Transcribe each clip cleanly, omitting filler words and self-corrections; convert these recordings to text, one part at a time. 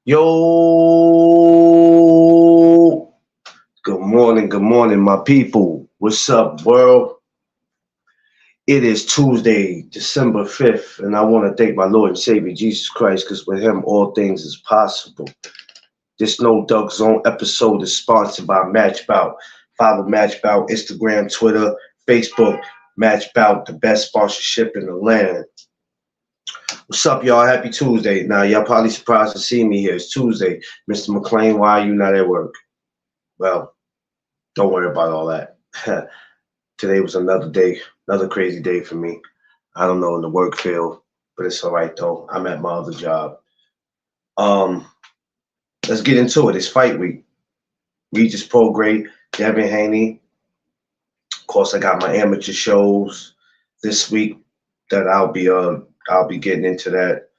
Yo, good morning, my people. What's up, world? It is Tuesday, December 5th, and I want to thank my Lord and Savior Jesus Christ because with him all things is possible. This No Duck Zone episode is sponsored by Match Bout. Follow Match Bout Instagram, Twitter, Facebook. Match Bout, the best sponsorship in the land. What's up, y'all? Happy Tuesday. Now, y'all probably surprised to see me here. It's Tuesday. Mr. McLean, why are you not at work? Well, don't worry about all that. Today was another day, another crazy day for me. I don't know in the work field, but it's all right, though. I'm at my other job. Um, let's get into it. It's fight week. Regis Prograde, Devin Haney. Of course, I got my amateur shows this week that I'll be getting into that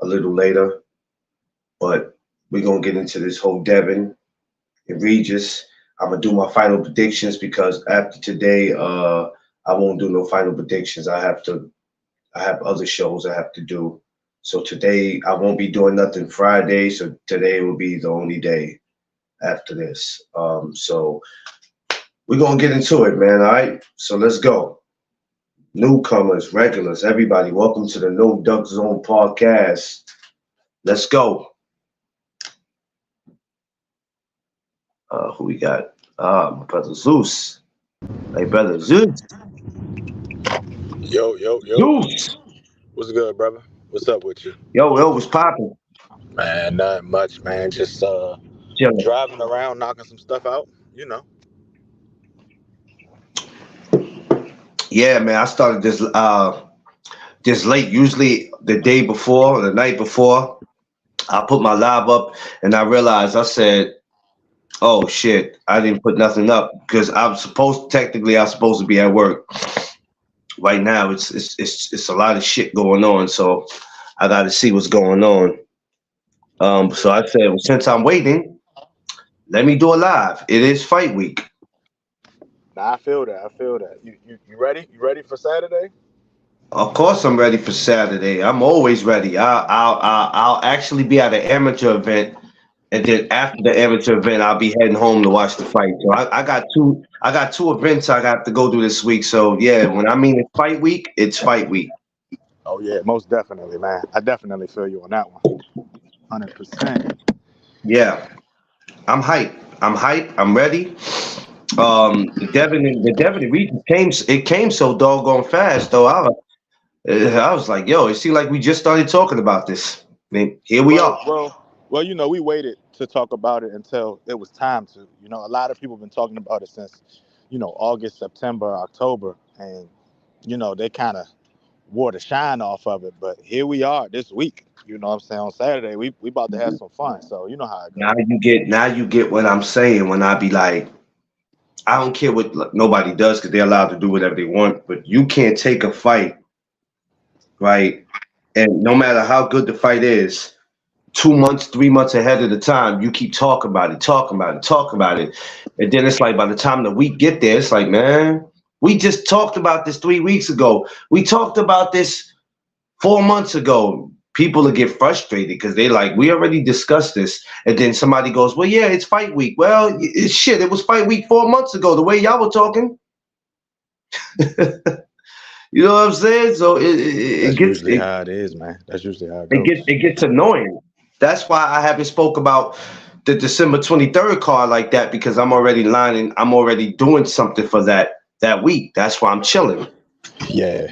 a little later. But we're gonna get into this whole Devin and Regis. I'm gonna do my final predictions because after today, I won't do no final predictions. I have other shows I have to do. So today I won't be doing nothing Friday. So today will be the only day after this. So we're gonna get into it, man. All right. So let's go. Newcomers, regulars, everybody, welcome to the No Duck Zone podcast. Let's go. Who we got? My brother Zeus. Hey, brother Zeus. Yo. Zeus. What's good, brother? What's up with you? Yo, what's popping? Man, not much, man. Just Chilling. driving around, knocking some stuff out, you know. Yeah, man. I started this late. Usually the day before, the night before, I put my live up, and I realized I said, "Oh shit, I didn't put nothing up because I was supposed to be at work. Right now, it's a lot of shit going on, so I got to see what's going on. So I said, well, since I'm waiting, let me do a live. It is fight week. Nah, I feel that. You ready? You ready for Saturday? Of course, I'm ready for Saturday. I'm always ready. I'll actually be at an amateur event, and then after the amateur event, I'll be heading home to watch the fight. So I got two events I got to go to this week. So yeah, when I mean it's fight week, it's fight week. Oh yeah, most definitely, man. I definitely feel you on that one. 100%. Yeah, I'm hyped. I'm ready. The Devin and Regis came so doggone fast though. I was like, yo, it seemed like we just started talking about this. I mean, here we are. Well, we waited to talk about it until it was time to. A lot of people have been talking about it since, August, September, October, and they kind of wore the shine off of it. But here we are this week. You know what I'm saying? On Saturday, we about to have some fun. So you know how it goes. Now you get what I'm saying when I be like, I don't care what nobody does because they're allowed to do whatever they want, but you can't take a fight, right? And no matter how good the fight is, 2 months, 3 months ahead of the time, you keep talking about it. And then it's like by the time the week get there, it's like, man, we just talked about this 3 weeks ago. We talked about this 4 months ago. People will get frustrated because they like, we already discussed this. And then somebody goes, well, yeah, it's fight week. Well, it was fight week 4 months ago, the way y'all were talking. You know what I'm saying? So That's usually how it is, man. That's usually how it goes. It gets annoying. That's why I haven't spoke about the December 23rd card like that because I'm already doing something for that week. That's why I'm chilling. Yeah.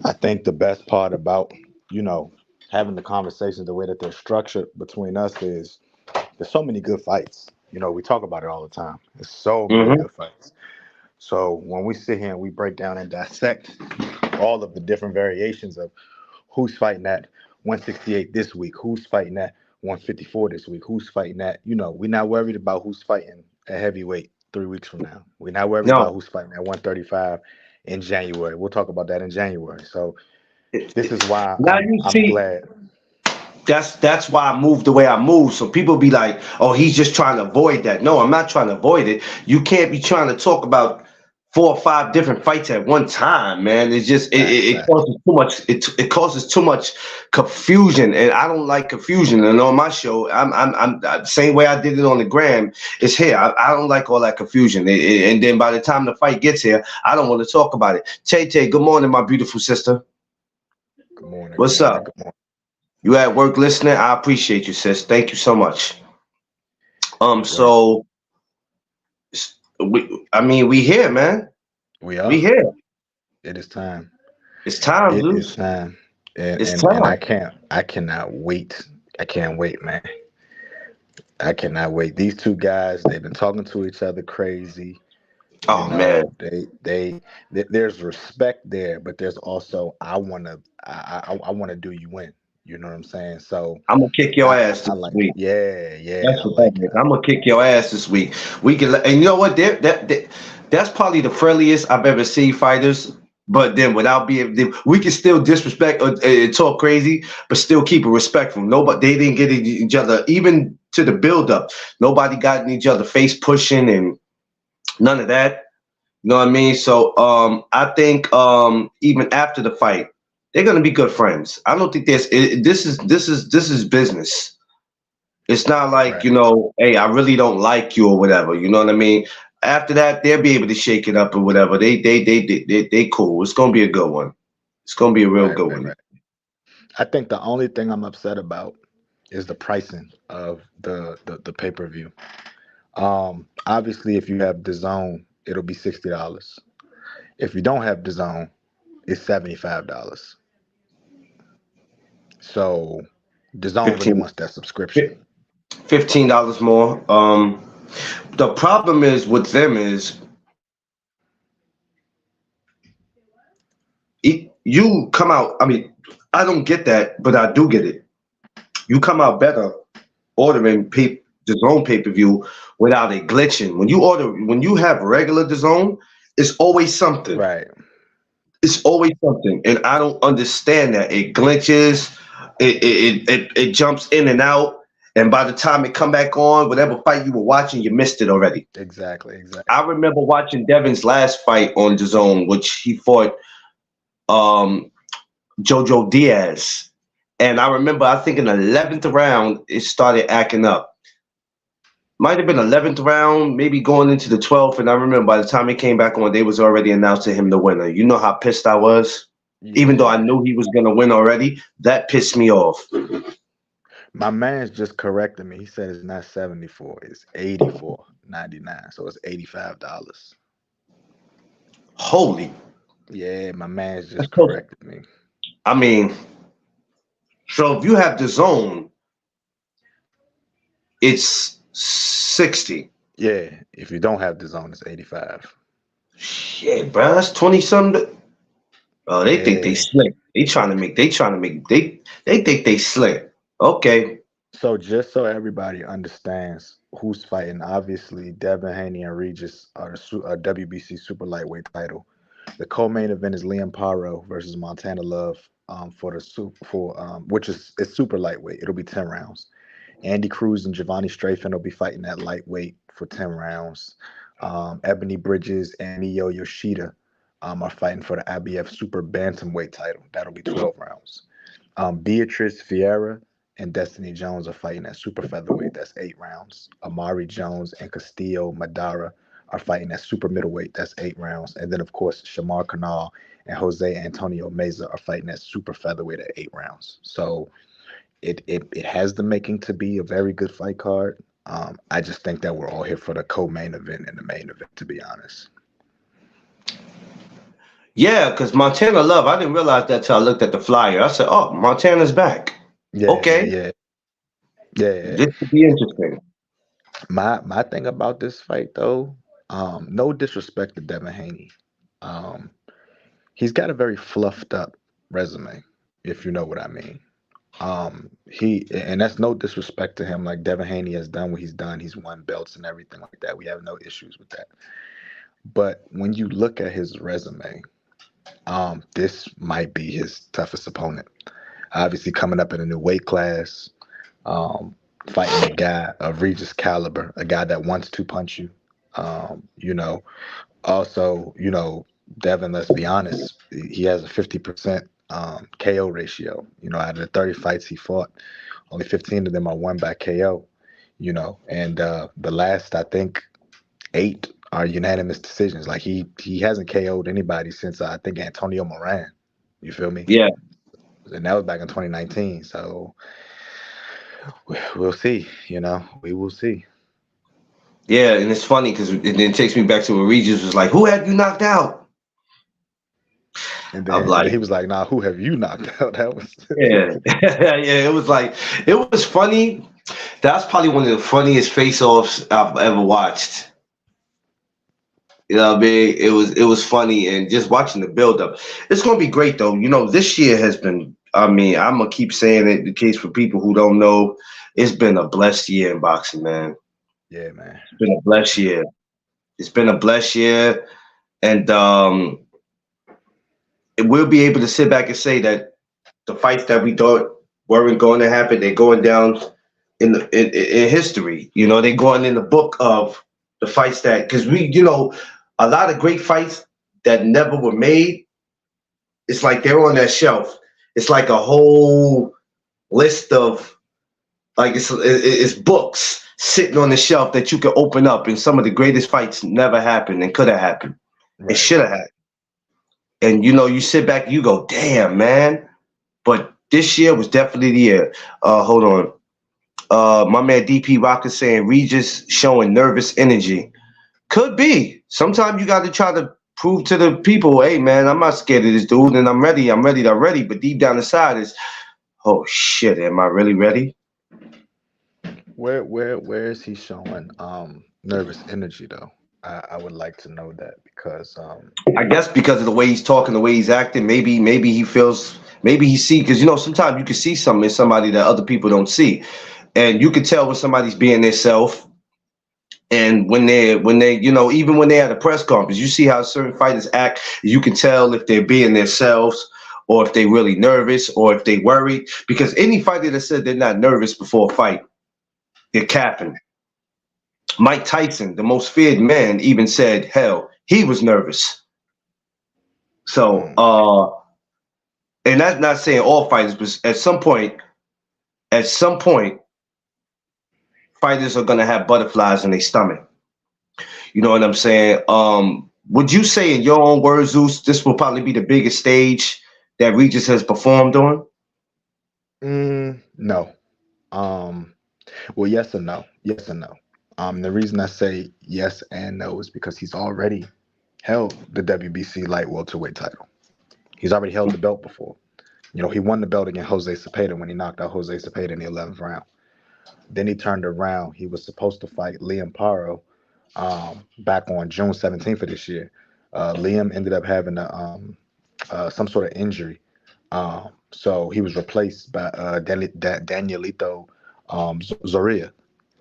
I think the best part about, having the conversations the way that they're structured between us is there's so many good fights. We talk about it all the time. There's so many good fights. So when we sit here and we break down and dissect all of the different variations of who's fighting at 168 this week, who's fighting at 154 this week, who's fighting at, we're not worried about who's fighting at heavyweight 3 weeks from now. We're not worried about who's fighting at 135 in January. We'll talk about that in January. So this is why I'm glad. That's why I moved the way I moved. So people be like, oh, he's just trying to avoid that. No, I'm not trying to avoid it. You can't be trying to talk about 4 or 5 different fights at one time, man. It's just it Facts. causes too much. It causes too much confusion, and I don't like confusion. And on my show, I'm same way I did it on the gram. It's here. I don't like all that confusion. And then by the time the fight gets here, I don't want to talk about it. Tay Tay, good morning, my beautiful sister. Good morning. Good What's morning. up? Good morning. You at work listening? I appreciate you, sis. Thank you so much. Word. So I mean, we here, man. We We are. here. It is time. It's time, It is dude. time. And It's and and time. I cannot wait. I can't wait, man. I cannot wait. These two guys, they've been talking to each other crazy. You Oh man. know, there's respect there, but there's also I want to do you in. You know what I'm saying? So I'm gonna kick your ass I this like, week. yeah, That's yeah, I what that like it. is. I'm gonna kick your ass this week. We can, and you know what? That's probably the friendliest I've ever seen fighters. But then, without being, we can still disrespect or talk crazy, but still keep it respectful. Nobody, they didn't get each other, even to the build up. Nobody got in each other face pushing and none of that. You know what I mean? So I think even after the fight, they're gonna be good friends. I don't think this is business. It's not like, Right. hey, I really don't like you or whatever. You know what I mean? After that, they'll be able to shake it up or whatever. They cool. It's gonna be a good one. It's gonna be a real Right, good right, one. right. I think the only thing I'm upset about is the pricing of the pay-per-view. Obviously, if you have the zone, it'll be $60. If you don't have the zone, it's $75. So the zone really 15, wants that subscription. $15 more. The problem is with them is you come out. I mean, I don't get that, but I do get it. You come out better ordering the zone pay per view without it glitching. When you have regular the zone, it's always something. Right. It's always something, and I don't understand that. It glitches, it jumps in and out, and by the time it come back on, whatever fight you were watching, you missed it already. Exactly. I Exactly. remember watching Devin's last fight on the zone, which he fought um, Jojo Diaz, and I remember I think in the 11th round it started acting up. Might have been 11th round, maybe going into the 12th, and I remember by the time he came back on, they was already announcing him the winner. You know how pissed I was. Even though I Yeah. knew he was gonna win already, that pissed me off. My man's just corrected me. He said it's not 74, it's 84.99. So it's $85. Holy, Yeah, my man's that's just close. corrected me. I mean, so if you have the zone, it's 60. Yeah, if you don't have the zone, it's 85. Shit, bro, that's 20 something. Oh, they think they Yeah. slick. They think they slick. Okay. So just so everybody understands who's fighting, obviously Devin Haney and Regis are WBC super lightweight title. The co-main event is Liam Paro versus Montana Love for the for which is it's super lightweight. It'll be 10 rounds. Andy Cruz and Giovanni Strafen will be fighting at lightweight for 10 rounds. Ebony Bridges and Mio Yoshida are fighting for the IBF super bantamweight title. That'll be 12 rounds. Beatrice Vieira and Destiny Jones are fighting at super featherweight. That's 8 rounds. Amari Jones and Castillo Madara are fighting at super middleweight. That's 8 rounds. And then, of course, Shamar Kanal and Jose Antonio Meza are fighting at super featherweight at 8 rounds. So it has the making to be a very good fight card. I just think that we're all here for the co-main event and the main event, to be honest. Yeah, because Montana Love, I didn't realize that till I looked at the flyer. I said, "Oh, Montana's back." Yeah, Okay, yeah, yeah. this could be interesting. My thing about this fight though, no disrespect to Devin Haney. Um, he's got a very fluffed up resume, if you know what I mean. He and that's no disrespect to him. Like Devin Haney has done what he's done. He's won belts and everything like that. We have no issues with that. But when you look at his resume, this might be his toughest opponent. Obviously, coming up in a new weight class, um, fighting a guy of Regis caliber, a guy that wants to punch you. You know, Also, Devin, let's be honest, he has a 50% KO ratio. Out of the 30 fights he fought, only 15 of them are won by KO. And the last, I think, 8 are unanimous decisions. Like he hasn't KO'd anybody since I think Antonio Moran. You feel me? Yeah. And that was back in 2019. So we'll see. We will see. Yeah, and it's funny because it takes me back to where Regis was like, "Who had you knocked out?" And I'm then like, he was like, "Nah, who have you knocked out?" That was "Yeah, yeah." It was like, it was funny. That's probably one of the funniest face-offs I've ever watched. You know what I mean? It was funny, and just watching the build-up. It's gonna be great though. This year has been. I mean, I'm gonna keep saying it. The case for people who don't know, it's been a blessed year in boxing, man. yeah, man. It's been a blessed year. It's been a blessed year, and we'll be able to sit back and say that the fights that we thought weren't going to happen, they're going down in history. They're going in the book of the fights that, because a lot of great fights that never were made. It's like they're on that shelf. It's like a whole list of, like, it's books sitting on the shelf that you can open up, and some of the greatest fights never happened and could have happened. It Right. should have happened. And you sit back, you go, damn, man. But this year was definitely the year. Hold on. My man DP Rock is saying Regis showing nervous energy. Could be. Sometimes you got to try to prove to the people, hey man, I'm not scared of this dude, and I'm ready. I'm ready. I'm ready. But deep down inside is, oh shit, am I really ready? Where is he showing nervous energy though? I would like to know that because I guess because of the way he's talking, the way he's acting, maybe he feels, maybe he see, because sometimes you can see something in somebody that other people don't see, and you can tell when somebody's being their self. And when they even when they're at a press conference, you see how certain fighters act. You can tell if they're being themselves, or if they're really nervous, or if they worried. Because any fighter that said they're not nervous before a fight, they're capping. Mike Tyson, the most feared man, even said, hell, he was nervous. So, mm, and that's not saying all fighters, but at some point, fighters are gonna have butterflies in their stomach. You know what I'm saying? Would you say, in your own words, Zeus, this will probably be the biggest stage that Regis has performed on? no. Um, well, yes and no. Yes and no. The reason I say yes and no is because he's already held the WBC light welterweight title. He's already held the belt before. He won the belt against Jose Cepeda when he knocked out Jose Cepeda in the 11th round. Then he turned around. He was supposed to fight Liam Paro back on June 17th of this year. Liam ended up having some sort of injury. So he was replaced by Danielito Zoria.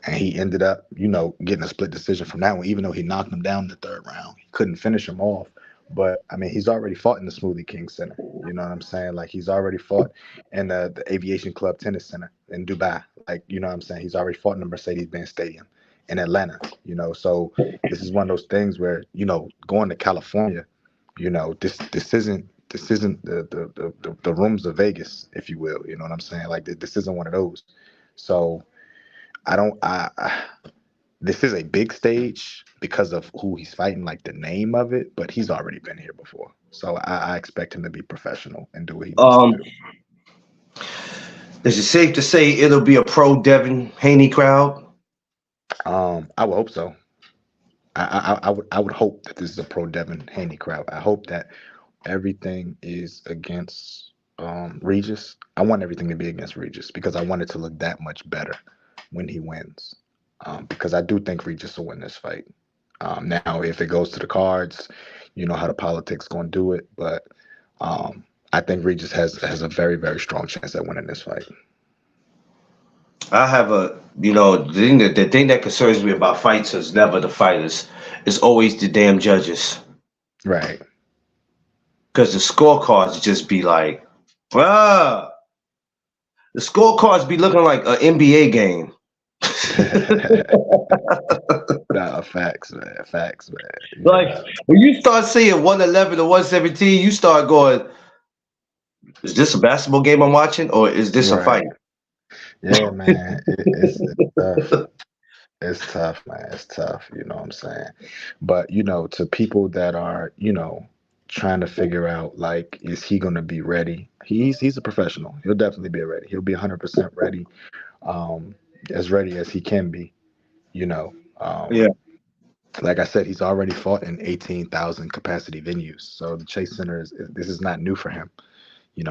And he ended up, getting a split decision from that one, even though he knocked him down in the 3rd round. He couldn't finish him off. But, I mean, he's already fought in the Smoothie King Center. You know what I'm saying? Like, he's already fought in the Aviation Club Tennis Center in Dubai. Like, you know what I'm saying? He's already fought in the Mercedes-Benz Stadium in Atlanta, So this is one of those things where, going to California, this isn't the rooms of Vegas, if you will. You know what I'm saying? Like, this isn't one of those. So I don't. This is a big stage because of who he's fighting, like the name of it. But he's already been here before, so I expect him to be professional and do what he needs to Um, do. is it safe to say it'll be a pro Devin Haney crowd? I would hope so. I would hope that this is a pro Devin Haney crowd. I hope that everything is against Regis. I want everything to be against Regis because I want it to look that much better when he wins. Because I do think Regis will win this fight. Now, if it goes to the cards, you know how the politics going to do it. But I think Regis has a very, very strong chance at winning this fight. I have the thing that concerns me about fights is never the fighters. It's always the damn judges. Right. Because the scorecards just be like, ah, the scorecards be looking like an NBA game. Nah, facts, man. Facts, man. You Like know. when you start seeing 111 or 117, you start going, is this a basketball game I'm watching or is this a Right. fight? Yeah, man. It's tough. It's tough, man. It's tough. You know what I'm saying? But to people that are, trying to figure out like, is he gonna be ready? He's a professional. He'll definitely be ready. He'll be 100% ready, um, as ready as he can be. You know, Yeah. like I said, he's already fought in 18,000 capacity venues. So the Chase Center this is not new for him.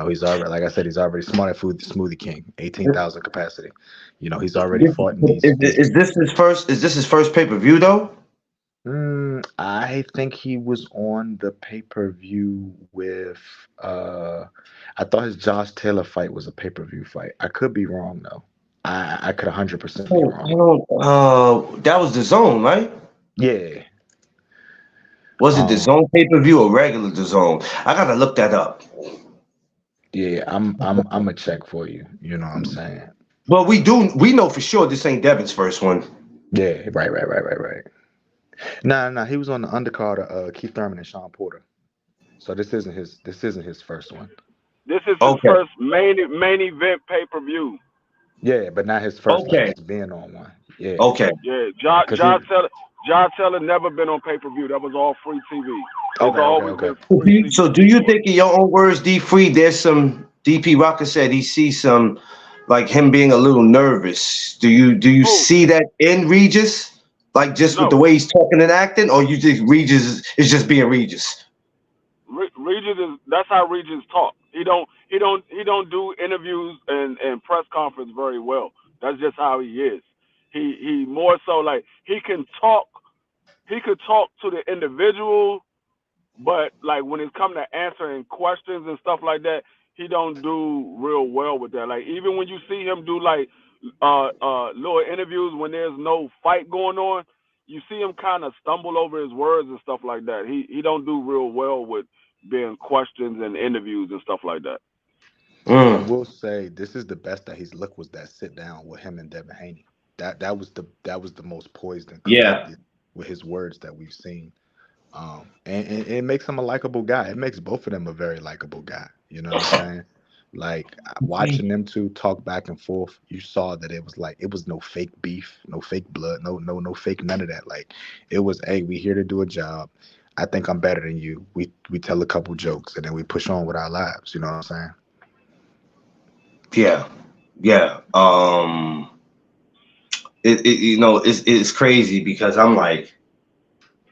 He's already, like I said, he's already smart at food, Smoothie King, 18,000 capacity. He's already fought in these. Is this his first? Is this his first pay per view though? I think he was on the pay-per-view with I thought his Josh Taylor fight was a pay-per-view fight. I could be wrong though. I could 100% be Oh, wrong. I don't. That was the zone, right? Yeah. Was it the Um zone pay per view or regular the zone? I gotta look that up. yeah, I'm a check for you. You know what I'm saying? But we know for sure this ain't Devin's first one. Yeah, right. Nah, he was on the undercard of Keith Thurman and Sean Porter. So this isn't his first one. This is his Okay. first main event pay per view. Yeah, but not his first time Okay. being on one. Yeah. Okay. Yeah, Cause he John Taylor never been on pay per view. That was all free TV. It's always okay. been free So TV do you before. think in your own words, D Free, there's some DP Rocker said he sees some like him being a little nervous. Do you Who? see that in Regis? Like just with the No. way he's talking and acting, or you think Regis is just being Regis? Regis is that's how Regis talk. He don't do interviews and press conference very well. That's just how he is. He more so like he could talk to the individual. But like when it come to answering questions and stuff like that, he don't do real well with that. Like even when you see him do like little interviews when there's no fight going on, you see him kind of stumble over his words and stuff like that. He don't do real well with being questions and interviews and stuff like that. I Mm, will say this is the best that he's looked, was that sit down with him and Devin Haney. That was the most poised and yeah. collected with his words that we've seen. And it makes him a likable guy. It makes both of them a very likable guy. You know what I'm saying? Like watching them two talk back and forth, you saw that it was like it was no fake beef, no fake blood, no fake none of that. Like it was, hey, we here to do a job. I think I'm better than you. We tell a couple jokes and then we push on with our lives. You know what I'm saying? Yeah. Yeah. It's crazy because I'm like,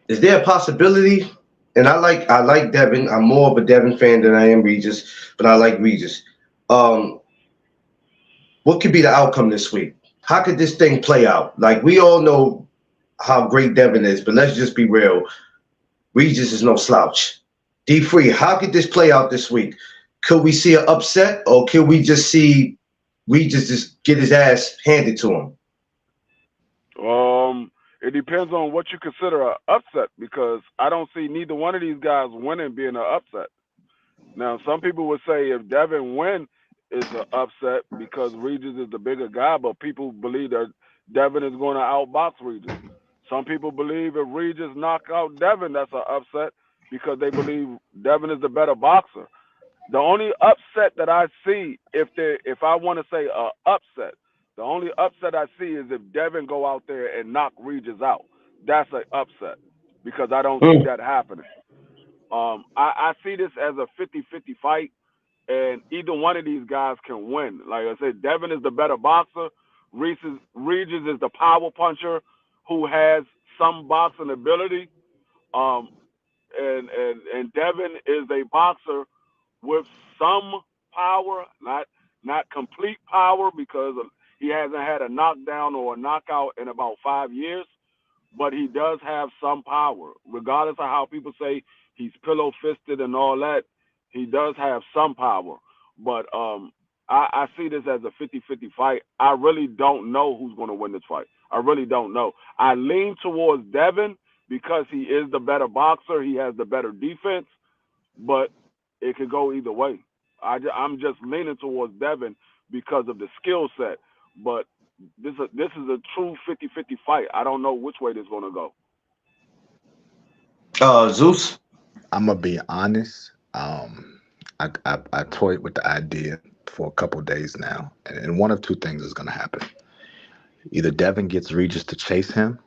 is there a possibility? And I like Devin. I'm more of a Devin fan than I am Regis, but I like Regis. Um, what could be the outcome this week? How could this thing play out? Like we all know how great Devin is, but let's just be real. Regis is no slouch. D Free, how could this play out this week? Could we see an upset, or could we just see Regis just get his ass handed to him? It depends on what you consider a upset because I don't see neither one of these guys winning being an upset. Now, some people would say if Devin win, it's an upset because Regis is the bigger guy, but people believe that Devin is going to outbox Regis. Some people believe if Regis knock out Devin, that's an upset because they believe Devin is the better boxer. The only upset that I see, if I want to say a upset, the only upset I see is if Devin go out there and knock Regis out. That's an upset because I don't see Mm, that happening. I see this as a 50-50 fight, and either one of these guys can win. Like I said, Devin is the better boxer. Regis is the power puncher who has some boxing ability. Um, and Devin is a boxer with some power, not complete power because he hasn't had a knockdown or a knockout in about 5 years, but he does have some power. Regardless of how people say he's pillow fisted and all that, he does have some power. But I see this as a 50-50 fight. I really don't know who's going to win this fight. I really don't know. I lean towards Devin because he is the better boxer. He has the better defense, but it could go either way. I'm just leaning towards Devin because of the skill set. But this is a true 50-50 fight. I don't know which way this is gonna go. Zeus. I'm gonna be honest. I toyed with the idea for a couple days now, and one of two things is gonna happen. Either Devin gets Regis to chase him,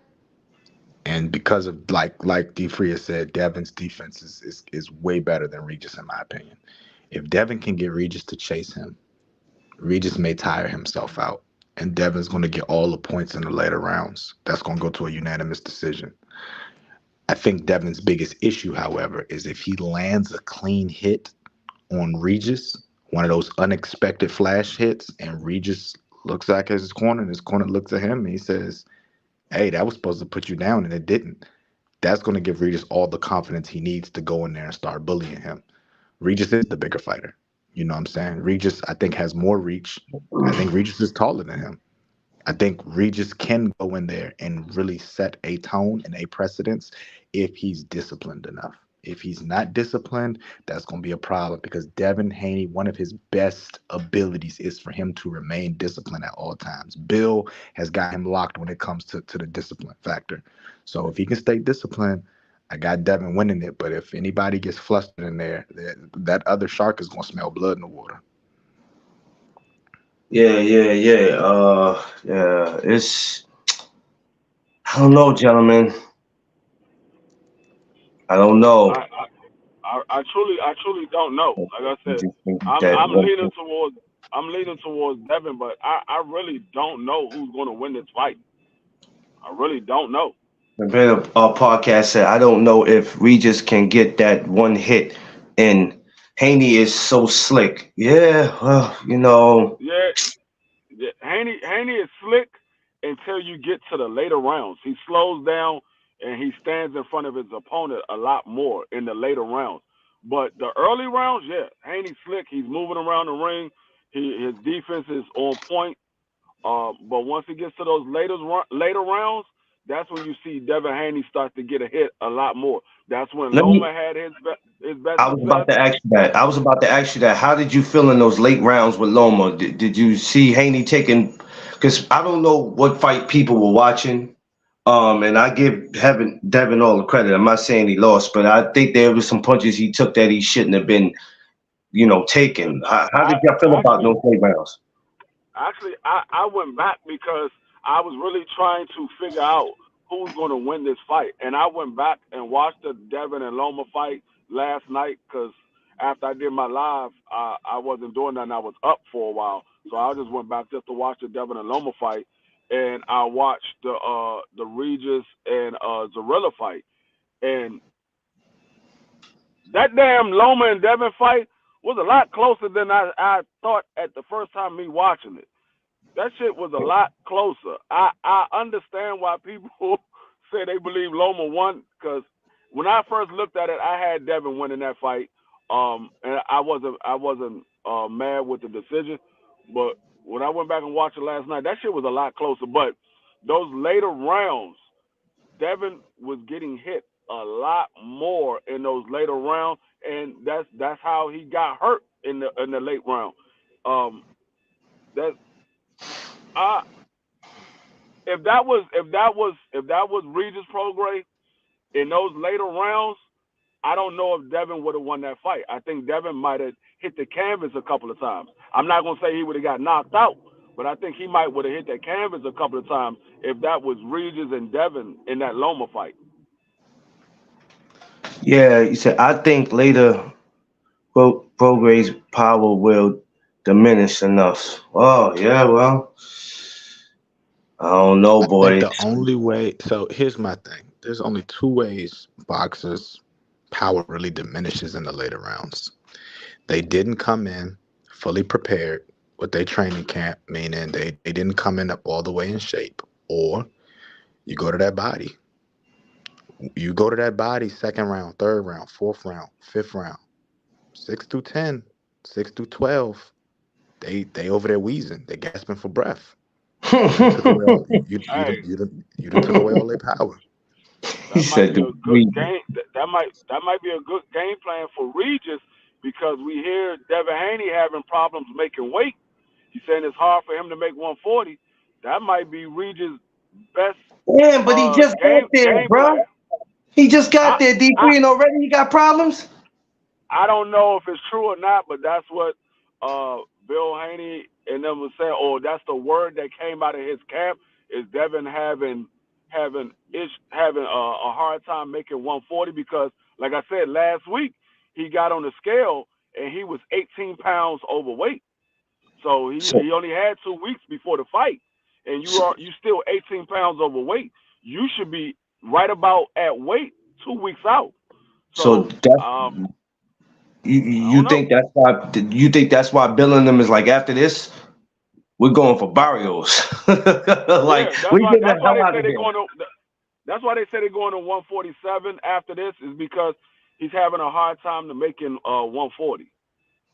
and because of like D Free has said, Devin's defense is way better than Regis in my opinion. If Devin can get Regis to chase him, Regis may tire himself out, and Devin's going to get all the points in the later rounds. That's going to go to a unanimous decision. I think Devin's biggest issue, however, is if he lands a clean hit on Regis, one of those unexpected flash hits, and Regis looks back at his corner, and his corner looks at him, and he says, "Hey, that was supposed to put you down, and it didn't." That's going to give Regis all the confidence he needs to go in there and start bullying him. Regis is the bigger fighter. You know what I'm saying? Regis, I think, has more reach. I think Regis is taller than him. I think Regis can go in there and really set a tone and a precedence if he's disciplined enough. If he's not disciplined, that's going to be a problem because Devin Haney, one of his best abilities is for him to remain disciplined at all times. Bill has got him locked when it comes to the discipline factor. So if he can stay disciplined, I got Devin winning it. But if anybody gets flustered in there, that other shark is going to smell blood in the water. Yeah. It's I don't know, gentlemen. I don't I, know. I I truly don't know. Like I I said, just think I'm that I'm one leaning towards I'm leaning towards Devin, but I really don't know who's going to win this fight. I really don't know. the better podcast said, I don't know if Regis can get that one hit, and Haney is so slick. Yeah, well, Yeah, yeah, Haney is slick until you get to the later rounds. He slows down and he stands in front of his opponent a lot more in the later rounds. But the early rounds, yeah, Haney's slick. He's moving around the ring. His defense is on point. But once it gets to those later rounds, that's when you see Devin Haney start to get a hit a lot more. That's when let me. Loma had his best I was about success. to ask you that. I was about to ask you that. How did you feel in those late rounds with Loma? Did you see Haney taking? Because I don't know what fight people were watching. And I give Devin all the credit. I'm not saying he lost, but I think there was some punches he took that he shouldn't have been, taking. How I did y'all feel about actually those late rounds? I went back because I was really trying to figure out who's going to win this fight, and I went back and watched the Devin and Loma fight last night because after I did my live, I wasn't doing that, and I was up for a while, so I just went back just to watch the Devin and Loma fight, and I watched the Regis and Zorilla fight, and that damn Loma and Devin fight was a lot closer than I thought at the first time me watching it. That shit was a lot closer. I understand why people say they believe Loma won because when I first looked at it, I had Devin winning that fight. And I wasn't mad with the decision, but when I went back and watched it last night, that shit was a lot closer. But those later rounds, Devin was getting hit a lot more in those later rounds, and that's how he got hurt in the late round. Um, that I if that was Regis Prograis in those later rounds, I don't know if Devin would have won that fight. I think Devin might have hit the canvas a couple of times. I'm not gonna say he would have got knocked out, but I think he might would have hit that canvas a couple of times if that was Regis and Devin in that Loma fight. Yeah, you said I think later Progray's power will diminish enough. Oh yeah, well, I don't know, I think boys. the only way, so here's my thing. There's only two ways boxers' power really diminishes in the later rounds. They didn't come in fully prepared with their training camp, meaning they didn't come in up all the way in shape. Or you go to that body. You go to that body second round, third round, fourth round, fifth round, 6 through 10, 6 through 12. They over there wheezing. They gasping for breath. You done took away all Hey, you done took away all their power. He that might said be the a good breathe. game. That might be a good game plan for Regis because we hear Devin Haney having problems making weight. He's saying it's hard for him to make 140. that might be Regis' best Damn, but he just got there, game bro. plan. He just I got there, I D3, and already he got problems. I don't know if it's true or not, but that's what Bill Haney and them was saying. Oh, that's the word that came out of his camp is Devin having a hard time making 140 because, like I said last week, he got on the scale and he was 18 pounds overweight. So So, he only had 2 weeks before the fight, and you still 18 pounds overweight. You should be right about at weight 2 weeks out. so So that's I you don't know. think that's why billing them is like after this we're going for barrios, like Yeah, we getting the that's why hell they out say of they're here. going to. That's why they say they're going to 147 after this is because he's having a hard time to making 140.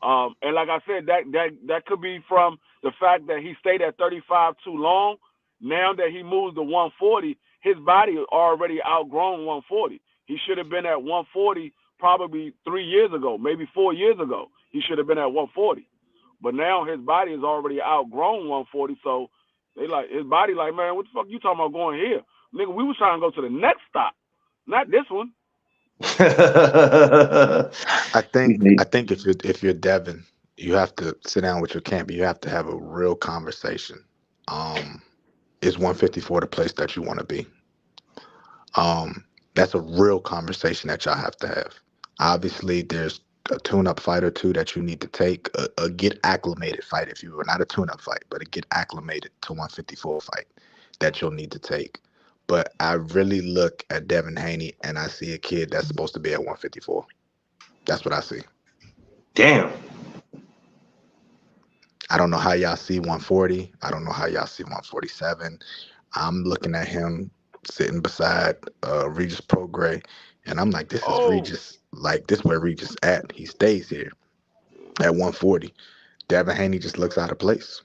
And like I said, that could be from the fact that he stayed at 35 too long. Now that he moves to 140, his body already outgrown 140. He should have been at 140 probably 3 years ago, maybe 4 years ago. He should have been at 140. But now his body is already outgrown 140, so they like his body like, man, what the fuck you talking about going here? Nigga, we was trying to go to the next stop, not this one. I think if you're Devin, you have to sit down with your camp. You have to have a real conversation. Um, is 154 the place that you want to be? That's a real conversation that y'all have to have. Obviously, there's a tune-up fight or two that you need to take. A get acclimated fight, if you will, not a tune-up fight, but a get acclimated to 154 fight that you'll need to take. But I really look at Devin Haney and I see a kid that's supposed to be at 154. That's what I see. Damn. I don't know how y'all see 140. I don't know how y'all see 147. I'm looking at him sitting beside Regis Prograis, and I'm like, this is Oh, Regis. Like, this is where Regis at. He stays here at 140. Devin Haney just looks out of place.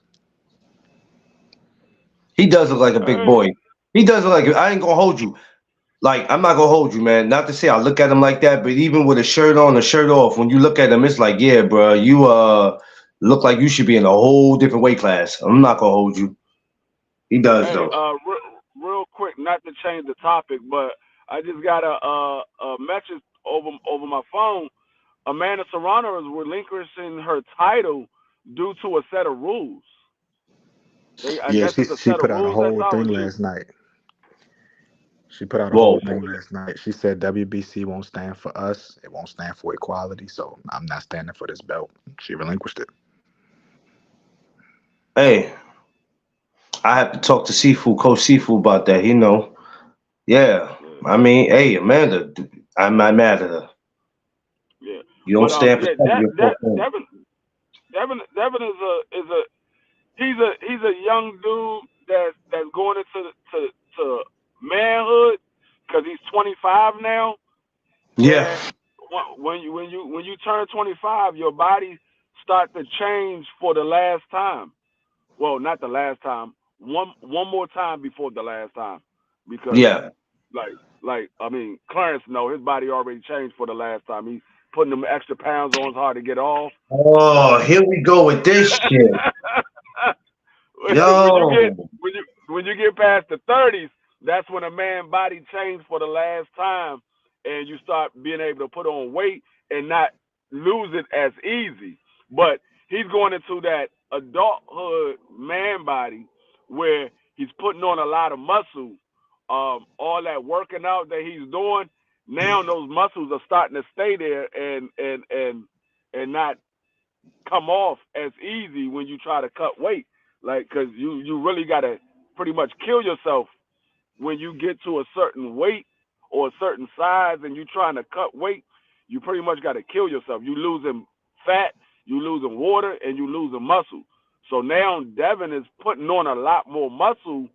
He does look like a big hey, boy. He does look like I ain't gonna hold you. Like I'm not gonna hold you, man. Not to say I look at him like that, but even with a shirt on, a shirt off, when you look at him, it's like, yeah, bro, you look like you should be in a whole different weight class. I'm not gonna hold you. He does hey, though. real quick, not to change the topic, but I just got a message over my phone. Amanda Serrano is relinquishing her title due to a set of rules. I Yeah, guess she it's a she set of put out a rules that's whole out, thing and last night. She put out a Whoa. whole thing last night. She said WBC won't stand for us. It won't stand for equality. So I'm not standing for this belt. She relinquished it. Hey, I have to talk to Sifu, Coach Sifu about that. You know. Yeah. yeah, I mean, hey, Amanda, I'm not mad at her. yeah. You don't But stand for yeah, something you're for. Devin is a he's a young dude that's going into to manhood because he's 25 now, Yeah. and when you turn 25, your body start to change for the last time. Well, not the last time. One more time before the last time, because Yeah. like I mean, Clarence know his body already changed for the last time. He's putting them extra pounds on. It's hard to get off. Oh, So here we go with this shit. when you get Yo. when you get past the 30s, that's when a man body changed for the last time, and you start being able to put on weight and not lose it as easy. But he's going into that adulthood man body where he's putting on a lot of muscle. All that working out that he's doing now, those muscles are starting to stay there and not come off as easy when you try to cut weight. Like, cause you really gotta pretty much kill yourself when you get to a certain weight or a certain size and you trying to cut weight. You pretty much gotta kill yourself. You losing fat, you losing water, and you losing muscle. So now Devin is putting on a lot more muscle,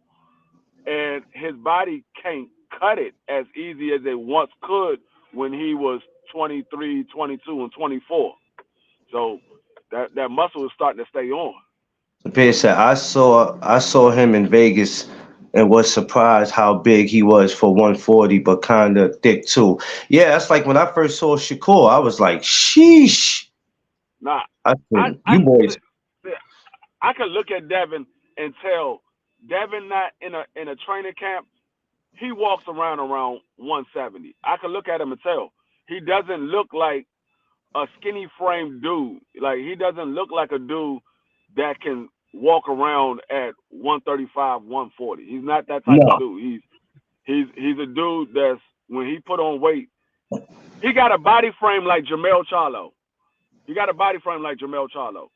and his body can't cut it as easy as it once could when he was 23, 22, and 24. So that muscle is starting to stay on. Pierce said, I saw him in Vegas and was surprised how big he was for 140, but kind of thick too. Yeah, that's like when I first saw Shakur, I was like, sheesh. Nah, I I said, I you boys. I could look at Devin and tell Devin not in a training camp, he walks around 170. I can look at him and tell he doesn't look like a skinny framed dude. Like he doesn't look like a dude that can walk around at 135, 140. He's not that type of No. dude. He's a dude that's when he put on weight, he got a body frame like Jamel Charlo. He got a body frame like Jamel Charlo.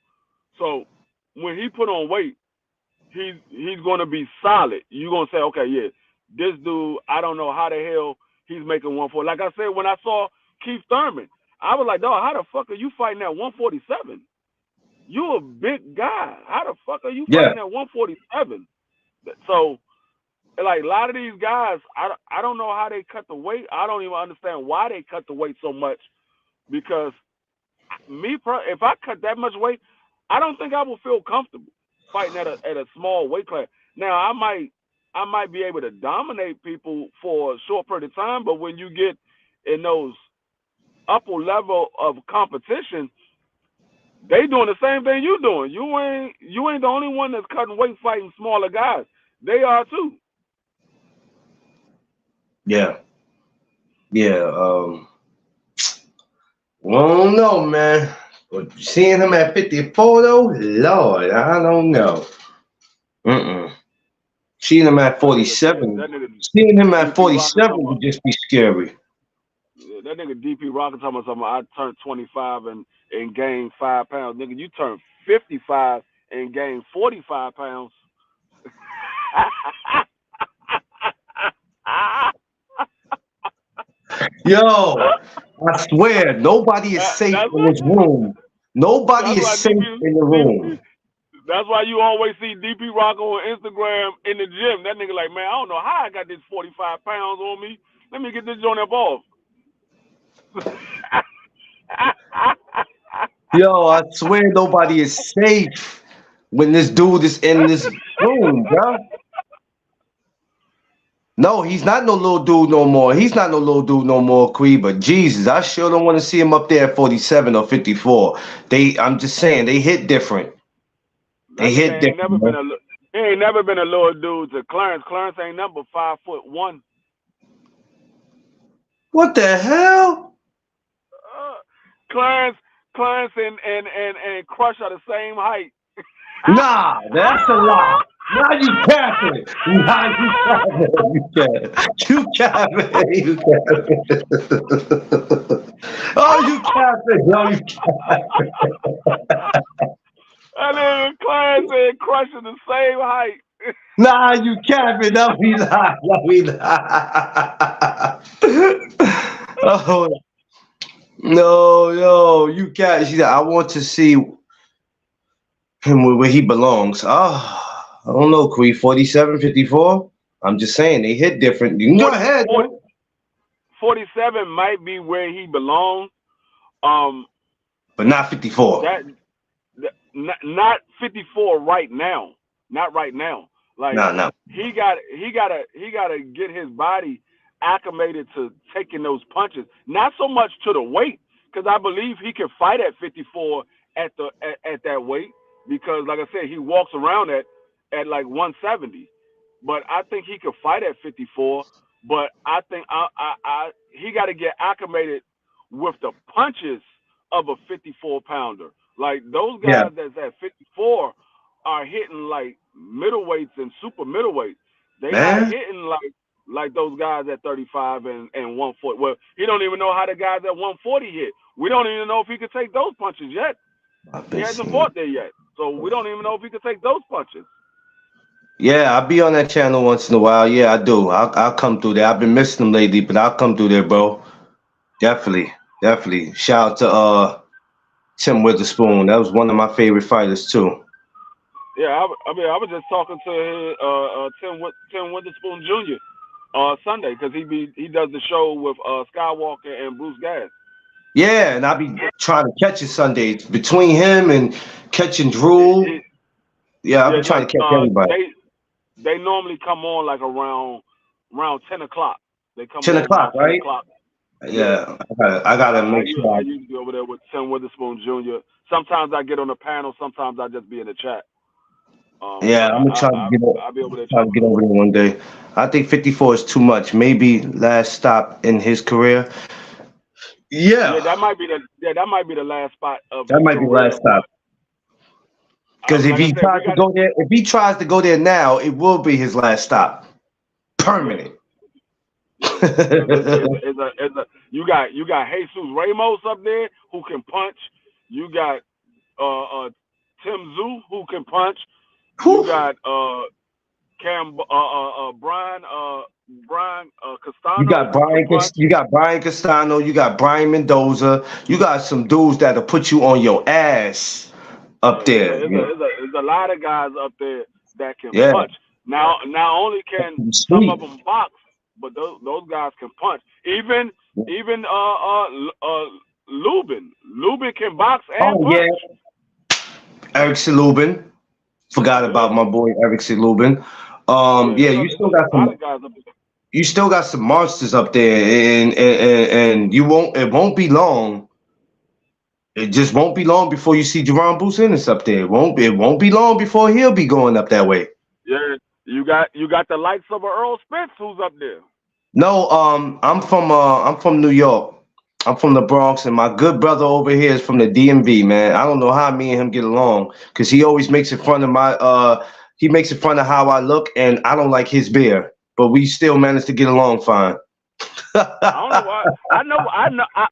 So when he put on weight, he's gonna be solid. You're gonna say, okay, yeah, this dude, I don't know how the hell he's making 140. Like I said, when I saw Keith Thurman, I was like, dog, how the fuck are you fighting at 147? You a big guy. How the fuck are you fighting at 147? So, like a lot of these guys, I don't know how they cut the weight. I don't even understand why they cut the weight so much. Because if I cut that much weight, I don't think I will feel comfortable fighting at a small weight class. Now I might be able to dominate people for a short period of time, but when you get in those upper level of competition, they doing the same thing you doing. You ain't the only one that's cutting weight fighting smaller guys. They are too. Yeah. Well, I don't know, man. But seeing him at 54 though, Lord, I don't know. Seeing him at 47, seeing him at 47 would just be scary. That nigga DP Rocker talking about something. I turned 25 and gained 5 pounds. Nigga, you turned 55 and gained 45 pounds. Yo, I swear, nobody is safe in this room. Nobody is safe in the room. That's why you always see DP Rock on Instagram in the gym. That nigga like, man, I don't know how I got this 45 pounds on me. Let me get this joint up off. Yo, I swear nobody is safe when this dude is in this room, bro. No, he's not no little dude no more. He's not no little dude no more, Quee. But Jesus, I sure don't want to see him up there at 47 or 54. I'm just saying, they hit different. They hit different. He ain't never been a little dude to Clarence. Clarence ain't number 5'1". What the hell? Clarence and Crush are the same height. Nah, that's a lie. Now you capping. Now you capping. You capping. You capping. Oh, you capping. No, you capping. And then Clarence and Crush are the same height. Nah, you capping. No, we not. No, we not. Oh, no, you can't. I want to see him where he belongs. I don't know, Quee. 47, 54. I'm just saying they hit different. You can go ahead. 47 might be where he belongs. But not 54. Not 54 right now. Not right now. Like no. He gotta get his body acclimated to taking those punches. Not so much to the weight, because I believe he can fight at 54 at that weight. Because like I said, he walks around at like 170. But I think he could fight at 54. But I think he got to get acclimated with the punches of a 54 pounder. Like those guys that's at 54 are hitting like middleweights and super middleweights. They not hitting like those guys at 35 and 140. Well, he don't even know how the guys at 140 hit. We don't even know if he could take those punches yet. He hasn't fought there yet. So we don't even know if he could take those punches. Yeah, I'll be on that channel once in a while. Yeah, I do. I'll come through there. I've been missing them lately, but I'll come through there, bro. Definitely. Shout out to Tim Witherspoon. That was one of my favorite fighters too. Yeah, I was just talking to Tim Witherspoon Jr. Sunday because he does the show with Skywalker and Bruce Gass. Yeah, and I'll be trying to catch it Sundays between him and catching Drew. I'll be trying to catch everybody. They normally come on like around 10 o'clock. They come 10 o'clock, right? 10 o'clock. Yeah, I gotta make sure. I usually be over there with Tim Witherspoon Jr. Sometimes I get on the panel. Sometimes I just be in the chat. Yeah, But I'm gonna try to get I'll be over there try to choking get him. over there one day. I think 54 is too much. Maybe last stop in his career. Yeah, Yeah, that might be the last spot of that his might be last career. stop. But Because if like I he said, tries we to got to. go there, if he tries to go there now, it will be his last stop. Yeah, Permanent. yeah. Because you got Jesus Ramos up there who can punch. You got Tim Zoo who can punch. You Whew. got Cam Brian You Castano got who can Brian, punch. you got Brian Castano, you got Brian Mendoza, you got some dudes that'll put you on your ass up Yeah, there. Yeah, there's a lot of guys up there that can yeah. punch. Now, not only can some of Sweet. them box, but those guys can punch. Even Lubin can box and Oh yeah, punch. Eric Lubin. Forgot Yeah, about my boy Eric Lubin. yeah. Yeah, There's a lot of guys up there. you still got some monsters up there, and you won't. It won't be long. It just won't be long before you see Jerron Bruce Ennis up there. It won't be long before he'll be going up that way. Yeah, you got the likes of a Earl Spence who's up there. No, I'm from New York. I'm from the Bronx, and my good brother over here is from the DMV, man. I don't know how me and him get along because he always makes it fun of he makes it fun of how I look, and I don't like his beer, but we still manage to get along fine. I don't know why. I know.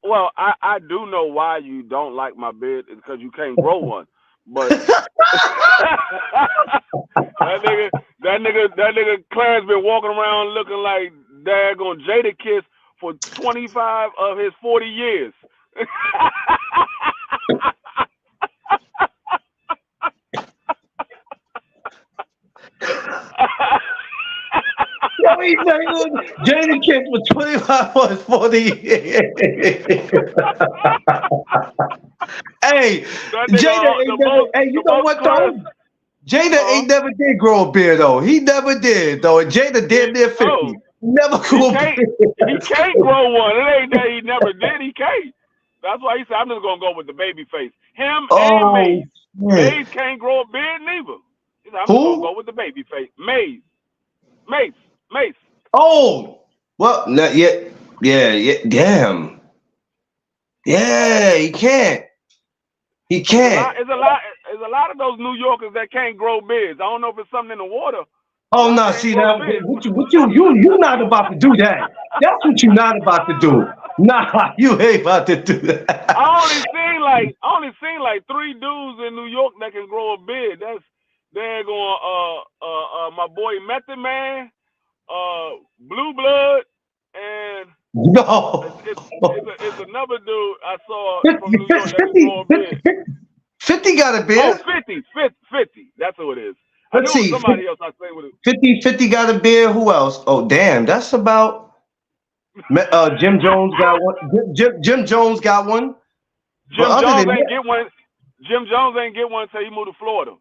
Well, I do know why you don't like my beard is because you can't grow one. But that nigga Clarence been walking around looking like daggone Jada Kiss for 25 of his 40 years. Yo, he's not even Jada Kiss for 25 or 40 years. Hey, That Jada nigga, ain't never. Hey, you the know most what though? Clarence, Jada huh? ain't never did grow a beard though. He never did though. And Jada damn near 50. No, Never he grew a can't. He beard. can't grow one. It ain't that he never did. He can't. That's why he said, "I'm just gonna go with the baby face." Him and Oh Maze. shit. Maze can't grow a beard neither. He said, "I'm just gonna Who? go with the baby face." Maze, Mace. Oh, well, not yet. Yeah, yeah. Damn. Yeah, he can't. He It's a can't. lot. It's a lot of those New Yorkers that can't grow beards. I don't know if it's something in the water, but Oh I no, can't see grow that beards. you not about to do that. That's what you not about to do. Nah, you ain't about to do that. I only seen like 3 dudes in New York that can grow a beard. That's they're going my boy Method Man, Blue Blood, and it's No. it's, it's another dude I saw 50, from New York that can grow a beard. 50 got a Oh, beard. 50, 50. That's who it is. I Let's knew it was see. somebody else I say with it. 50 got a beard. Who else? Oh, damn. That's about Jim Jones got one. Jim Jones got one. But Jim other Jones than ain't that, get one. Jim Jones ain't get one until he moved to Florida.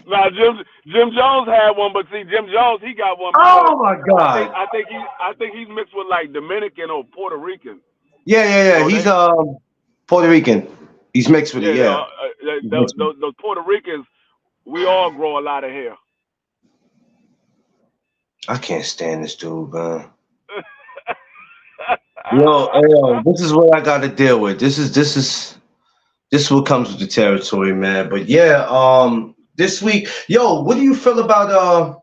Now Jim Jones had one, but see Jim Jones he got one because oh my I think God. I think he I think he's mixed with like Dominican or Puerto Rican. Yeah. So He's they Puerto Rican. He's mixed with it. yeah Yeah. He's mixed with it. those Puerto Ricans we all grow a lot of hair. I can't stand this dude, man. Yo, this is what I got to deal with. This is what comes with the territory, man. But yeah, this week, yo, what do you feel about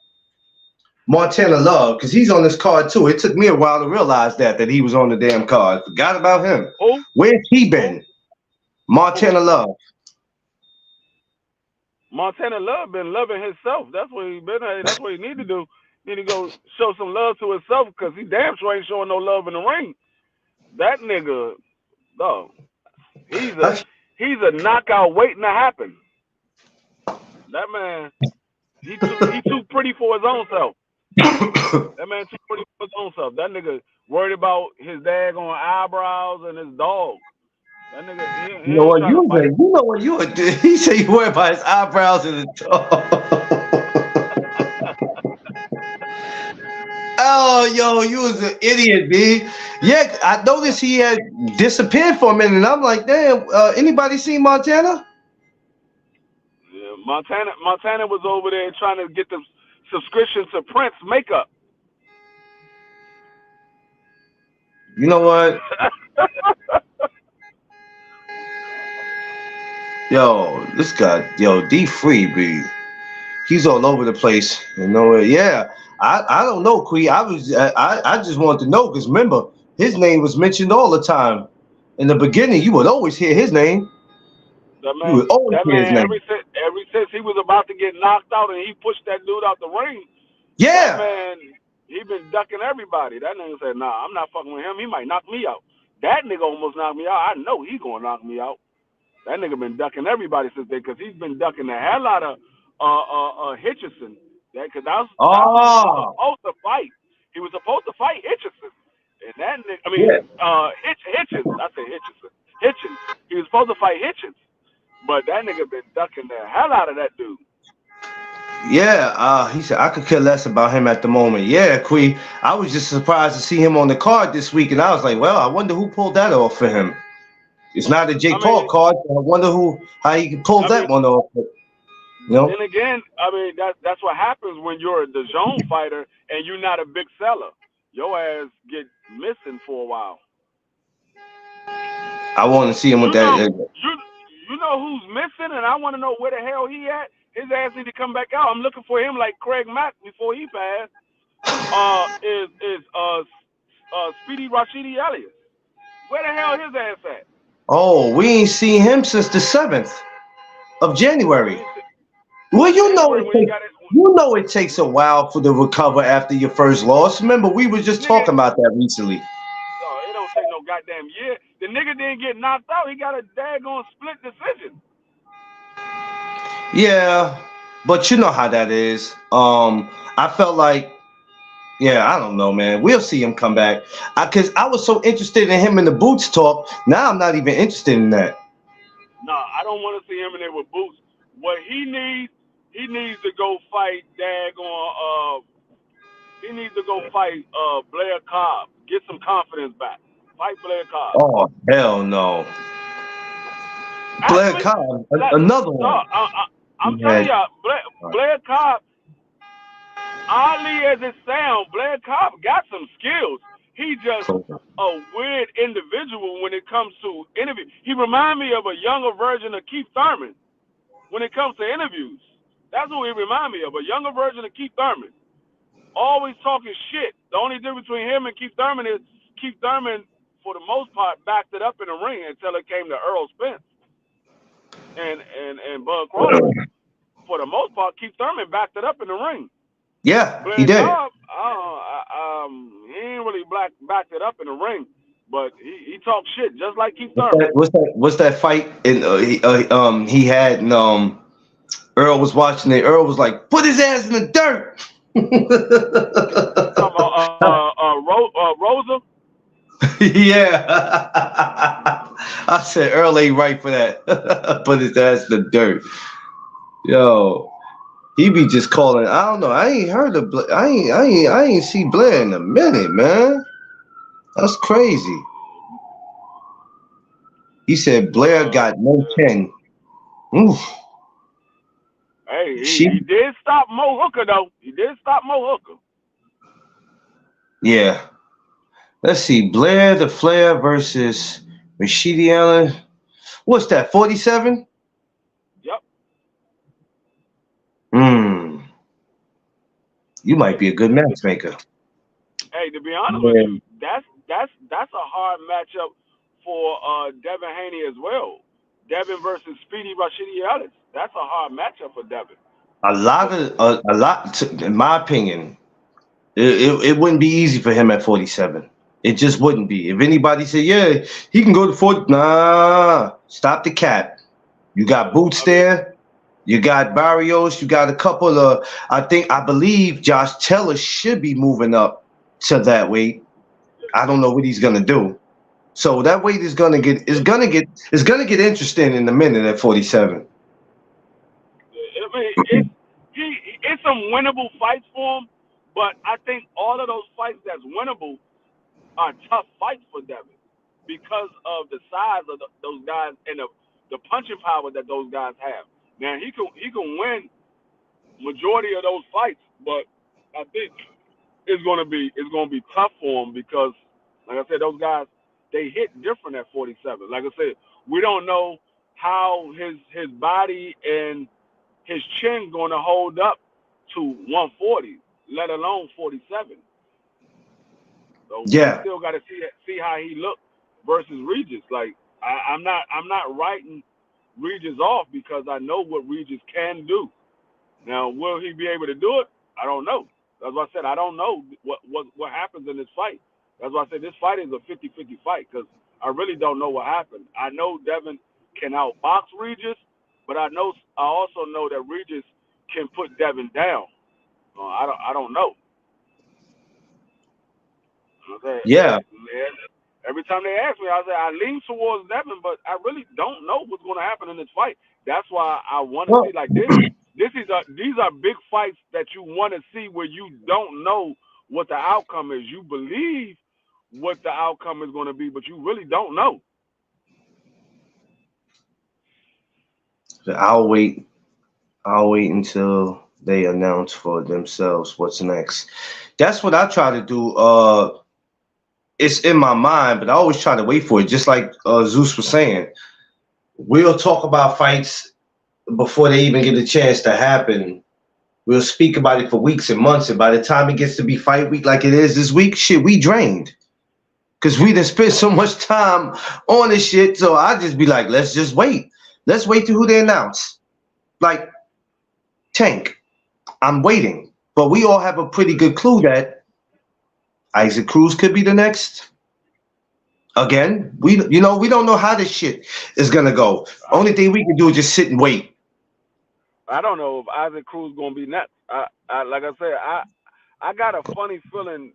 Montana Love? Because he's on this card too. It took me a while to realize that he was on the damn card. Forgot about him. Who? Where's he Who? been? Montana Love. Montana Love been loving himself. That's what he been. That's what he need to do. Need to go show some love to himself because he damn sure ain't showing no love in the ring. That nigga, no, he's a knockout waiting to happen. That man, he too pretty for his own self. That man too pretty for his own self. That nigga worried about his daggone eyebrows and his dog. That nigga, he You know ain't what trying to fight. you know what you would do. He said you worry about his eyebrows and his toe. Oh, yo, you was an idiot, B. Yeah, I noticed he had disappeared for a minute, and I'm like, damn. Anybody seen Montana? Yeah, Montana was over there trying to get the subscription to Prince makeup. You know what? Yo, this guy, yo, D Free, B. He's all over the place. You know, yeah. I don't know, Quee. I just wanted to know because remember his name was mentioned all the time. In the beginning, you would always hear his name. That You man, would always that hear his man, name. ever since he was about to get knocked out and he pushed that dude out the ring, that Yeah. man, he been ducking everybody. That nigga said, "Nah, I'm not fucking with him. He might knock me out." That nigga almost knocked me out. I know he gonna knock me out. That nigga been ducking everybody since then, cause he's been ducking the hell out of Hitchison. Cause that's who he was Oh, supposed to fight. He was supposed to fight Hitchison, and that nigga, I mean, yeah. Hitchens. I say Hitchison. Hitchens. He was supposed to fight Hitchens, but that nigga been ducking the hell out of that dude. Yeah, he said I could care less about him at the moment. Yeah, Quee. I was just surprised to see him on the card this week, and I was like, well, I wonder who pulled that off for him. It's not a I Jake Paul mean, card. So I wonder how he pulled I that mean, one off. You know? then again, I mean that's what happens when you're a DAZN fighter and you're not a big seller. Your ass get missing for a while. I want to see him with You that. know, you you know who's missing, and I want to know where the hell he at. His ass need to come back out. I'm looking for him like Craig Mack before he passed. Speedy Rashidi Elliott. Where the hell his ass at? Oh, we ain't seen him since the 7th of We January. ain't Well, of January when he got it. it takes a while for the recover after your first loss. Remember, we were just Nigga, talking about that recently. it don't take no goddamn year. The nigga didn't get knocked out. He got a daggone split decision. Yeah, but you know how that is. I felt like, yeah, I don't know, man. We'll see him come back. Cause I was so interested in him in the boots talk. Now I'm not even interested in that. Nah, I don't want to see him in there with boots. What he needs to go fight daggone he needs to go fight Blair Cobb. Get some confidence back. Fight Blair Cobb. Oh hell no, Blair Actually, Cobb, another one. I'm Yeah. telling y'all, Blair Cobb, oddly as it sounds, Blair Cobb got some skills. He just a weird individual when it comes to interview. He reminds me of a younger version of Keith Thurman when it comes to interviews. That's what he reminds me of, a younger version of Keith Thurman. Always talking shit. The only difference between him and Keith Thurman is Keith Thurman, for the most part, backed it up in the ring until it came to Earl Spence and Bud Crawford. For the most part, Keith Thurman backed it up in the ring. Yeah, he Blair did. Cobb, he ain't really backed it up in the ring, but he talks shit just like Keith Thurman. What's that fight? And he had and Earl was watching it. Earl was like, "Put his ass in the dirt." Talking about Rosa. Yeah, I said Earl ain't right for that. Put his ass in the dirt. Yo, he be just calling. I don't know. I ain't heard of. I ain't see Blair in a minute, man. That's crazy. He said Blair got no chin. Oof. Hey, he did stop Mo Hooker though. He did stop Mo Hooker. Yeah. Let's see. Blair the Flair versus Rashidi Allen. What's that? 47? Yep. You might be a good matchmaker. Hey, to be honest with you, that's a hard matchup for Devin Haney as well. Devin versus Speedy Rashidi Ellis. That's a hard matchup for Devin. In my opinion, it wouldn't be easy for him at 47. It just wouldn't be. If anybody said, yeah, he can go to 40, nah, stop the cat. You got Boots there. You got Barrios. You got a couple of, I believe Josh Taylor should be moving up to that weight. I don't know what he's going to do. So that weight is going to get interesting in a minute at 47. I mean, it's some winnable fights for him, But I think all of those fights that's winnable are tough fights for Devin because of the size of those guys and the punching power that those guys have. Now he can win majority of those fights, but I think it's gonna be tough for him because, like I said, those guys they hit different at 47. Like I said, we don't know how his body and his chin gonna hold up to 140, let alone 47. So we Yeah, still got to see how he looked versus Regis. Like I'm not writing Regis off because I know what Regis can do. Now, will he be able to do it? I don't know. That's why I said I don't know what happens in this fight. That's why I said this fight is a 50-50 fight because I really don't know what happened. I know Devin can outbox Regis, but I also know that Regis can put Devin down. I don't know. Okay. yeah. Every time they ask me, I say I lean towards Devin, but I really don't know what's going to happen in this fight. That's why I want to Well, see like this. These are big fights that you want to see where you don't know what the outcome is. You believe what the outcome is going to be, but you really don't know. I'll wait. I'll wait until they announce for themselves what's next. That's what I try to do. It's in my mind, but I always try to wait for it. Just like Zeus was saying, we'll talk about fights before they even get a chance to happen. We'll speak about it for weeks and months, and by the time it gets to be fight week like it is this week, shit, we drained. Because we done spent so much time on this shit. So I just be like, let's just wait. Let's wait to who they announce. Like, Tank, I'm waiting. But we all have a pretty good clue that Isaac Cruz could be the next. Again, we don't know how this shit is gonna go. Only thing we can do is just sit and wait. I don't know if Isaac Cruz is going to be next. Like I said, I got a funny feeling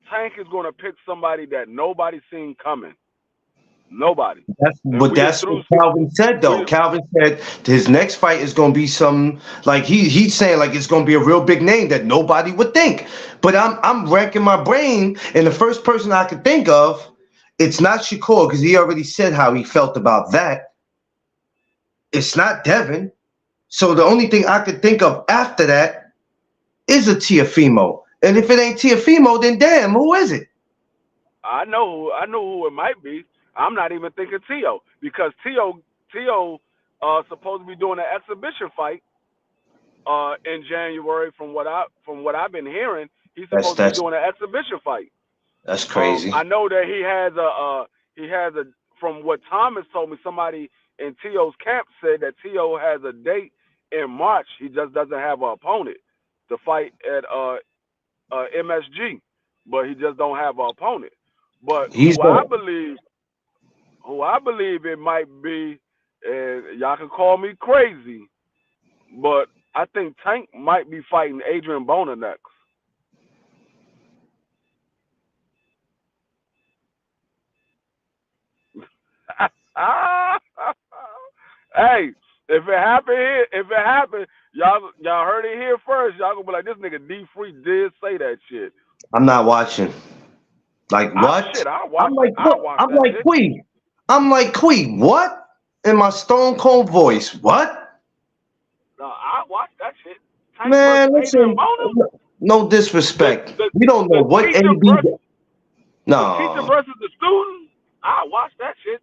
Tank is going to pick somebody that nobody seen coming. Nobody. That's what Calvin said though. Calvin said his next fight is gonna be some like he's saying like it's gonna be a real big name that nobody would think. But I'm racking my brain, and the first person I could think of, it's not Shakur because he already said how he felt about that. It's not Devin. So the only thing I could think of after that is a Tiafimo. And if it ain't Tiafimo, then damn, who is it? I know who it might be. I'm not even thinking Tio because Tio supposed to be doing an exhibition fight in January. From what I've been hearing, he's supposed to be doing an exhibition fight. That's crazy. I know that he has a from what Thomas told me, somebody in Tio's camp said that Tio has a date in March. He just doesn't have an opponent to fight at MSG, but he just don't have an opponent. But who I believe it might be, and y'all can call me crazy, but I think Tank might be fighting Adrian Bona next. Hey, if it happened, y'all heard it here first. Y'all gonna be like, this nigga D Free did say that shit. I'm not watching. Like what? I'm like Quee. I'm like Quee. What? In my stone cold voice. What? No, I watched that shit. Tank Man, listen. No disrespect. We don't know what AB. No. The teacher versus the student. I watched that shit.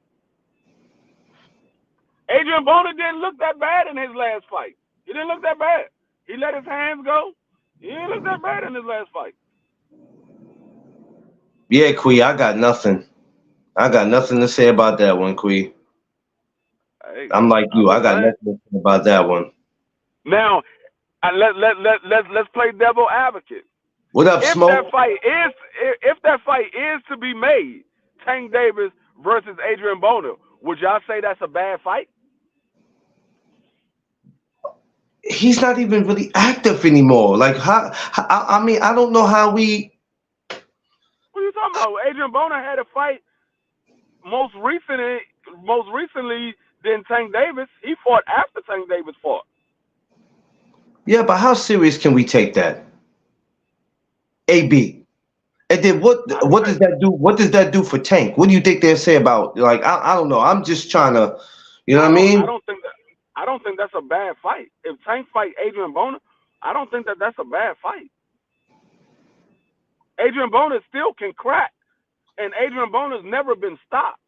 Adrian Bona didn't look that bad in his last fight. He didn't look that bad. He let his hands go. He didn't look that bad in his last fight. Yeah, Quee, I got nothing. I got nothing to say about that one, Quee. Hey, I'm like you. I got nothing to say about that one. Now, let's play devil advocate. What up, Smoke? If that fight is to be made, Tank Davis versus Adrian Bona, would y'all say that's a bad fight? He's not even really active anymore. Like, I mean, I don't know how we. What are you talking about? Adrian Bona had a fight most recently than Tank Davis. He fought after Tank Davis fought. Yeah, but how serious can we take that? AB. And then what does that do? What does that do for Tank? What do you think they'll say about, like, I don't know. I'm just trying to, you know what I mean? I don't think that's a bad fight. If Tank fight Adrian Bona, I don't think that's a bad fight. Adrian Bona still can crack, and Adrian Bona's never been stopped.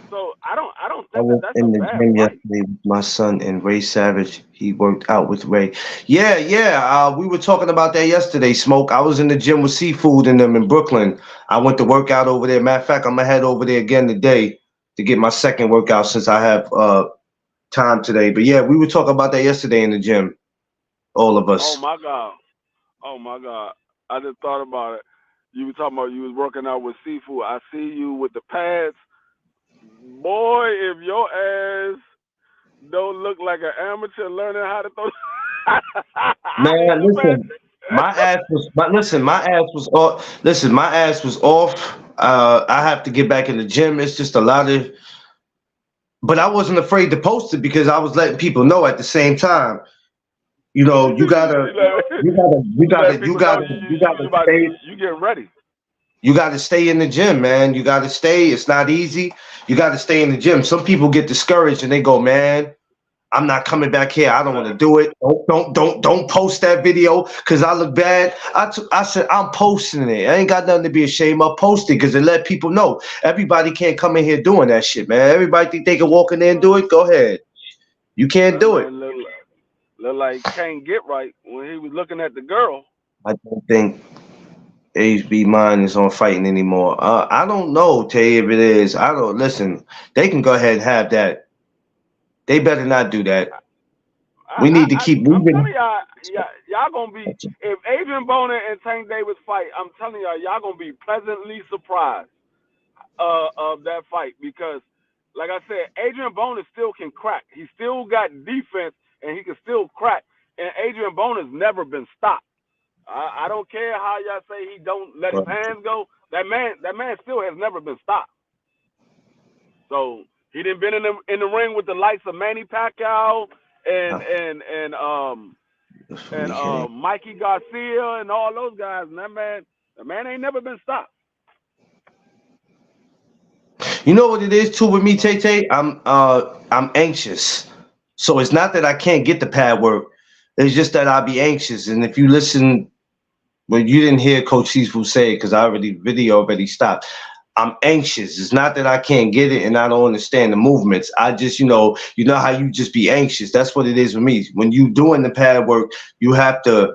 So I don't I think was that's a in the bad gym fight. yesterday with my son and Ray Savage. He worked out with Ray. Yeah. We were talking about that yesterday, Smoke. I was in the gym with Seafood and them in Brooklyn. I went to work out over there. Matter of fact, I'm gonna head over there again today to get my second workout since I have time today. But yeah, we were talking about that yesterday in the gym, all of Oh us. my God. Oh my God. I just thought about it. You were talking about you was working out with Seafood. I see you with the pads. Boy, if your ass don't look like an amateur learning how to throw. Man, You man. listen, my ass was off. Listen, my ass was off. I have to get back in the gym. It's just a lot of, but I wasn't afraid to post it because I was letting people know at the same time. You know, You let people know you gotta stay. you getting ready. You gotta stay in the gym, man. You gotta stay. It's not easy. You gotta stay in the gym. Some people get discouraged and they go, man, I'm not coming back here. I don't want to do it. Don't post that video because I look bad. I said I'm posting it. I ain't got nothing to be ashamed of. Post it because it let people know. Everybody can't come in here doing that shit, man. Everybody think they can walk in there and do it. Go ahead. You can't That do it. man look like can't get right when he was looking at the girl. I don't think HB Mind is on fighting anymore. I don't know, Tay, if it is. I don't listen. They can go ahead and have that. They better not do that. We need to keep I'm moving. telling y'all gonna be if Adrian Bona and Tank Davis fight. I'm telling y'all gonna be pleasantly surprised of that fight because, like I said, Adrian Bona still can crack. He still got defense and he can still crack. And Adrian Bona's never been stopped. I don't care how y'all say he don't let his hands go. That man still has never been stopped. So he didn't been in the ring with the likes of Manny Pacquiao and Mikey Garcia and all those guys. And the man ain't never been stopped. You know what it is too with me, Tay Tay? I'm anxious. So it's not that I can't get the pad work. It's just that I'll be anxious. And if you listen, well, you didn't hear Coach Seafood say it because video already stopped. I'm anxious. It's not that I can't get it and I don't understand the movements. I just, you know how you just be anxious. That's what it is with me. When you doing the pad work, you have to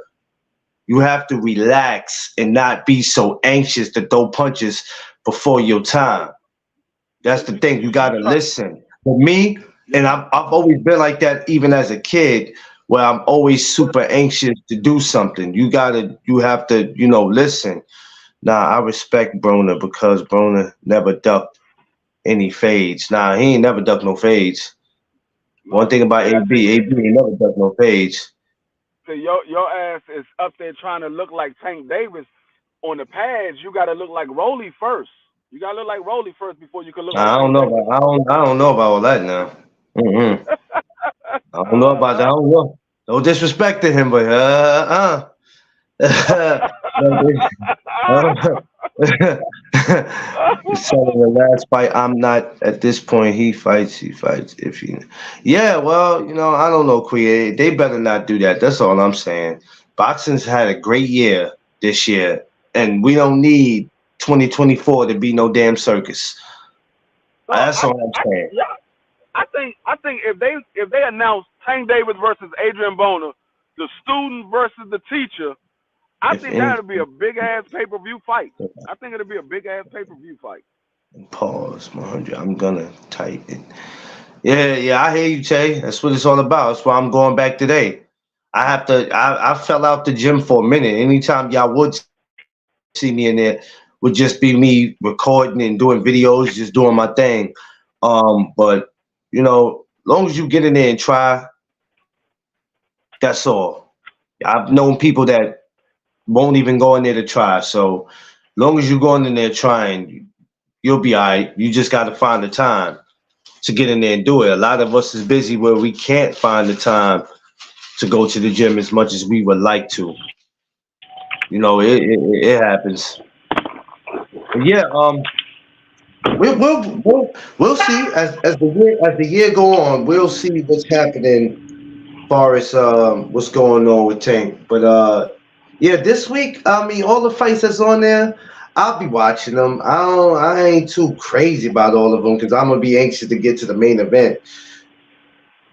relax and not be so anxious to throw punches before your time. That's the thing. You gotta listen. For me, and I've always been like that even as a kid, where I'm always super anxious to do something. You have to, listen. Nah, I respect Broner because Broner never ducked any fades. Nah, he ain't never ducked no fades. One thing about AB ain't never ducked no fades. So your ass is up there trying to look like Tank Davis on the pads. You got to look like Rolly first. You got to look like Rolly first before you can look like Tank Davis. I don't know about all that now. I don't know about that. I don't know. No disrespect to him, but so the last fight, I'm not at this point. He fights if he. Yeah, well, I don't know, Queer. They better not do that. That's all I'm saying. Boxing's had a great year this year, and we don't need 2024 to be no damn circus. So that's all I'm saying. I think if they announce Tank Davis versus Adrian Bona, the student versus the teacher, I think that'll be a big ass pay-per-view fight. I think it'll be a big ass pay-per-view fight. Pause, 100. I'm gonna type it. Yeah, I hear you, Tay. That's what it's all about. That's why I'm going back today. I fell out the gym for a minute. Anytime y'all would see me in there, would just be me recording and doing videos, just doing my thing. But long as you get in there and try, that's all. I've known people that won't even go in there to try. So long as you're going in there trying, you'll be all right. You just got to find the time to get in there and do it. A lot of us is busy where we can't find the time to go to the gym as much as we would like to. You know, it happens. But yeah, we'll see as the year go on. We'll see what's happening as far as what's going on with Tank. But yeah, this week, I mean, all the fights that's on there, I'll be watching them. I ain't too crazy about all of them because I'm gonna be anxious to get to the main event.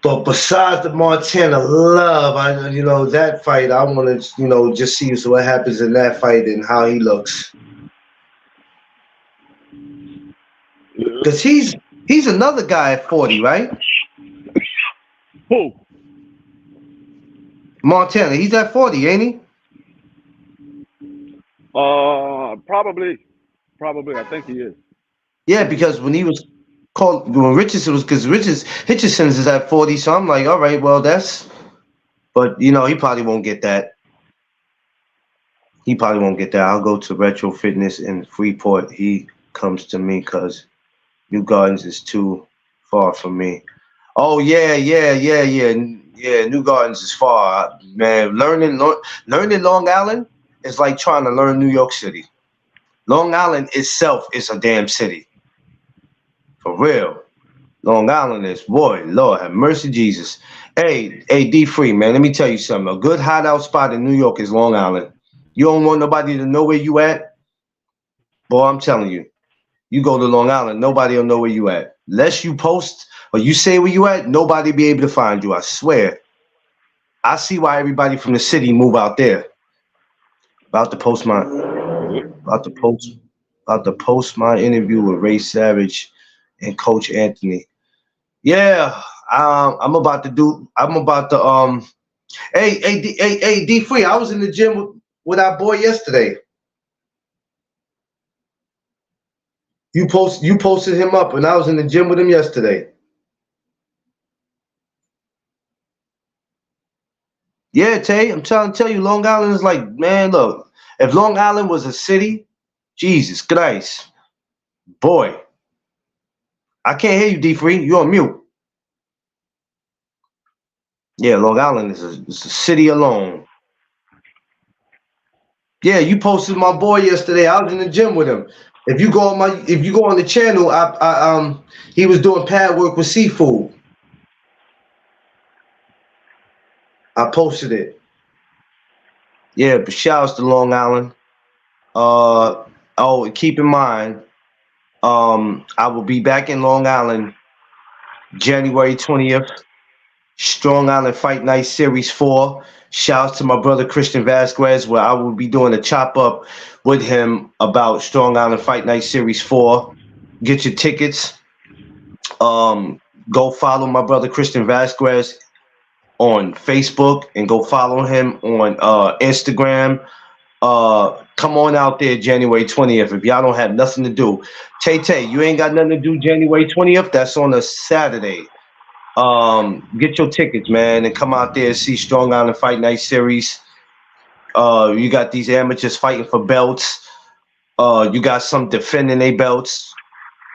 But besides the Montana love, that fight. I want to just see what happens in that fight and how he looks Yeah. because he's another guy at 40, right? Who? Montana, he's at 40, ain't he? Probably. I think he is. Yeah, because when he was called when Richardson was because Hitchison's is at 40, so I'm like, all right, well but he probably won't get that. He probably won't get that. I'll go to Retro Fitness in Freeport. He comes to me because New Gardens is too far from me. Oh yeah. New Gardens is far, man. Learning Long Island is like trying to learn New York City. Long Island itself is a damn city, for real. Long Island is, boy, Lord have mercy, Jesus. Hey, D Free, man. Let me tell you something. A good hideout spot in New York is Long Island. You don't want nobody to know where you at, boy. I'm telling you. You go to Long Island, nobody will know where you at. Unless you post or you say where you at, nobody be able to find you. I swear. I see why everybody from the city move out there. About to post my about to post about to post my interview with Ray Savage and Coach Anthony. Yeah, I'm about to hey D Free. I was in the gym with our boy yesterday. You posted him up, and I was in the gym with him yesterday. Yeah, Tay, I'm trying to tell you, Long Island is like, man, look, if Long Island was a city, Jesus Christ, boy, I can't hear you, D Free. You on mute. Yeah, Long Island is a city alone. Yeah, you posted my boy yesterday. I was in the gym with him. If you go on the channel, he was doing pad work with seafood. I posted it. Yeah, but shouts to Long Island. Keep in mind, I will be back in Long Island January 20th. Strong Island Fight Night Series 4. Shouts to my brother Christian Vasquez, where I will be doing a chop up with him about Strong Island Fight Night Series 4. Get your tickets. Go follow my brother Christian Vasquez on Facebook and go follow him on Instagram. Come on out there January 20th if y'all don't have nothing to do. Tay, you ain't got nothing to do January 20th? That's on a Saturday. Get your tickets, man, and come out there and see Strong Island Fight Night Series. You got these amateurs fighting for belts. You got some defending their belts.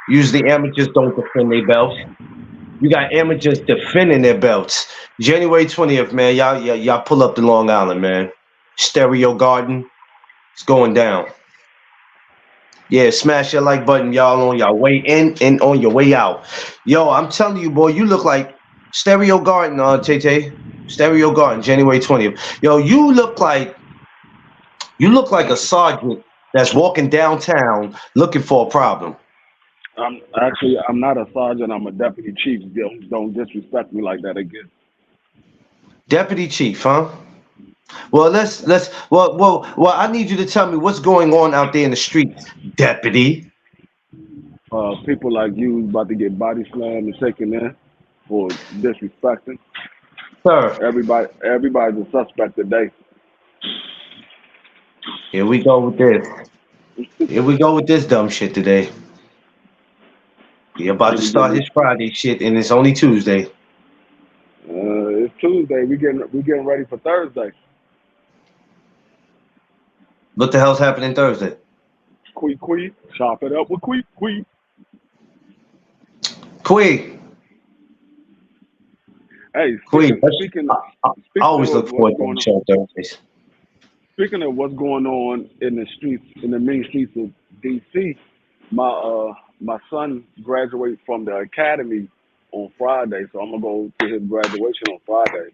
Usually amateurs don't defend their belts. You got amateurs defending their belts. January 20th, man. Y'all pull up to Long Island, man. Stereo Garden. It's going down. Yeah, smash that like button, y'all, on your way in and on your way out. Yo, I'm telling you, boy, you look like Stereo Garden, Tay. Stereo Garden, January 20th. Yo, you look like a sergeant that's walking downtown looking for a problem. I'm not a sergeant. I'm a deputy chief. Don't disrespect me like that again. Deputy chief, huh? Well, I need you to tell me what's going on out there in the streets, deputy. People like you about to get body slammed and taken in for disrespecting. Sir, Everybody's a suspect today. here we go with this. Here we go with this dumb shit today. He about to start his Friday shit, and it's only Tuesday. It's Tuesday. We getting ready for Thursday. What the hell's happening Thursday? Quee. Chop it up with Quee. Quee. Hey, Quee. speaking I always of look forward what's to going the on. show Thursdays. Speaking of what's going on in the streets, in the main streets of DC, my son graduates from the academy on Friday, so I'm gonna go to his graduation on Friday.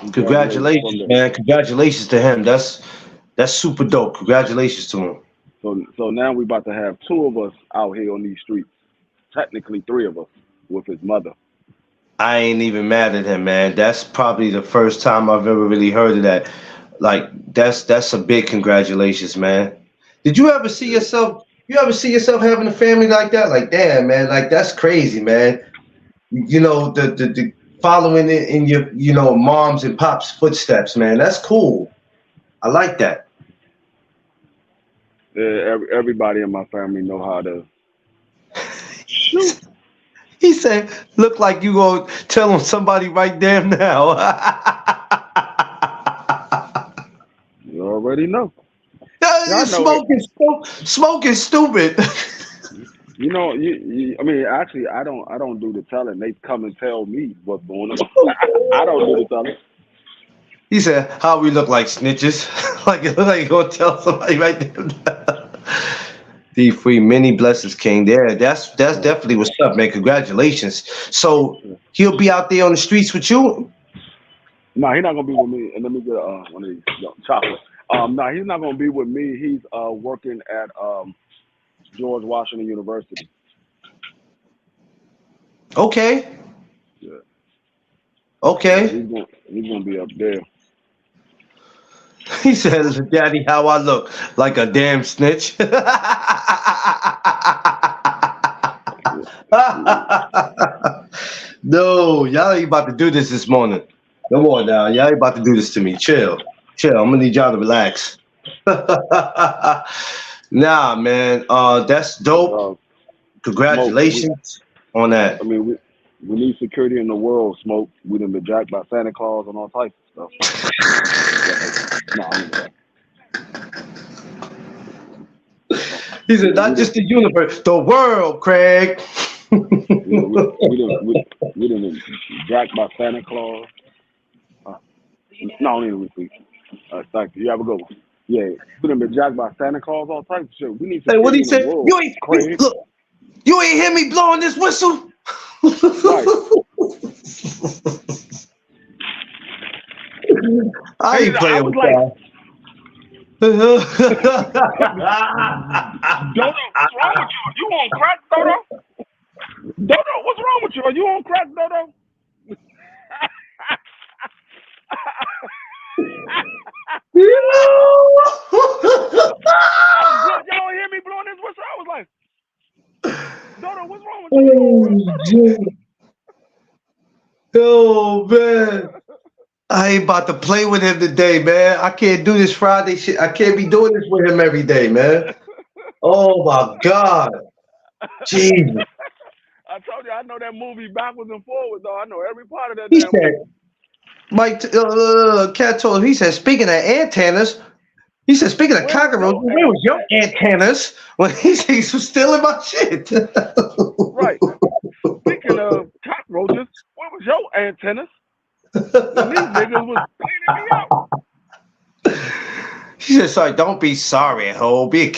He graduated from Congratulations, the man. Congratulations to him. That's super dope. Congratulations to him. so now we about to have two of us out here on these streets. Technically three of us with his mother. I ain't even mad at him, man. That's probably the first time I've ever really heard of that. Like that's a big congratulations, man. Did you ever see Yeah. yourself? You ever see yourself having a family like that? Like, damn, man. Like that's crazy, man. You know the following it in your moms and pops footsteps, man. That's cool. I like that. Everybody in my family know how to shoot. He said, "Look like you gonna tell him somebody right damn now." You already know. Yeah, Y'all know it. smoking stupid. You know, I mean, actually, I don't do the telling. They come and tell me what's going on. I don't do the telling. He said, "How we look like snitches? Like it look like you gonna tell somebody right there." D free, many blessings, King. There, that's Uh, definitely what's up, man. Congratulations. So yeah. he'll be out there on the streets with you. No, he's not gonna be with me. And let me get one of these chocolate. No, he's not gonna be with me. He's working at George Washington University. Okay, Yeah, yeah, okay. he's gonna be up there. He says, "Daddy, how I look like a damn snitch." Yeah, yeah. No, y'all ain't about to do this morning. Come on now, y'all ain't about to do this to me. Chill, chill. I'm gonna need y'all to relax. Nah, man. That's dope. Uh, Smoke. Congratulations on that. I mean, we need security in the world. Smoke. We done been jacked by Santa Claus and all types of stuff. So no, I mean, He we said, done, not we done, just the universe, the world, Craig. yeah, we done been jacked by Santa Claus. Uh, no, I don't even repeat. Thank you. You have a good one. Yeah, we done been jacked by Santa Claus, all types of shit. We need Hey, what security he in the said? world, Craig. Look, you ain't hear me blowing this whistle? Right. I And ain't I playing was with like, y'all. Dodo, what's wrong with you? Are you on crack, Dodo? Dodo, what's wrong with you? Are you on crack, Dodo? I was blow, y'all hear me blowing this whistle? I was like, Dodo, what's wrong with you? You on crack, Oh, shit. Oh, man. I ain't about to play with him today, man. I can't do this Friday shit. I can't be doing this with him every day, man. Oh my God. Jesus. I told you I know that movie backwards and forwards, though. I know every part of that He damn said, movie. Mike, Cat told him, he said, speaking of antennas, he said, speaking of Where was cockroaches, your where was your antennas when he was stealing my shit? right? Speaking of cockroaches, where was your antennas when these niggas was cleaning me out? He said, sorry, don't be sorry, ho. Be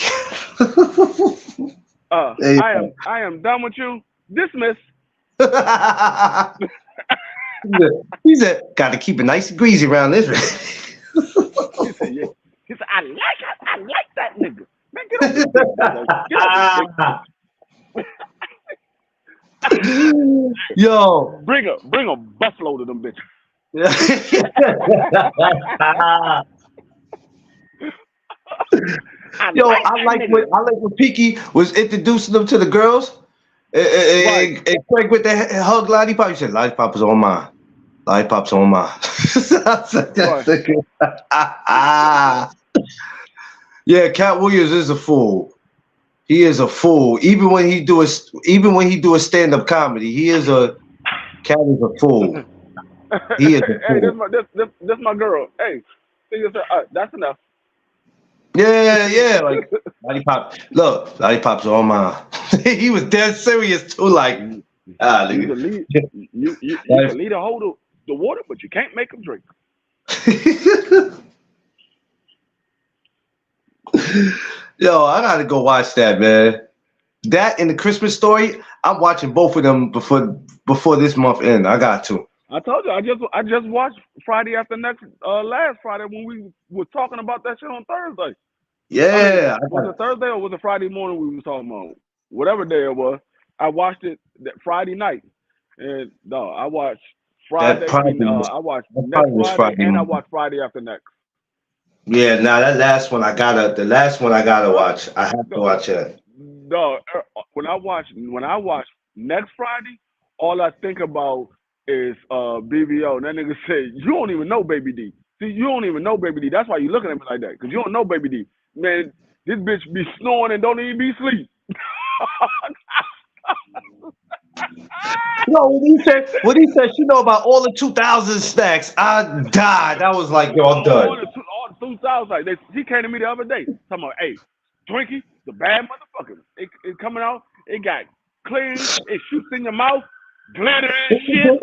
Hey, I am done with you. Dismiss. he said, got to keep it nice and greasy around this. He said, yeah. He said, I like that nigga. Man, get off his dick, Dodo. Get off his dick. Yo. Bring a busload of them bitches. I Yo, like that nigga. I like when Peaky was introducing them to the girls. Right. And Craig with the hug lollipop. He said, "Lollipop is on mine. Lollipop's on mine." I said, Right. Yeah, Cat Williams is a fool. He is a fool. Even when he do a stand-up comedy, Cat is a fool. He is a Hey, fool. this my girl. Hey, see, that's enough. Yeah, like lollipop. Look, lollipop's on mine. He was dead serious too. Like, You you nigga. can lead you can lead a hold of the water, but you can't make them drink. Yo, I gotta go watch that, man. That and the Christmas Story. I'm watching both of them before this month end. I got to. I told you, I just watched Friday After Next last Friday when we were talking about that shit on Thursday. I mean, Yeah, was it Thursday or was it Friday morning we were talking about? Whatever day it was, I watched it that Friday night, and no, I watched that Friday. I probably mean, was, I watched that next probably was Friday Friday. and I watched Friday After Next. Yeah, now that last one the last one I gotta No, watch. I have to no, watch it. no. When I watch next Friday, all I think about is BBO. And that nigga say, you don't even know Baby D. See, you don't even know Baby D. That's why you looking at me like that, because you don't know Baby D. Man, this bitch be snoring and don't even be asleep. No, when he said she know about all the 2000 snacks, I died. I was like, yo, I'm done. All the 2000, like he came to me the other day talking about, hey, Twinkie, the bad motherfucker. It coming out, it got clean, it shoots in your mouth, glitter and shit.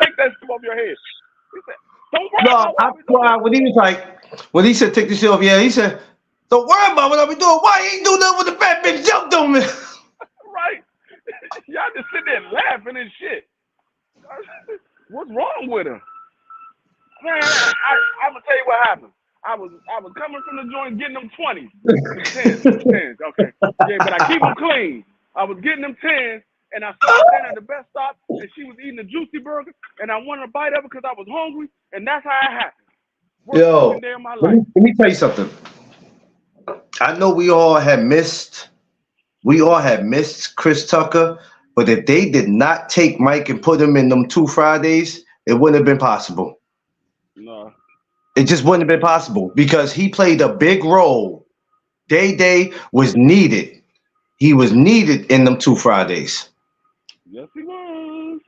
Take that stuff off your head. He said, don't worry No, about what I I be doing. cried when he was like, when he said take the shit off. Yeah, he said, don't worry about what I be doing. Why he ain't do nothing when the fat bitch jumped on me? Right? Y'all just sit there laughing and shit. What's wrong with her? Man, I'm gonna tell you what happened. I was coming from the joint getting them 20s, them 10s, okay. Yeah, but I keep them clean. I was getting them 10s, and I saw her at the best stop, and she was eating a juicy burger, and I wanted a bite of it because I was hungry, and that's how it happened. Worst Yo, fucking day of my life. let me tell you something. I know we all had missed Chris Tucker, but if they did not take Mike and put him in them 2 Fridays, it wouldn't have been possible. No. It just wouldn't have been possible because he played a big role. Day was needed. He was needed in them 2 Fridays. Yes, he was.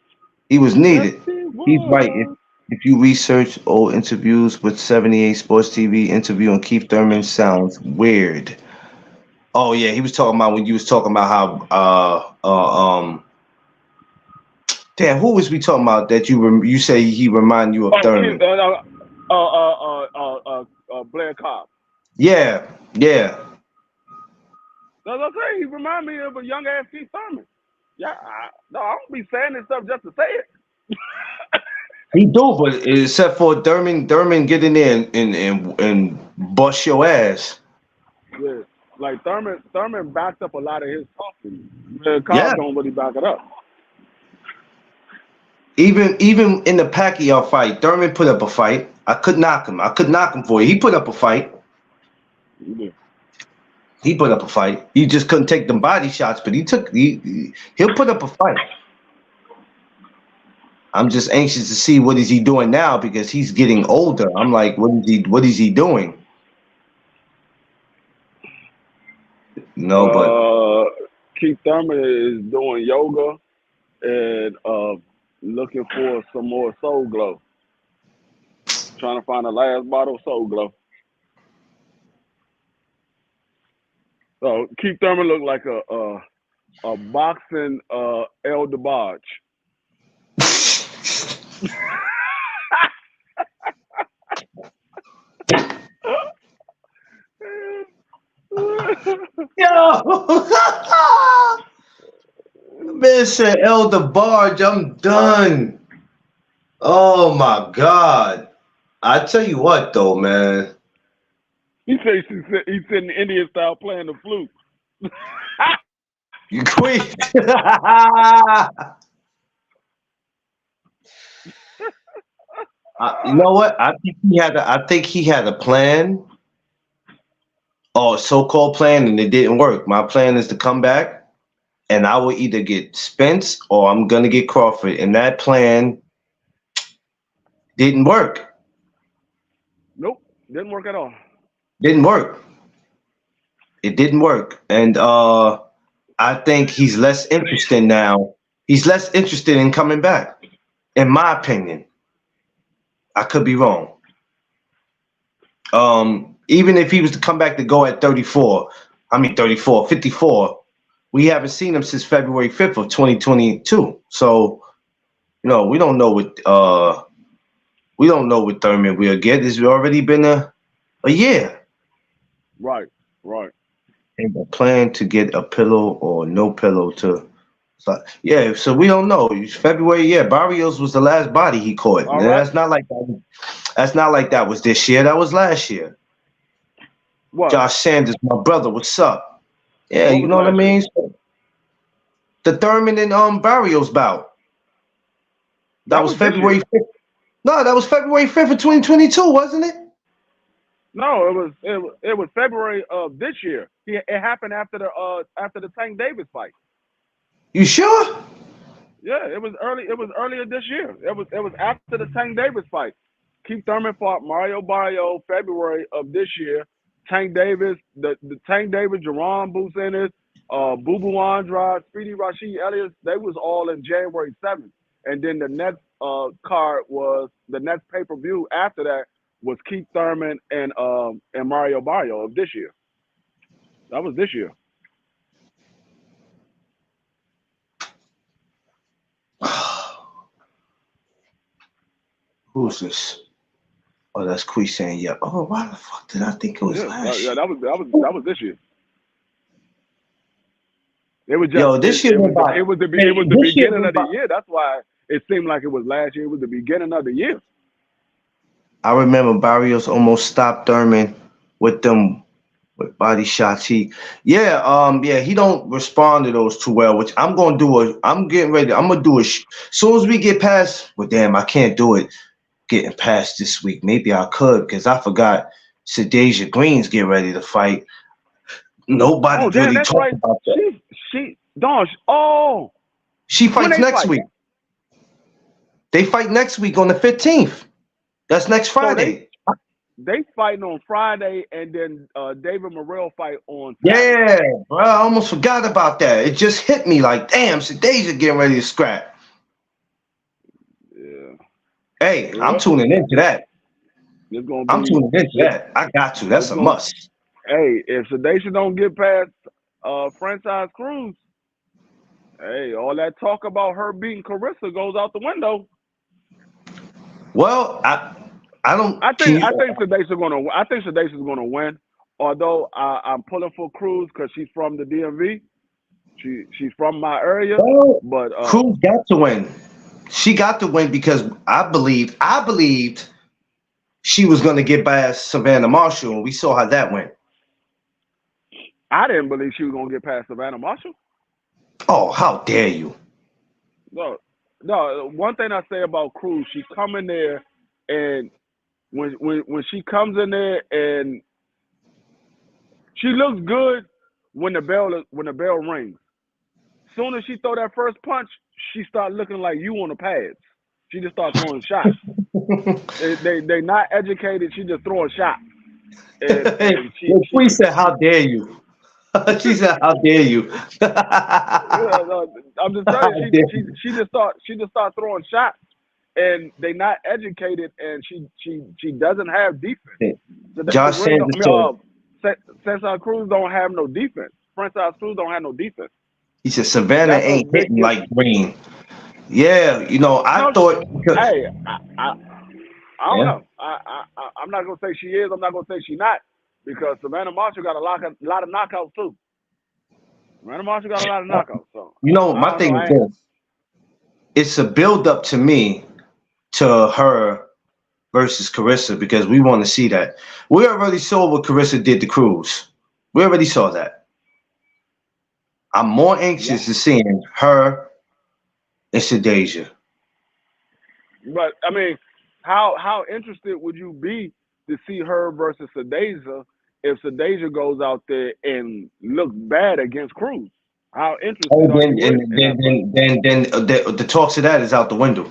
He was Yes, needed. he He's right. was. If you research old interviews with 78 Sports TV interview and Keith Thurman sounds weird. Oh yeah, he was talking about when you was talking about how damn, who was we talking about that you say he remind you of Oh, Thurman? Blair Cobb. Yeah, yeah. That's what I'm saying. He remind me of a young ass Keith Thurman. Yeah, no, I don't be saying this stuff just to say it. He do, but except for Thurman get in there and bust your ass. Yeah, like Thurman backed up a lot of his talking. Blair Yeah. Cobb don't really back it up. Even in the Pacquiao fight, Thurman put up a fight. I could knock him for you. He put up a fight. Yeah. He put up a fight. He just couldn't take them body shots, but he'll put up a fight. I'm just anxious to see what is he doing now because he's getting older. I'm like, what is he doing? No, but Keith Thurman is doing yoga and looking for some more Soul Glow. Trying to find the last bottle of Soul Glow. So Keith Thurman looked like a boxing El DeBarge. yo, man said Elder Barge, I'm done. Oh my God. I tell you what though, man. He said he's sitting Indian style playing the flute. You quit. You know what? I think he had a plan, or a so-called plan, and it didn't work. My plan is to come back, and I will either get Spence or I'm gonna get Crawford. And that plan didn't work. Nope, didn't work at all. Didn't work. It didn't work. And I think he's less interested now. He's less interested in coming back, in my opinion. I could be wrong. Even if he was to come back to go at 34, 54, we haven't seen him since February 5th of 2022. So we don't know what Thurman will get. It's already been a year. Right, right. And the plan to get a pillow or no pillow to. So, yeah, so we don't know. February, yeah, Barrios was the last body he caught. And All right. that's not like that. That's not like that was this year. That was last year. What? Josh Sanders, my brother, what's up? Yeah, What you was know what I last year? mean? So, the Thurman and Barrios bout. That That was was this year. February 5th. No, that was February 5th of 2022, wasn't it? No, it was February of this year. It happened after the Tank Davis fight. You sure? Yeah, it was early. It was earlier this year. It was after the Tank Davis fight. Keith Thurman fought Mario Barrio February of this year. Tank Davis, the Tank Davis, Jerron Boots Ennis, Boo Boo Andrade, Speedy Rashid Elliott, they was all in January 7th. And then the next card was the next pay-per-view after that was Keith Thurman and Mario Barrio of this year. That was this year. Who's this? Oh, that's Quee saying, yeah. Oh, why the fuck did I think it was Yeah, last yeah, year? that was this year. It was just Yo, this year it went was the by. it was the Hey, it was the this year beginning went of the by. year. That's why it seemed like it was last year. It was the beginning of the year. I remember Barrios almost stopped Thurman with them with body shots. Yeah, he don't respond to those too well. Which I'm getting ready. I'm gonna do it. As soon as we get past. Well, damn, I can't do it. Getting past this week. Maybe I could because I forgot. Sedasia Green's getting ready to fight. Nobody Oh damn, really that's talked right. about that. She Dawn. Oh, She when fights they next fight? week. They fight next week on the 15th. That's next So they Friday. they fighting on Friday, and then David Morrell fight on Saturday. Yeah, bro, I almost forgot about that. It just hit me like, damn, Sedasia getting ready to scrap. Yeah, Hey, I'm yeah. tuning into that. It's gonna I'm be tuning into it. that. I got to. That's It's a gonna. must. Hey, if Sedation don't get past Franchise Cruz, hey, all that talk about her beating Carissa goes out the window. Well, I don't. I Can think you? I think Sedation's gonna. I think Sedation's gonna win. Although I'm pulling for Cruz because she's from the DMV. She's from my area, Well, but Cruz got to win. She got to win because I believed she was going to get past Savannah Marshall, and we saw how that went. I didn't believe she was gonna get past Savannah Marshall. Oh, how dare you! No, no. One thing I say about Cruz, she come in there, and when she comes in there and she looks good when the bell rings. Soon as she throw that first punch, she start looking like you on the pads. She just start throwing shots. They not educated. She just throwing shots, and she Well, she Queen said, "How dare you?" She said, "How dare you?" yeah, no, I'm just How telling you, dare she just start throwing shots, and they not educated, and she doesn't have defense. you? So they Josh really don't. Sanders I said, mean, Cesar Cruz don't have no defense. Francis Cruz don't have no defense. he said Savannah That's a ain't big hitting gift. like Green. Yeah, I No, thought because hey, I don't yeah. know. I'm not gonna say she is. I'm not gonna say she not because Savannah Marshall got a lot of knockouts too. Savannah Marshall got a lot of knockouts. So I My don't know. thing is this: it's a build up to me to her versus Carissa because we want to see that. We already saw what Carissa did to Cruz. We already saw that. I'm more Yeah, anxious to seeing her and Sedasia. but I mean, how interested would you be to see her versus Sedasia if Sedasia goes out there and looks bad against Cruz? How Oh, interested are then you and in then that fight? the talks of that is out the window.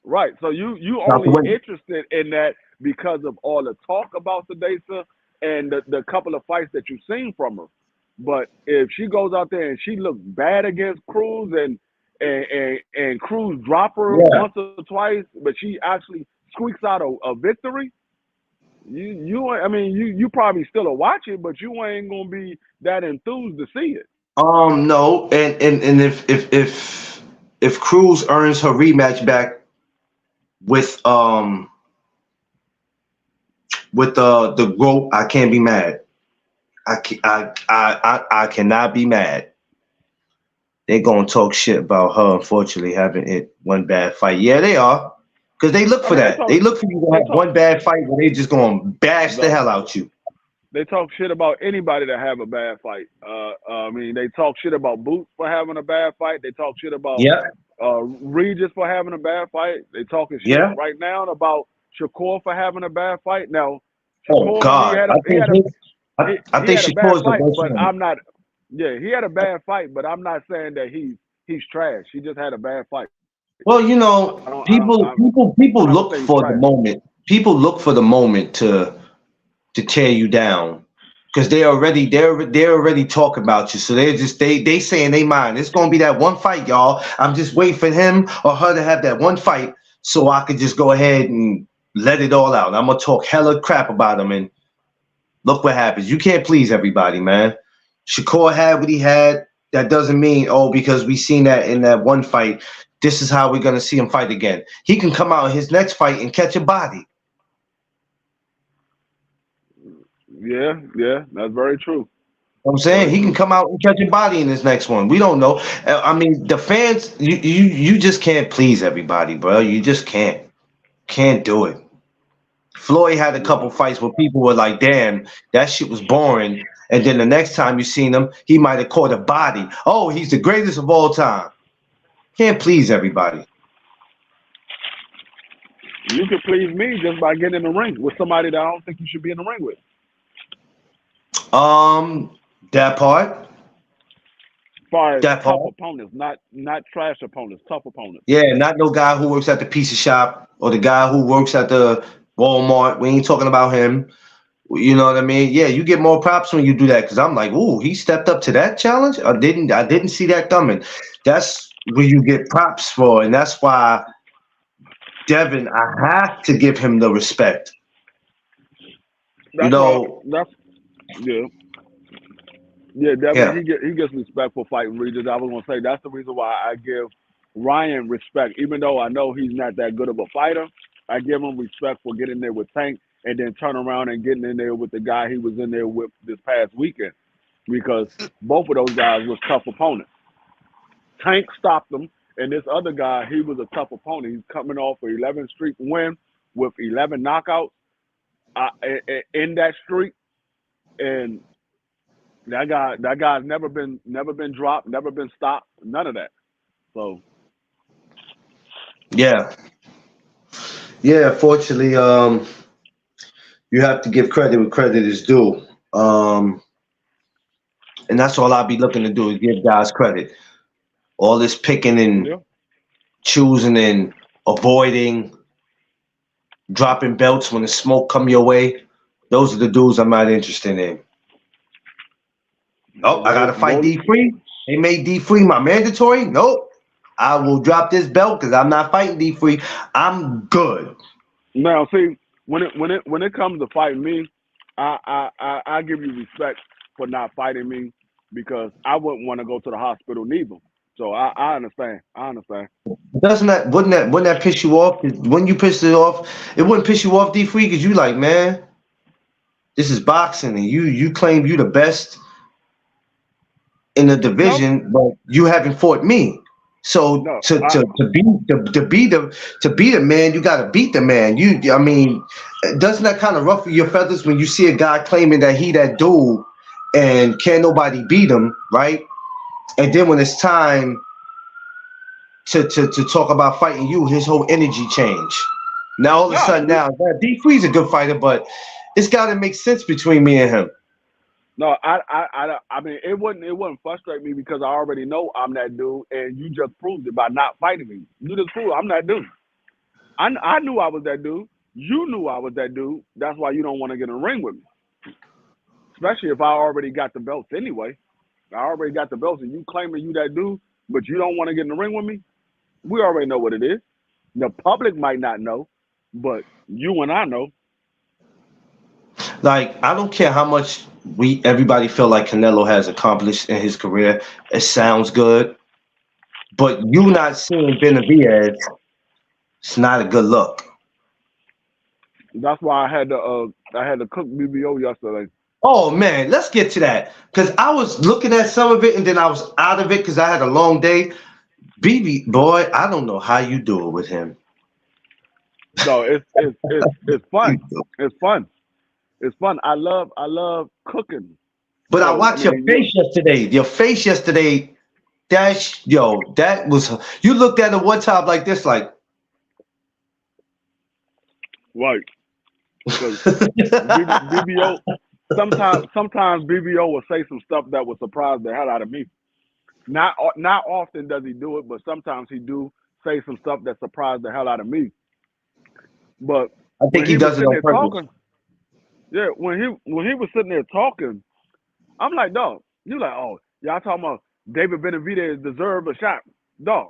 Right. So you Out the only window. interested in that because of all the talk about Sedasa and the couple of fights that you've seen from her. But if she goes out there and she looks bad against Cruz and Cruz drop her Yeah. once or twice, but she actually squeaks out a victory, you probably still will watch it, but you ain't gonna be that enthused to see it. No, and if if Cruz earns her rematch back with the GOAT, I can't be mad. I cannot be mad. They're gonna talk shit about her, unfortunately, having it one bad fight. Yeah, they are. Because they look I for mean, that. They look for you to have one bad fight where they just gonna bash the hell out you. they talk shit about anybody that have a bad fight. I mean, they talk shit about Boots for having a bad fight. They talk shit about Yeah, Regis for having a bad fight. They talking shit yeah. right now about Shakur for having a bad fight. Now, Oh Shakur, God, I think I he think had a bad Shakur's the fight, worst but one. I'm not. Yeah, he had a bad fight, but I'm not saying that he's trash. He just had a bad fight. Well, you I know, don't. I don't. people I'm not gonna look say he's for the trash. moment. People look for the moment to tear you down because they're already talking about you. So they say in their mind, it's gonna be that one fight, y'all. I'm just waiting for him or her to have that one fight so I could just go ahead and let it all out. I'm gonna talk hella crap about him and look what happens. You can't please everybody, man. Shakur had what he had. That doesn't mean, oh, because we seen that in that one fight, this is how we're gonna see him fight again. He can come out in his next fight and catch a body. Yeah, that's very true. You know what I'm saying Very he can true. come out and catch a body in his next one. We don't know. I mean, the fans, you just can't please everybody, bro. You just can't do it. Floyd had a couple Nah. fights where people were like, "Damn, that shit was boring." And then the next time you seen him, he might have caught a body. Oh, he's the greatest of all time. Can't please everybody. You can please me just by getting in the ring with somebody that I don't think you should be in the ring with. Um, that part, As far as that tough part. opponents, not trash opponents, tough opponents. Yeah, not no guy who works at the pizza shop or the guy who works at the Walmart. We ain't talking about him. You know what I mean? Yeah, you get more props when you do that because I'm like, ooh, he stepped up to that challenge. I didn't see that coming. That's where you get props for, and that's why Devin, I have to give him the respect. You That's why. know, Yeah, yeah. Devin, yeah, he gets respect for fighting Regis. I was gonna say that's the reason why I give Ryan respect, even though I know he's not that good of a fighter. I give him respect for getting there with Tank and then turn around and getting in there with the guy he was in there with this past weekend because both of those guys was tough opponents. Tank stopped him, and this other guy, he was a tough opponent. He's coming off an 11 streak win with 11 knockouts in that streak, and that guy's never been dropped, never been stopped, none of that. So yeah, yeah. Fortunately, you have to give credit where credit is due. Um, and that's all I'll be looking to do is give guys credit. All this picking and yeah, choosing and avoiding, dropping belts when the smoke come your way. Those are the dudes I'm not interested in. Oh, I gotta fight those. D3. They made D3 my mandatory. Nope. I will drop this belt because I'm not fighting D3. I'm good. Now, see, when it comes to fighting me, I give you respect for not fighting me because I wouldn't want to go to the hospital neither. So I understand. I understand. Doesn't that wouldn't that piss you off? When you piss it off, it wouldn't piss you off, D3, because you like, man, this is boxing and you claim you the best in the No, division, but you haven't fought me. So no. to be the man, you gotta beat the man. I mean, doesn't that kind of ruffle your feathers when you see a guy claiming that he that dude and can't nobody beat him, right? And then when it's time to talk about fighting you, his whole energy change. Now all of a No, sudden now D3's a good fighter, but it's gotta make sense between me and him. no. I mean, it wouldn't frustrate me because I already know I'm that dude, and you just proved it by not fighting me. You just proved I'm that dude. I knew I was that dude. You knew I was that dude. That's why you don't want to get in the ring with me, especially if I already got the belts anyway. I already got the belts, and you claiming you that dude, but you don't want to get in the ring with me. We already know what it is. The public might not know, but you and I know. Like, I don't care how much everybody feel like Canelo has accomplished in his career. It sounds good, But you not seeing Benavidez, it's not a good look. That's why I had to cook BBO yesterday. Oh man, let's get to that. Cause I was looking at some of it and then I was out of it because I had a long day. BB boy, I don't know how you do it with him. No, it's fun. It's fun. It's fun. I love cooking. But I So I watched your mean, face yesterday. Your face yesterday, that was you looked at it one time like this, like right? Because BBO sometimes BBO will say some stuff that will surprise the hell out of me. Not often does he do it, but sometimes he do say some stuff that surprised the hell out of me. But I think when he he was does it sitting on there purpose. talking, yeah, when he was sitting there talking, I'm like, dog, you like, oh, y'all talking about David Benavidez deserve a shot, dog.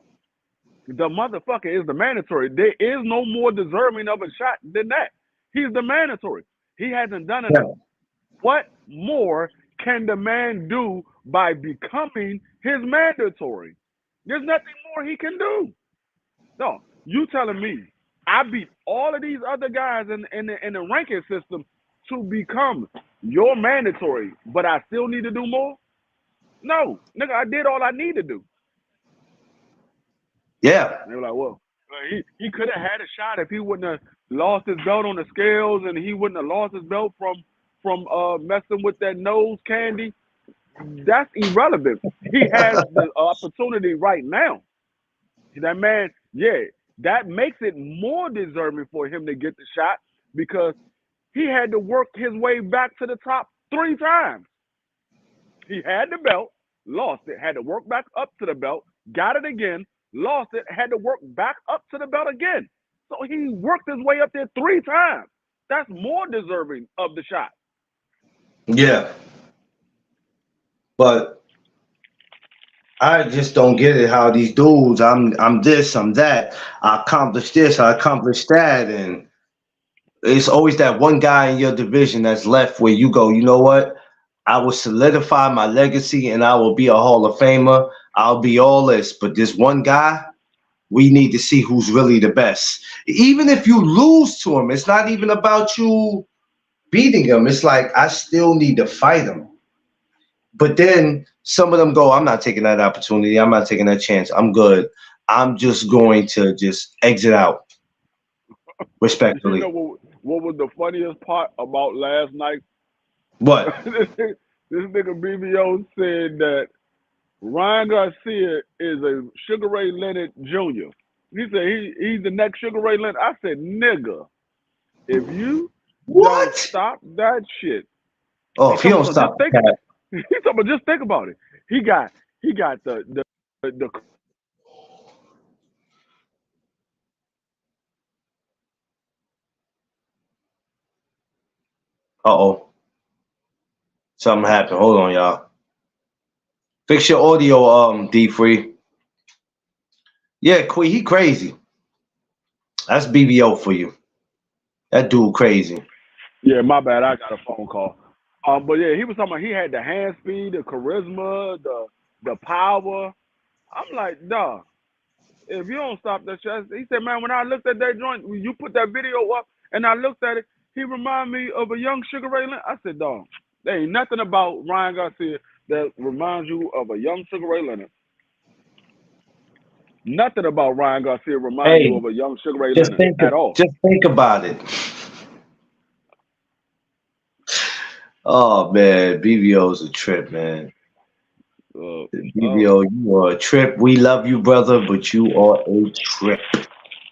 The motherfucker is the mandatory. There is no more deserving of a shot than that. He's the mandatory. He hasn't done Yeah. enough. What more can the man do by becoming his mandatory? There's nothing more he can do. No, you telling me I beat all of these other guys in the ranking system to become your mandatory, but I still need to do more? No, nigga, I did all I need to do. Yeah. And they were like, well, he could have had a shot if he wouldn't have lost his belt on the scales and he wouldn't have lost his belt from messing with that nose candy. That's irrelevant. He has the opportunity right now. That man, yeah, that makes it more deserving for him to get the shot because he had to work his way back to the top 3 times. He had the belt, lost it, had to work back up to the belt, got it again, lost it, had to work back up to the belt again. So he worked his way up there 3 times. That's more deserving of the shot. Yeah. But I just don't get it how these dudes, I'm this, I'm that, I accomplished this, I accomplished that, and it's always that one guy in your division that's left where you go, you know what? I will solidify my legacy and I will be a Hall of Famer. I'll be all this. But this one guy, we need to see who's really the best. Even if you lose to him, it's not even about you beating him. It's like I still need to fight him. But then some of them go, I'm not taking that opportunity. I'm not taking that chance. I'm good. I'm just going to just exit out You respectfully. know what was the funniest part about last night? What? this nigga BBO said that Ryan Garcia is a Sugar Ray Leonard Jr. He said he's the next Sugar Ray Leonard. I said, nigga, if you don't What? stop that shit, Oh, he if you talking don't about stop just think. that. He talking about just think about it. He got the Uh-oh. Something happened. Hold on, y'all. Fix your audio, D Free. Yeah, he crazy. That's BBO for you. That dude crazy. yeah. My bad. I got a phone call. But yeah, he was talking about he had the hand speed, the charisma, the power. I'm like, dog. If you don't stop that shit, he said, man, when I looked at that joint, when you put that video up and I looked at it, he reminded me of a young Sugar Ray Leonard. I said, dog, there ain't nothing about Ryan Garcia that reminds you of a young Sugar Ray Leonard. Nothing about Ryan Garcia reminds you Hey, of a young Sugar Ray Leonard at all. just think about it. Oh man, BBO's a trip, man. Uh, BBO, you are a trip. We love you, brother, but you are a trip.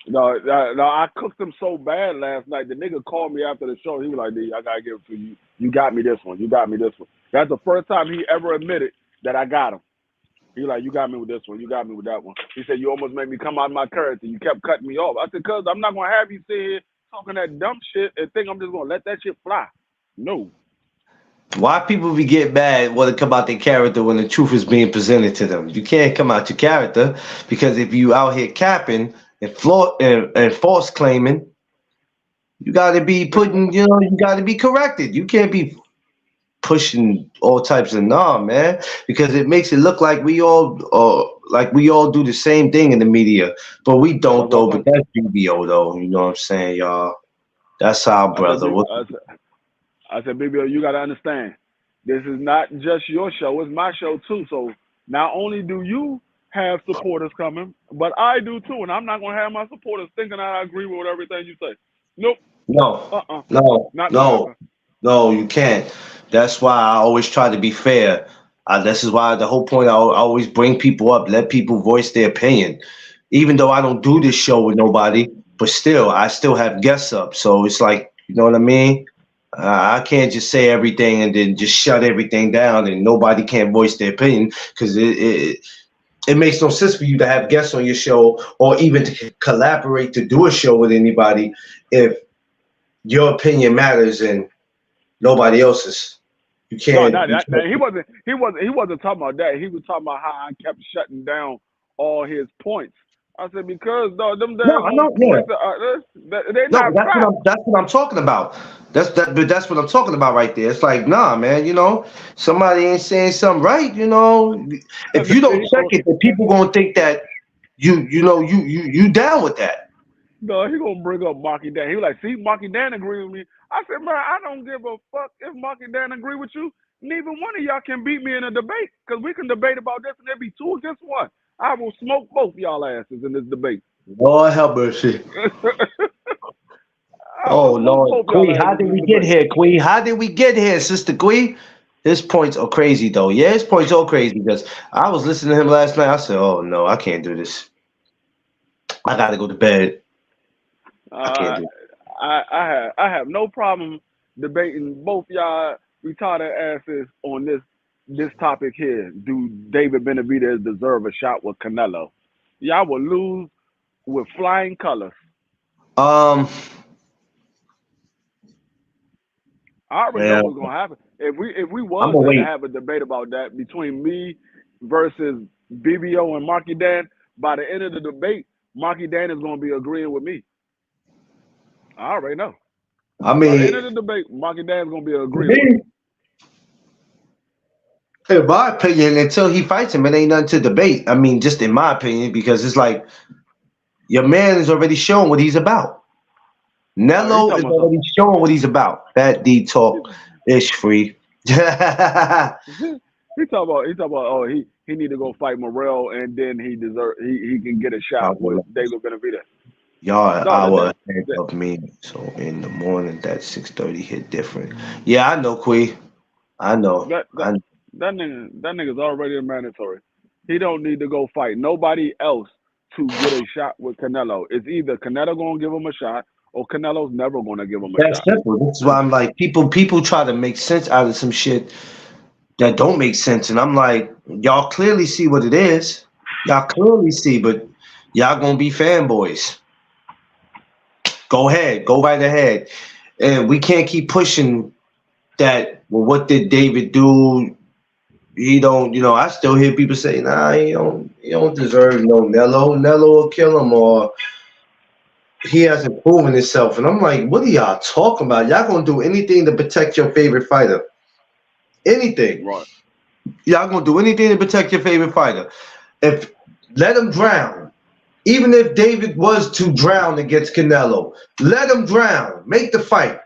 no, I cooked him so bad last night. The nigga called me after the show. He was like, D, I gotta give it to you. You got me this one. You got me this one. That's the first time he ever admitted that I got him. He like, you got me with this one. You got me with that one. He said, you almost made me come out of my character. You kept cutting me off. I said, cuz I'm not going to have you sit here talking that dumb shit and think I'm just going to let that shit fly. No. Why people be getting mad want to come out their character when the truth is being presented to them? You can't come out your character because if you out here capping and false claiming, you got to be putting, you got to be corrected. You can't be pushing all types of man, because it makes it look like we all like we all do the same thing in the media, but we don't That's what though. I'm But that's BBO though. You know what I'm saying, y'all? That's our I said, brother. What? I said, baby, you got to understand, this is not just your show; it's my show too. So not only do you have supporters coming, but I do too, and I'm not gonna have my supporters thinking I agree with everything you say. Nope. No, Uh-uh. no, Not gonna no, happen. no. You can't. That's why I always try to be fair. This is why the whole point. I always bring people up, let people voice their opinion, even though I don't do this show with nobody. But still, I still have guests up. So it's like, you know what I mean? I can't just say everything and then just shut everything down and nobody can voice their opinion because it makes no sense for you to have guests on your show or even to collaborate to do a show with anybody if your opinion matters and nobody else's. You No, can't. not You that. He can't. wasn't. He wasn't talking about that. He was talking about how I kept shutting down all his points. I said because no, them No, I daggone know. Yeah. points they're No, not that's what fact. I'm talking about. But that's what I'm talking about right there. It's like, nah, man. Somebody ain't saying something right. If you don't He check go, it, then people gonna think that you down with that. no, he gonna bring up Marky Dan. He was like, see, Marky Dan agree with me. I said, man, I don't give a fuck if Marky Dan agree with you. Neither one of y'all can beat me in a debate because we can debate about this and there be two against one. I will smoke both y'all asses in this debate. Lord have mercy. I will Oh smoke Lord, both y'all Quee, how asses did in this we get debate. here, Quee? How did we get here, Sister Quee? His points are crazy though. Yeah, his points are crazy because I was listening to him last night. I said, "Oh no, I can't do this. I gotta go to bed. I can't Uh, do it." I have no problem debating both y'all retarded asses on this topic here. Do David Benavidez deserve a shot with Canelo? Y'all will lose with flying colors. Um, I already know yeah, what's gonna happen. If we I'm was gonna to wait. have a debate about that between me versus BBO and Marky Dan, by the end of the debate, Marky Dan is gonna be agreeing with me. I already know. I By the end mean, of the debate, Marky Dan is gonna be to agreeing with me, me. in my opinion, until he fights him, it ain't nothing to debate. I mean, just in my opinion, because it's like your man is already showing what he's about. Oh, he Nello talking is about something. already showing what he's about. That D talk is free. He talk about he need to go fight Morrell and then he can get a shot with David Benavidez. Y'all an No, hour ahead of me, so in the morning that 6:30 hit different. Yeah, I know, Quee. I know. that that that nigga's already a mandatory. He don't need to go fight nobody else to get a shot with Canelo. It's either Canelo gonna give him a shot or Canelo's never gonna give him a That's shot. simple. This is why I'm like, people try to make sense out of some shit that don't make sense, and I'm like, y'all clearly see what it is. Y'all clearly see, but y'all gonna be fanboys. Go ahead, go right ahead, and we can't keep pushing that. Well, what did David do? He don't, I still hear people say, nah, he don't deserve no Nello. Nello will kill him, or he hasn't proven himself. And I'm like, what are y'all talking about? Y'all gonna do anything to protect your favorite fighter? Anything. Right. Y'all gonna do anything to protect your favorite fighter. If let him drown. Even if David was to drown against Canelo, let him drown. Make the fight.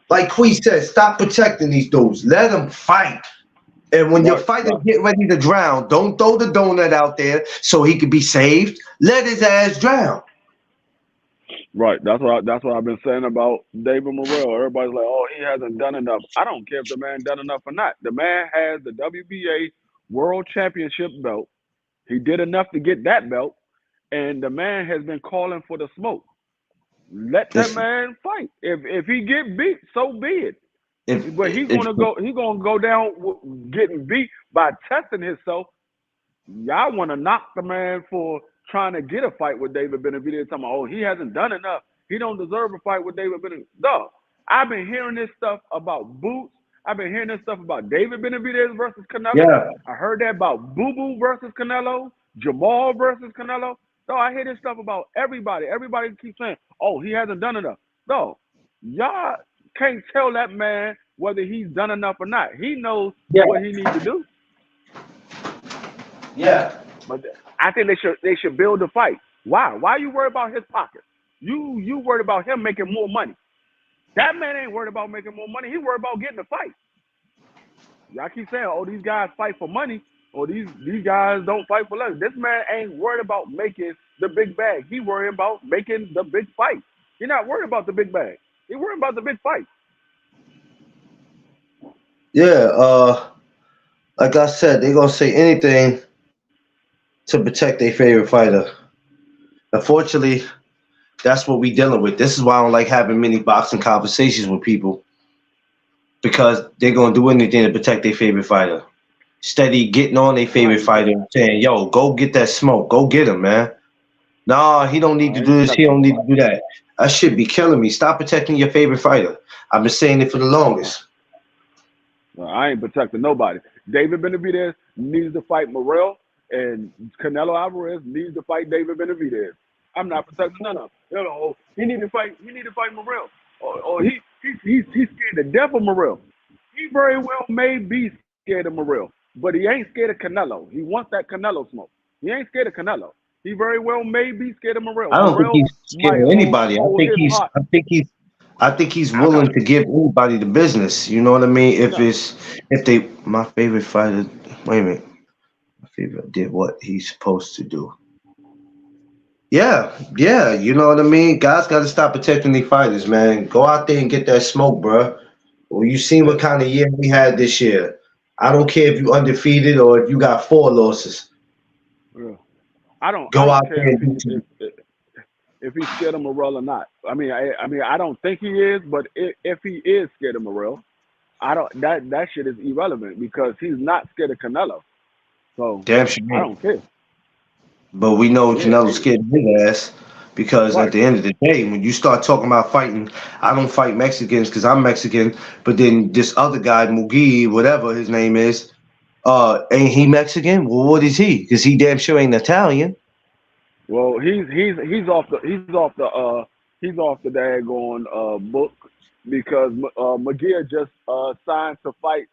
Like Quee said, stop protecting these dudes. Let them fight. And when your Right. fighter Right. get ready to drown, don't throw the donut out there so he can be saved. Let his ass drown. Right. That's what I've been saying about David Morrell. Everybody's like, oh, he hasn't done enough. I don't care if the man done enough or not. The man has the WBA World Championship belt. He did enough to get that belt, and the man has been calling for the smoke. Let that Listen, man fight. If he get beat, so be it. if But he's if gonna go. He's gonna go down getting beat by testing himself. Y'all want to knock the man for trying to get a fight with David Benavidez. Talking about, oh, he hasn't done enough. He don't deserve a fight with David Benavidez. Dog, I've been hearing this stuff about Boots. I've been hearing this stuff about David Benavidez versus Canelo. yeah, I heard that about Boo Boo versus Canelo, Jamal versus Canelo. No, I hear this stuff about everybody. Everybody keeps saying, oh, he hasn't done enough. No, y'all can't tell that man whether he's done enough or not. He knows yeah, what he needs to do. yeah. But I think they should build a fight. Why? Why you worried about his pockets? You worried about him making more money. That man ain't worried about making more money. He worried about getting a fight. Y'all keep saying, oh, these guys fight for money, or these guys don't fight for love. This man ain't worried about making the big bag. He worried about making the big fight. He's not worried about the big bag. He worried about the big fight. Yeah, like I said, they gonna say anything to protect their favorite fighter. Unfortunately, that's what we dealing with. This is why I don't like having many boxing conversations with people, because they're gonna do anything to protect their favorite fighter. Steady getting on their favorite Right. fighter and saying, "Yo, go get that smoke. Go get him, man." Nah, he don't need No, to I do ain't this. He protecting don't need to nobody. do that. That shit be killing me. Stop protecting your favorite fighter. I've been saying it for the longest. No, I ain't protecting nobody. David Benavidez needs to fight Morrell, and Canelo Alvarez needs to fight David Benavidez. I'm not protecting none of them. You know, he need to fight. He need to fight Morrell, or he's scared to death of Morrell. He very well may be scared of Morrell, but he ain't scared of Canelo. He wants that Canelo smoke. He ain't scared of Canelo. He very well may be scared of Morrell. I don't think Morrell he's scared might of anybody. hold his heart. I think he's I'm willing not. to give anybody the business. You know what I mean? No, If they my favorite fighter. Wait a minute. My favorite did what he's supposed to do. Yeah, yeah. You know what I mean? Guys got to stop protecting their fighters, man. Go out there and get that smoke, bruh. Well, you seen what yeah, kind of year we had this year. I don't care if you undefeated or if you got 4 losses. yeah. I Go don't out there care and do something. if he's scared of Morrell or not. I mean, I don't think he is, but if he is scared of Morrell, I don't. That shit is irrelevant because he's not scared of Canelo. So Damn sure I ain't. don't care. But we know Yeah, Canelo's scared of his ass because at right. the end of the day, when you start talking about fighting, I don't fight Mexicans because I'm Mexican. But then this other guy, Mugi, whatever his name is, ain't he Mexican? Well, what is he? Because he damn sure ain't Italian. Well, he's off the daggone book because McGear just signed to fight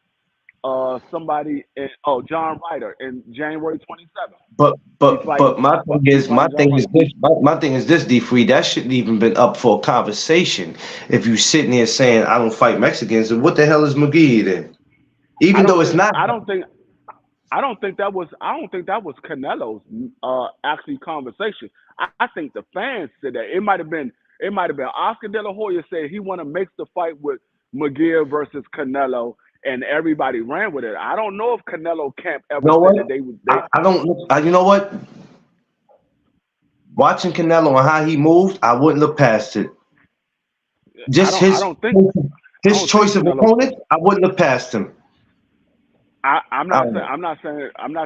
somebody in John Ryder in January 27th. But He's my fighting John thing is Ryder. this my thing is this, D Free, that shouldn't even been up for a conversation. If you sitting here saying I don't fight Mexicans, then what the hell is McGee then? I Even though don't it's think not. I don't think I don't think that was Canelo's actually conversation. I think the fans said that it might have been Oscar De La Hoya said he want to make the fight with McGill versus Canelo, and everybody ran with it. I don't know if Canelo camp You ever know said what? that they would they. I don't. You know what? Watching Canelo and how he moved, I wouldn't look past it. Just I his don't think choice of Canelo. opponent, I wouldn't look past him. I'm I not don't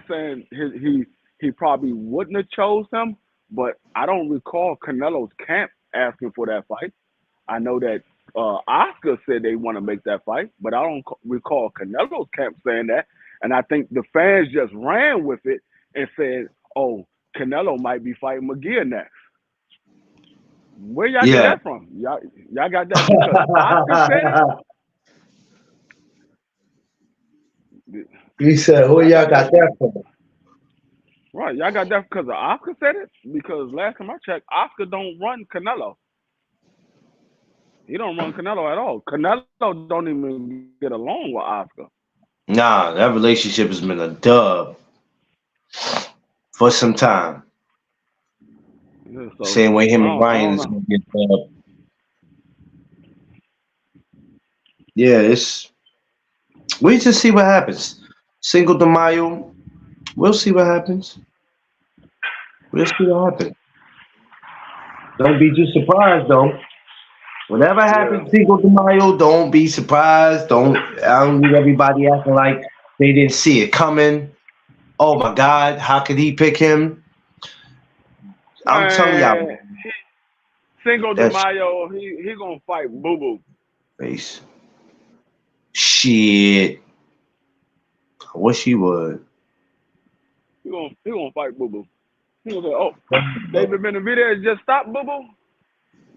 saying know. he probably wouldn't have chose him, but I don't recall Canelo's camp asking for that fight. I know that Oscar said they want to make that fight, but I don't recall Canelo's camp saying that. And I think the fans just ran with it and said, "Oh, Canelo might be fighting McGee next." Where y'all get Yeah. that from? Y'all got that because Oscar said it. He said, "Who Y'all y'all got that got that from?" right. Y'all got that because Oscar said it. Because last time I checked, Oscar don't run Canelo. He don't run Canelo at all. Canelo don't even get along with Oscar. Nah, that relationship has been a dub for some time. Yeah, so Same way him and I Ryan don't is know. gonna get dub. Yeah, it's we just see what happens. Single de Mayo, we'll see what happens. We'll see what happens. Don't be too surprised though. Whatever Yeah. happens, Cinco de Mayo, don't be surprised. I don't need everybody acting like they didn't see it coming. Oh my God, how could he pick him? I'm telling y'all, Man, Cinco de that's Mayo, he gonna fight Boo Boo. face. Shit. I wish he would. He gonna fight Boo Boo. He gonna say, "Oh, David Benavidez just stopped Boo Boo.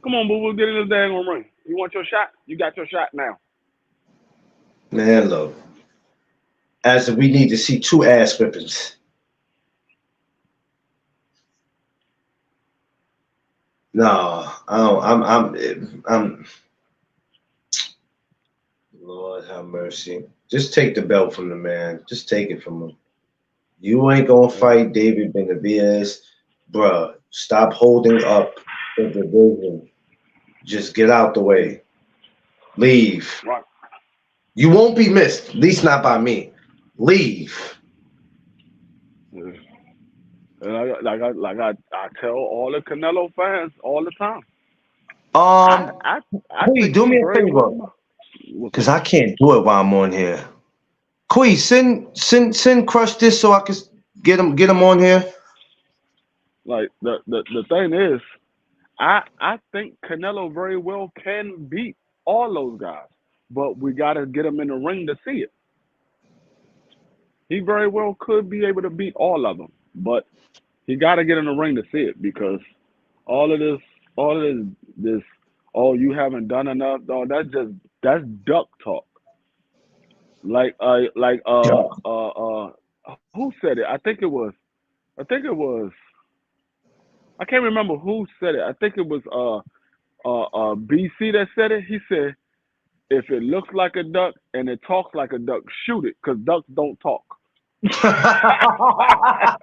Come on, Boo Boo, get in this dang ring. You want your shot? You got your shot now." Man, look. As if we need to see two ass whippings. No, I don't. I'm. Lord have mercy. Just take the belt from the man. Just take it from him. You ain't gonna Yeah. fight David Benavidez, bruh. Stop holding up the division. Just get out the way. Leave. Right. You won't be missed. At least not by me. Leave. Yeah. And I tell all the Canelo fans all the time. I Um, I I Quee, think do he me a very favor, well. What's cause up? I can't do it while I'm on here. Quee, send Crush this so I can get him on here. Like the thing is, I think Canelo very well can beat all those guys, but we got to get him in the ring to see it. He very well could be able to beat all of them, but he got to get in the ring to see it because all of this, all of this, oh, you haven't done enough. No, that's duck talk. Like who said it? I think it was I can't remember who said it. I think it was BC that said it. He said if it looks like a duck and it talks like a duck, shoot it because ducks don't talk. I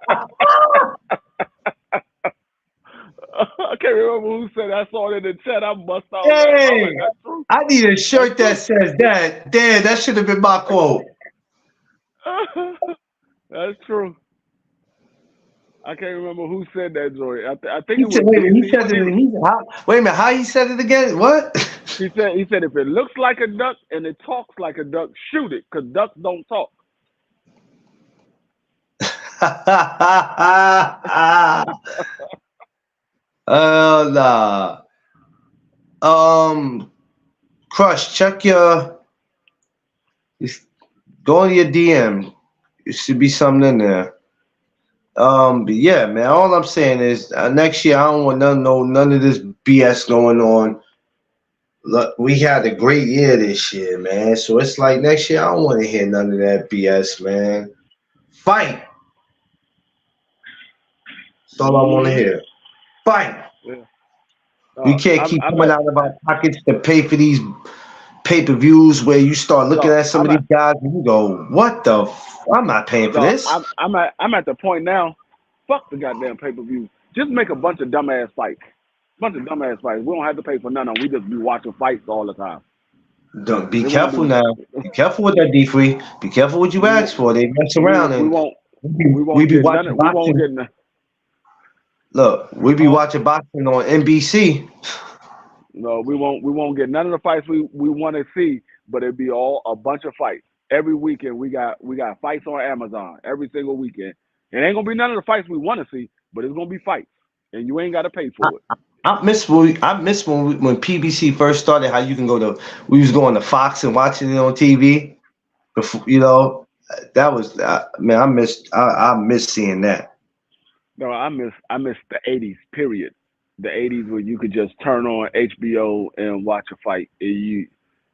can't remember who said it. I saw it in the chat. I bust out laughing. I'm Hey, like, that's true. I need a That's shirt that true. says that. Damn, that should have been my quote. That's true. I can't remember who said that, Joy. I think He it said, was wait a minute, he BC. said it. Wait a minute, how he said it again? What? He said if it looks like a duck and it talks like a duck, shoot it, because ducks don't talk. Oh nah. Crush, check go on your DM. There should be something in there. But yeah, man. All I'm saying is next year I don't want none of this BS going on. Look, we had a great year this year, man. So it's like next year I don't want to hear none of that BS, man. Fight. That's all I want to Mm-hmm. hear. Fight. Yeah. We can't I'm keep I'm coming at out of our pockets to pay for these pay-per-views where you start looking no at some of I'm at these guys and you go, "What the? I'm not paying for no this." I'm at the point now. Fuck the goddamn pay per view. Just make a bunch of dumbass fights. Bunch of dumbass fights. We don't have to pay for none of them. We just be watching fights all the time. Don't be Then we careful gonna now. Be careful with that D3. Be careful what you we ask for. They mess we around we and won't we we be, we won't be get none watching of we won't boxing. get none. Look, we be Huh? watching boxing on NBC. No, we won't get none of the fights we want to see, but it'd be all a bunch of fights. Every weekend we got fights on Amazon every single weekend. It ain't gonna be none of the fights we want to see, but it's gonna be fights, and you ain't gotta pay for it. I miss when PBC first started. How you can we was going to Fox and watching it on TV. Before, that was man. I miss seeing that. No, I miss the '80s period. The '80s where you could just turn on HBO and watch a fight,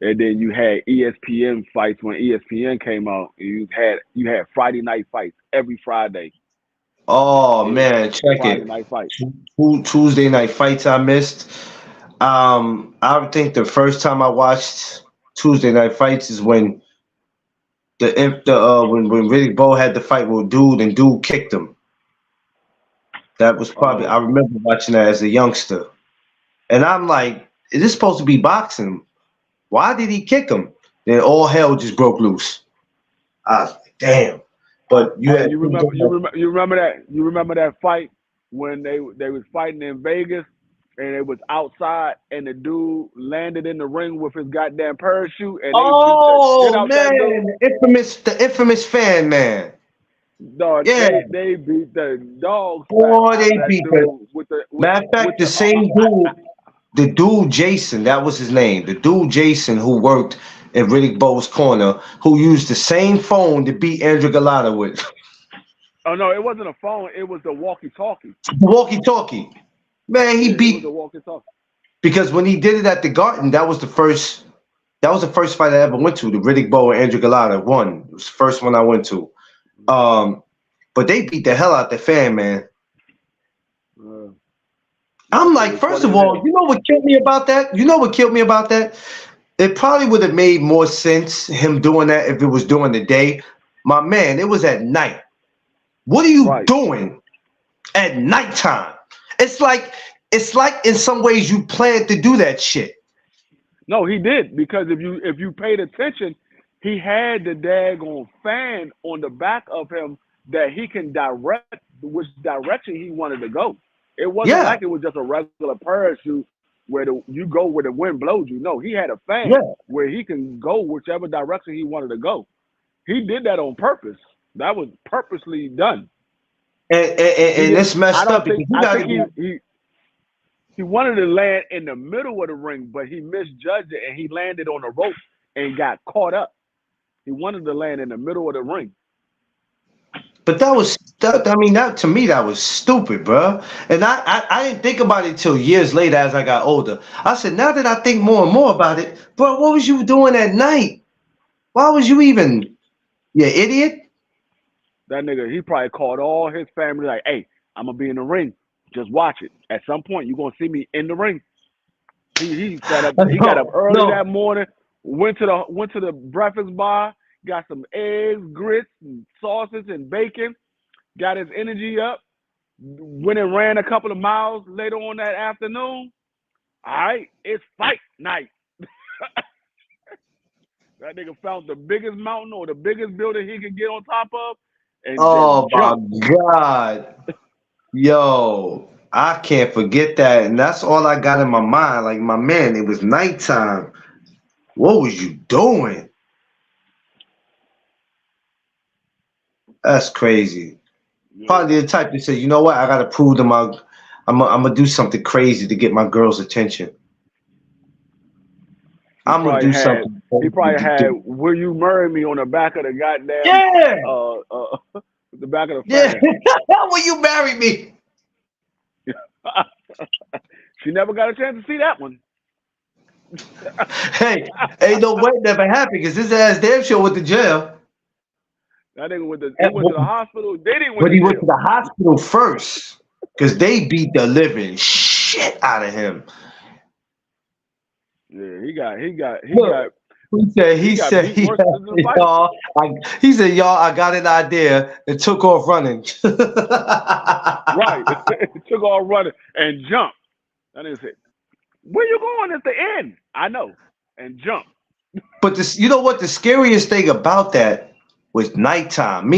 and then you had ESPN fights when ESPN came out. You had Friday night fights every Friday. Oh It was man, check Friday it. night fights. Tuesday night fights I missed. I would think the first time I watched Tuesday night fights is when when Riddick Bowe had the fight with Dude and Dude kicked him. That was probably I Oh, remember watching that as a youngster, and I'm like, is this supposed to be boxing? Why did he kick him? Then all hell just broke loose. I was like, damn. But you oh, had you remember that fight when they was fighting in Vegas and it was outside and the dude landed in the ring with his goddamn parachute and they beat the shit oh out man, that dude. the infamous fan man. Dog, Yeah, they beat the dog crap boy, out they of that beat the. dude with the Matter of with fact, the the same dude, the dude Jason, that was his name. The dude Jason who worked in Riddick Bowe's corner, who used the same phone to beat Andrew Galata with. oh no, it wasn't a phone, it was the walkie talkie. Walkie-talkie. Man, he Yeah, it was a beat walkie talkie. because when he did it at the Garden, that was the first fight I ever went to. The Riddick Bowe and Andrew Galata won. It was the first one I went to. Um, but they beat the hell out the fan man. Uh, I'm It like, was first funny of as all, hell. you know what killed me about that? You know what killed me about that? It probably would have made more sense him doing that if it was during the day. My man, it was at night. What are you Right. doing at nighttime? It's like it's like in some ways you planned to do that shit. No, he did because if you paid attention, he had the daggone fan on the back of him that he can direct which direction he wanted to go. It wasn't Yeah, like it was just a regular parachute where you go where the wind blows you. No, he had a fan yeah. where he can go whichever direction he wanted to go. He did that on purpose. That was purposely done. He And didn't. it's I messed don't up think. because you I got to think be. he wanted to land in the middle of the ring, but he misjudged it and he landed on the rope and got caught up. He wanted to land in the middle of the ring. But that was that. I mean, that to me that was stupid, bro. And I didn't think about it till years later as I got older. I said, now that I think more and more about it, bro, what was you doing at night? Why was you even? You idiot. That nigga, he probably called all his family like, "Hey, I'm gonna be in the ring. Just watch it. At some point, you're gonna see me in the ring." He sat up. He got up No, early no. that morning. Went to the breakfast bar. Got some eggs, grits, and sausages and bacon. Got his energy up. Went and ran a couple of miles later on that afternoon. All right, it's fight night. That nigga found the biggest mountain or the biggest building he could get on top of and just Oh my jump. God. Yo, I can't forget that. And that's all I got in my mind. Like, my man, it was nighttime. What was you doing? That's crazy. Yeah. Probably the type that say, you know what, I gotta prove to my I'm gonna do something crazy to get my girl's attention. He I'm gonna probably do had something he crazy probably to had do. "Will you marry me" on the back of the goddamn Yeah, the back of the yeah. fan. Will you marry me? She never got a chance to see that one. Hey, ain't no way never happened because his ass damn sure went to jail. That nigga he went to the hospital. Then he went But to he went to jail. the hospital first because they beat the living shit out of him. Yeah, he got Look, he said, he he got said, beat worse than the fight. y'all, he said, y'all, I got an idea and took off running. Right. Took off running and jumped. That nigga said, "Where you going? It's the end." I know. And jump. But this, you know what? The scariest thing about that was nighttime.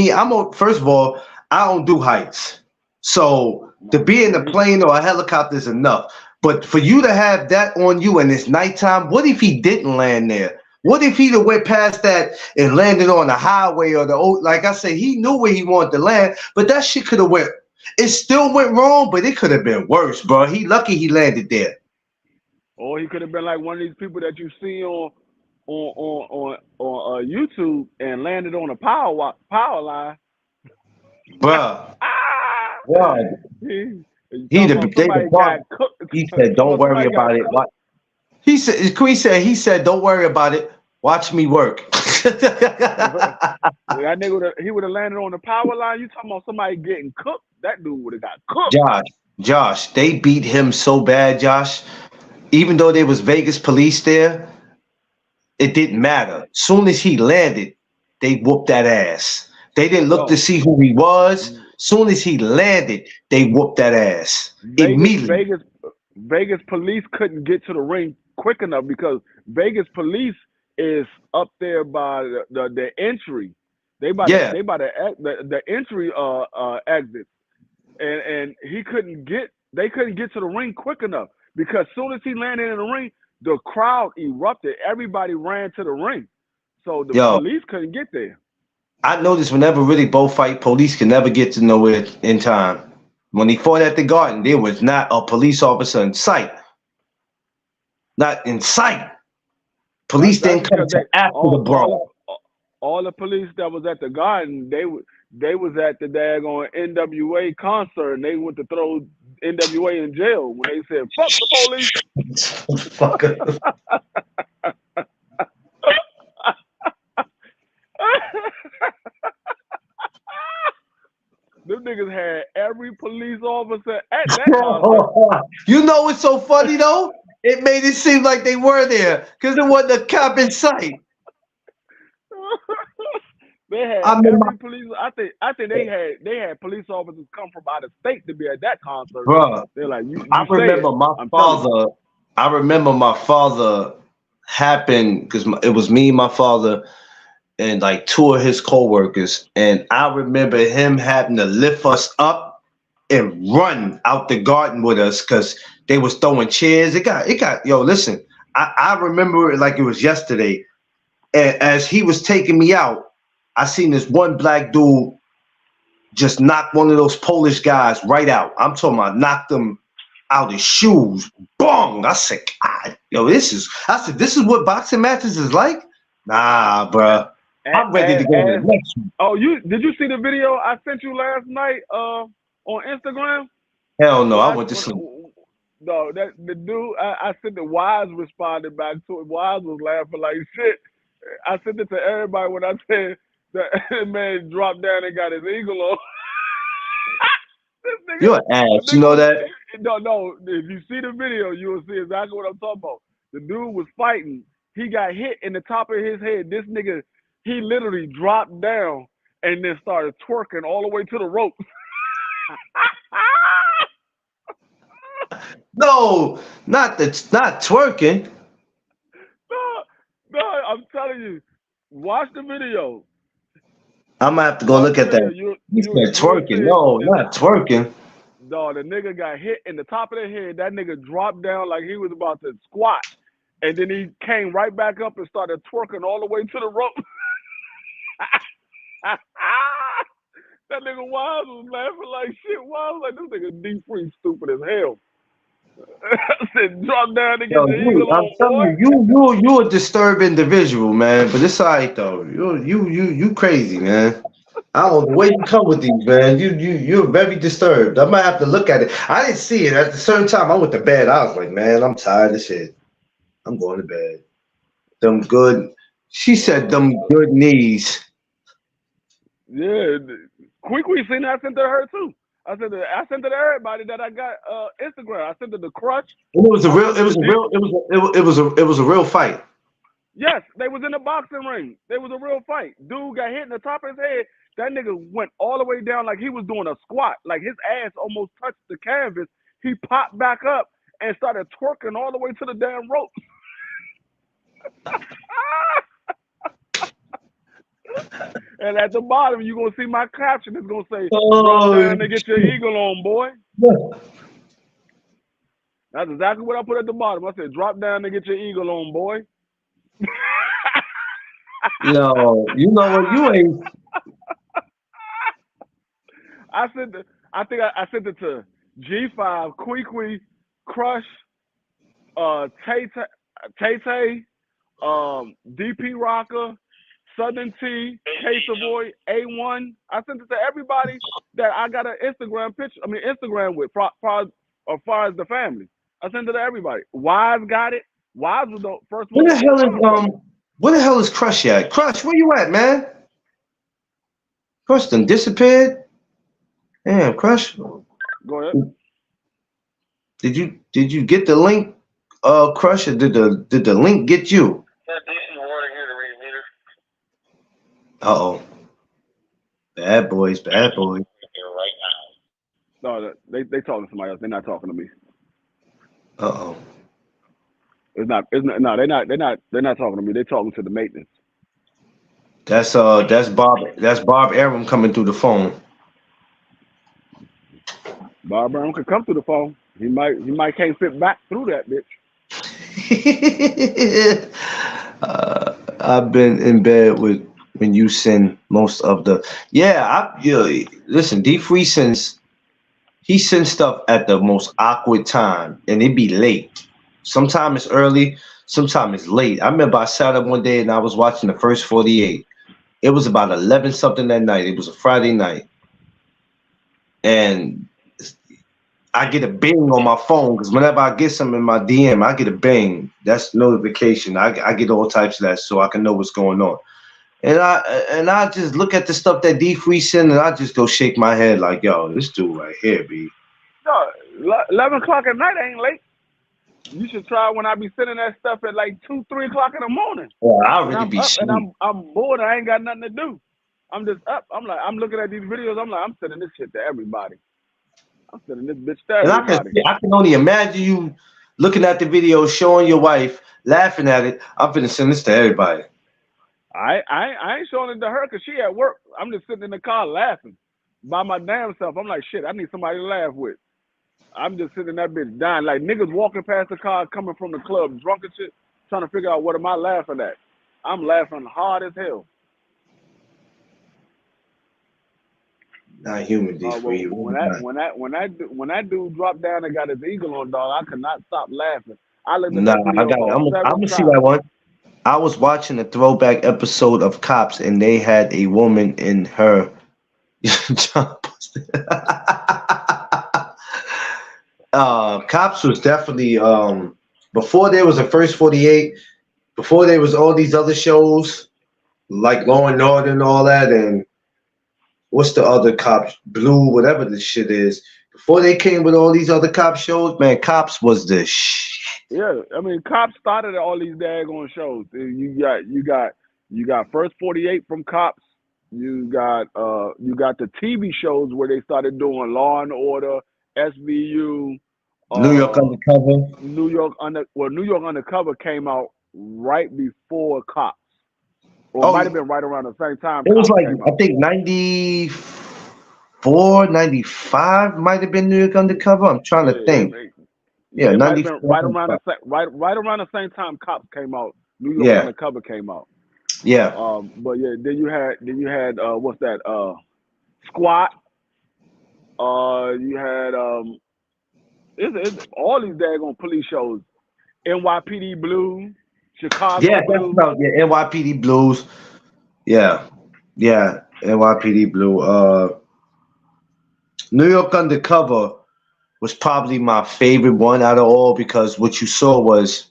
First of all, I don't do heights. So to No, be in a me either. plane or a helicopter is enough. But for you to have that on you and it's nighttime, what if he didn't land there? What if he'd have went past that and landed on the highway or like I said, he knew where he wanted to land, but that shit could have went. It still went wrong, but it could have been worse, bro. He lucky he landed there, Or he could have been like one of these people that you see on YouTube and landed on a power line. bruh. Ah! God, You talking about they somebody got the cooked? He said, Talking "Don't about worry somebody got about it." cooked. He said, "Don't worry about it. Watch me work." That nigga he would have landed on the power line. You talking about somebody getting cooked? That dude would have got cooked. Josh, Josh, they beat him so bad, Josh. Even though there was Vegas police there, it didn't matter. Soon as he landed, they whooped that ass. They didn't look to Yo, see who he was. Soon as he landed, they whooped that ass Vegas, immediately. Vegas, Vegas police couldn't get to the ring quick enough because Vegas police is up there by the entry. Yeah, They by the entry exit, and he couldn't get they couldn't get to the ring quick enough because soon as he landed in the ring, the crowd erupted. Everybody ran to the ring, so the yo, police couldn't get there. I noticed whenever really both fight, police can never get to nowhere in time. When he fought at the Garden, there was not a police officer in sight. Not in sight. Police That's didn't come because to after the brawl. all the police that was at the Garden, they was at the daggone NWA concert and they went to throw NWA in jail when they said fuck the police. Fucker. them niggas had every police officer at that concert. You know what's so funny though? It made it seem like they were there because there wasn't a cop in sight. They had I mean, every police. I think they had police officers come from out of state to be at that concert. bruh, They're like, you I say it. remember my I'm telling you. father. I remember my father happened because it was me, my father, and like two of his co-workers, and I remember him having to lift us up and run out the garden with us because they was throwing chairs. It got yo, listen, I remember it like it was yesterday. And as he was taking me out, I seen this one black dude just knock one of those Polish guys right out. I'm talking about knocked him out his shoes. Bong! I said, God, yo, this is what boxing matches is like? Nah, bruh. I'm ready to go to the next one. Oh, did you see the video I sent you last night on Instagram? Hell no, I went to sleep. No, the dude I sent it. Wise responded back to it. Wise was laughing like shit. I sent it to everybody when I said that man dropped down and got his eagle on. You're an ass, you know that? No. If you see the video, you will see exactly what I'm talking about. The dude was fighting. He got hit in the top of his head. This nigga, he literally dropped down and then started twerking all the way to the rope. No, not twerking. No, I'm telling you. Watch the video. I'm gonna have to go look at that. He said twerking. No, not twerking. No, the nigga got hit in the top of the head. That nigga dropped down like he was about to squat. And then he came right back up and started twerking all the way to the rope. That nigga Wild was laughing like shit. Wild was like, this nigga D-Free stupid as hell. I said, drop down to get the eagle on, boy. You a disturbed individual, man. But it's alright though. You crazy, man. I don't know where you come with these, man. You're very disturbed. I might have to look at it. I didn't see it at the certain time. I went to bed. I was like, man, I'm tired of shit. I'm going to bed. Them good. She said them good knees. Yeah, Quick seen that. I sent it to her too. I sent it to everybody that I got Instagram. I sent it to Crush. It was a real fight. Yes, they was in the boxing ring. There was a real fight. Dude got hit in the top of his head. That nigga went all the way down like he was doing a squat. Like his ass almost touched the canvas. He popped back up and started twerking all the way to the damn rope. And at the bottom, you're going to see my caption. It's going to say, drop down to get your eagle on, boy. That's exactly what I put at the bottom. I said, drop down to get your eagle on, boy. Yo, you know what? You ain't. I think I sent it to G5, Kwee, Crush, Tay, DP Rocker, Southern T, K Savoy, A1. I sent it to everybody that I got an Instagram with, as far as the family. I sent it to everybody. Wise got it. Wise was the first one. Where the hell is Crush at? Crush, where you at, man? Crush done disappeared. Damn, Crush. Go ahead. Did you get the link, Crush, or did the link get you? Uh-oh. Bad boys. No, they talking to somebody else. They're not talking to me. Uh-oh. They're not talking to me. They're talking to the maintenance. That's Bob Aram coming through the phone. Bob Aram could come through the phone. He might can't fit back through that bitch. I've been in bed with when you send most of the listen, D-Free he sends stuff at the most awkward time and it be late. Sometimes it's early, sometimes it's late. I remember I sat up one day and I was watching the first 48. It was about 11 something that night. It was a Friday night. And I get a bing on my phone because whenever I get something in my DM, I get a bing. That's notification. I get all types of that so I can know what's going on. And I just look at the stuff that D Free send, and I just go shake my head like, yo, this dude right here, B. No, 11 o'clock at night ain't late. You should try when I be sending that stuff at like 2, 3 o'clock in the morning. Well, I When already I'm be up and asleep. I'm bored, I ain't got nothing to do. I'm just up. I'm looking at these videos. I'm like, I'm sending this shit to everybody. I'm sending this bitch to And everybody. I can only imagine you looking at the video, showing your wife, laughing at it. I'm finna send this to everybody. I ain't showing it to her because she at work. I'm just sitting in the car laughing by my damn self. I'm like, shit, I need somebody to laugh with. I'm just sitting in that bitch dying. Like niggas walking past the car coming from the club drunk and shit, trying to figure out what am I laughing at. I'm laughing hard as hell. Not human, D Well, Free. when that dude dropped down and got his eagle on, dog, I could not stop laughing. I looked at Nah, that I video got it. I'm several gonna see that times. one. I was watching a throwback episode of Cops, and they had a woman in her. Cops was definitely before there was a first 48, before there was all these other shows like Law and Order and all that, and what's the other Cops, Blue, whatever the shit is. Before they came with all these other cop shows, man, Cops was the shit. Yeah, I mean, Cops started all these daggone shows. You got first 48 from Cops. You got the TV shows where they started doing Law and Order, SVU, New York uh, Undercover. New York Undercover came out right before Cops, or it Oh, might have it been right around the same time was Cops like came I out. think 94, 95 might have been New York Undercover. I'm trying to think. Yeah, It might have been 94, right around 95. right around the same time Cops came out. New York Yeah, Undercover came out. yeah. But yeah, then you had what's that? Squat. You had it's all these daggone police shows. NYPD Blue, Yeah, Chicago that's Blue. about yeah, NYPD Blues. Yeah. Yeah. NYPD Blue. New York Undercover was probably my favorite one out of all because what you saw was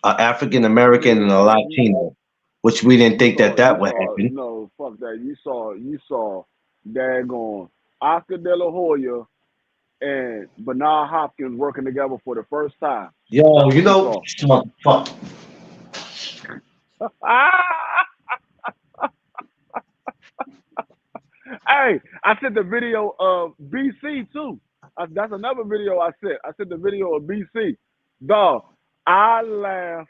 an African American and a You, Latino, which we didn't think that you that would saw happen. no fuck that. You saw daggone Oscar De La Hoya and Bernard Hopkins working together for the first time. That's Yo, what you saw. fuck. Hey, I sent the video of BC too. That's another video I sent. I sent the video of BC. Dog, I laughed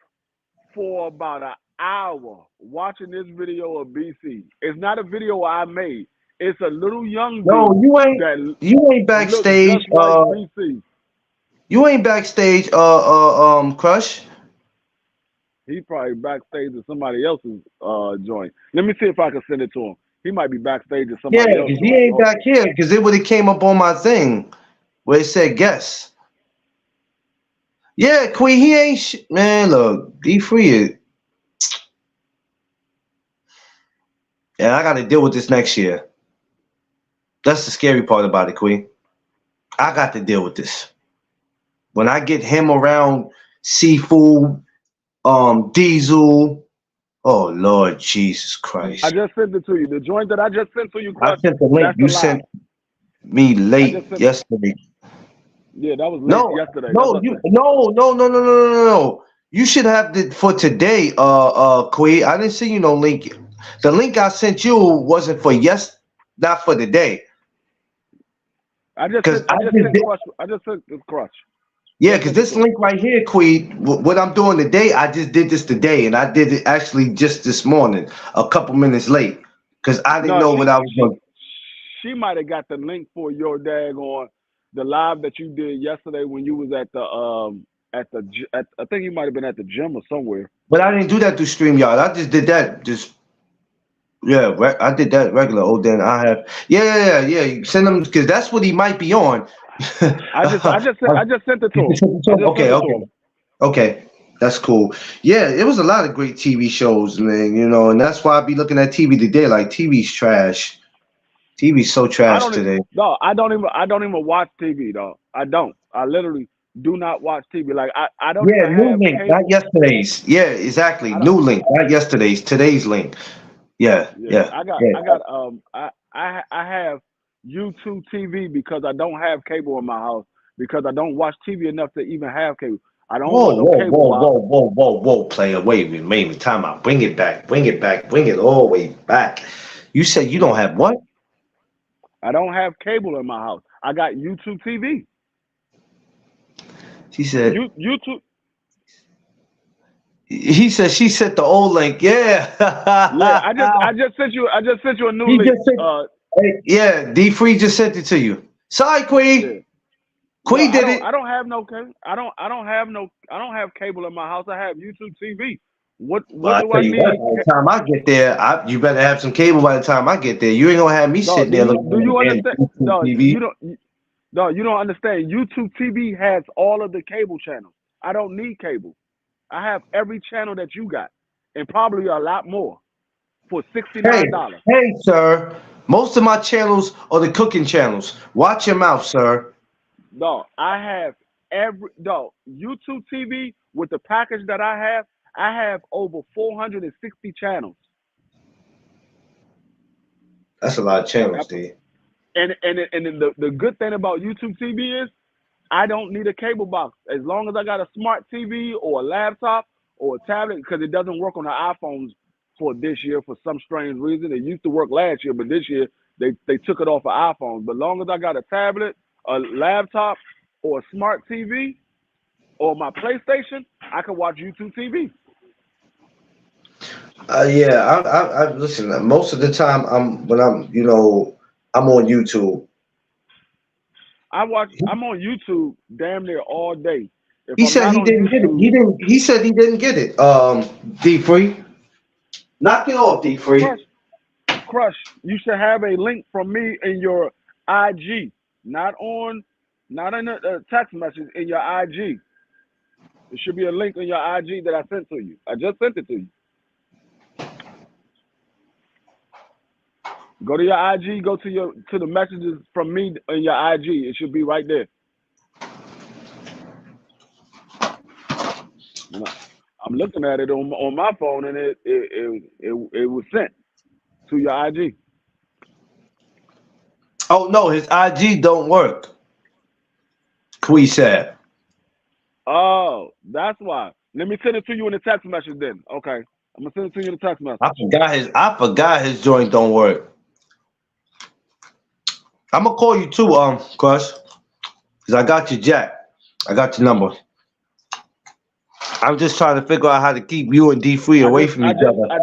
for about an hour watching this video of BC. It's not a video I made. It's a little young No, dude that you ain't looks backstage. just like BC. You ain't backstage. Crush. He probably backstage at somebody else's joint. Let me see if I can send it to him. He might be backstage at Yeah, somebody else's because he joint. ain't back here. Because it would have came up on my thing where it said guess. Yeah, Queen, he ain't man. Look, D Free it. And I got to deal with this next year. That's the scary part about it, Queen. I got to deal with this. When I get him around Seafood, Diesel. Oh Lord Jesus I Christ! just sent it to you. The joint that I just sent to you, I Clutch, sent the link. that's the You live. sent me I late just sent it. yesterday. Yeah, that was late No, yesterday. That's no, what I you said. no. You should have it for today, Queen. I didn't see you no link. The link I sent you wasn't for not for today. Cause I just sent Crush. I just sent the Crush. yeah, Just cause sent it this to him. link right here, Queen. What I'm doing today, I just did this today, and I did it actually just this morning, a couple minutes late, cause I didn't No, know what I was doing. she might have got the link for your dag on the live that you did yesterday when you was I think you might have been at the gym or somewhere. But I didn't do that through StreamYard. I just did that. Yeah, I did that regular. Oh, then I have. Yeah. Send him because that's what he might be on. I just sent it to You can him. send it to I him? just sent it to him. Okay. That's cool. Yeah, it was a lot of great TV shows, man. And that's why I be looking at TV today. Like TV's trash. TV's so I trash don't even today. no, I don't even watch TV, dog. I don't. I literally do not watch TV. Like I don't Yeah, even new have link, not cable. yesterday's. Yeah, exactly. I don't. New link, not yesterday's. Today's link. Yeah, Yeah, yeah, yeah. I have YouTube TV because I don't have cable in my house because I don't watch TV enough to even have cable. I don't Whoa, want no whoa, cable whoa, box. whoa, whoa, whoa, whoa, player. Wait a minute, time out. Bring it back, bring it back, bring it all the way back. You said you don't Yeah, have what? I don't have cable in my house. I got YouTube TV. She said, YouTube. he said, she sent the old link. Yeah. Yeah, I just sent you a new He link. just sent, hey, yeah, D Free just sent it to you. Sorry, Yeah. Queen. No, Queen did it. I don't have no cable. I don't have cable in my house. I have YouTube TV. Well, What I do tell I you what, need? by the time I get there, you better have some cable by the time I get there. You ain't gonna have me No, sitting there do looking you at damn understand? YouTube No, TV. you don't understand. YouTube TV has all of the cable channels. I don't need cable. I have every channel that you got, and probably a lot more for Hey, $69. hey, sir. Most of my channels are the cooking channels. Watch your mouth, sir. No, I have YouTube TV with the package that I have. I have over 460 channels. That's a lot of channels, Yep. D. And the good thing about YouTube TV is I don't need a cable box as long as I got a smart TV or a laptop or a tablet because it doesn't work on the iPhones for this year for some strange reason. It used to work last year, but this year they took it off of iPhones. But as long as I got a tablet, a laptop, or a smart TV or my PlayStation, I can watch YouTube TV. Yeah, I listen. Most of the time, I'm on YouTube. I'm on YouTube damn near all day. If He I'm said not he on didn't get it. YouTube, He didn't. He said he didn't get it. D Free, knock it off, D Crush, Free. Crush, you should have a link from me in your IG, not on, not in a text message in your IG. There should be a link in your IG that I sent to you. I just sent it to you. Go to your IG, go to the messages from me in your IG. It should be right there. You know, I'm looking at it on my phone, and it was sent to your IG. Oh no, his IG don't work. Quee said. Oh, that's why. Let me send it to you in the text message then. Okay, I'm gonna send it to you in the text message. I forgot his joint don't work. I'm gonna call you too, Crush, because I got your jack. I got your number. I'm just trying to figure out how to keep you and D Free I away just from I each just other. I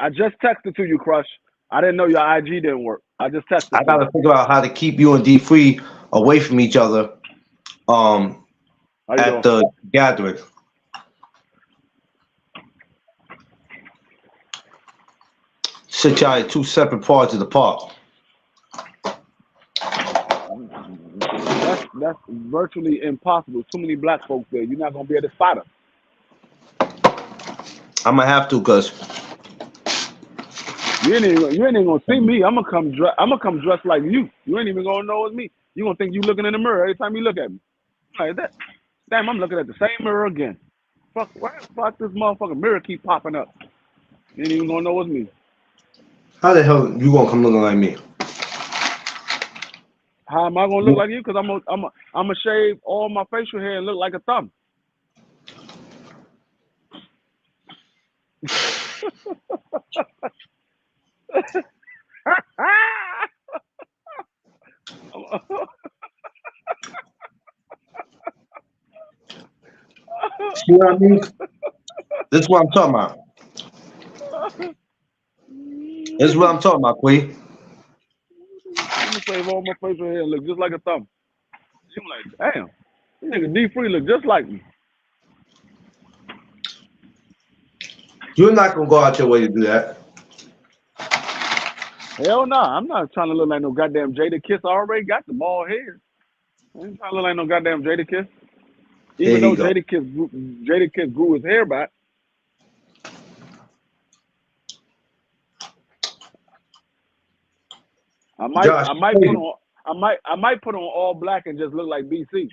I just texted to you, Crush. I didn't know your IG didn't work. I just texted I to you. gotta figure out how to keep you and D Free away from each other. Um, How you at doing? the gathering. Sit y'all in two separate parts of the park. That's virtually impossible. Too many black folks there. You're not gonna be able to spot us. I'm gonna have to, cause You ain't even gonna see me. I'm gonna come dressed like you. You ain't even gonna know it's me. You gonna think you looking in the mirror every time you look at me. Like that. Damn, I'm looking at the same mirror again. Fuck, why the fuck this motherfucking mirror keep popping up? You ain't even gonna know it's me. how the hell you gonna come looking like me? How am I gonna look like you? Cause I'm gonna shave all my facial hair and look like a thumb. See what I mean? This is what I'm talking about. This is what I'm talking about, Quee. I'm gonna shave all my facial hair and look just like a thumb. I'm like, damn, this nigga D Free look just like me. You're not gonna go out your way to do that. Hell no, I'm not trying to look like no goddamn Jada Kiss. I already got the bald head. I ain't trying to look like no goddamn Jada Kiss. There Even he though go. Jada Kiss grew his hair back, Josh, I you might put crazy. on I might put on all black and just look like BC.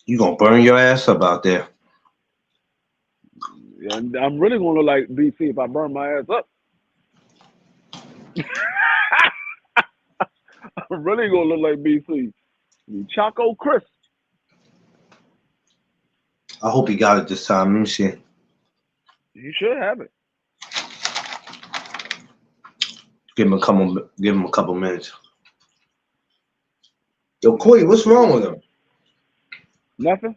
You gonna burn your ass up out there. Yeah, and I'm really gonna look like BC if I burn my ass up. I'm really gonna look like BC. Choco Chris. I hope he got it this time. Let me see. You should have it. Give him a couple minutes. Yo, Corey, what's wrong with him? Nothing.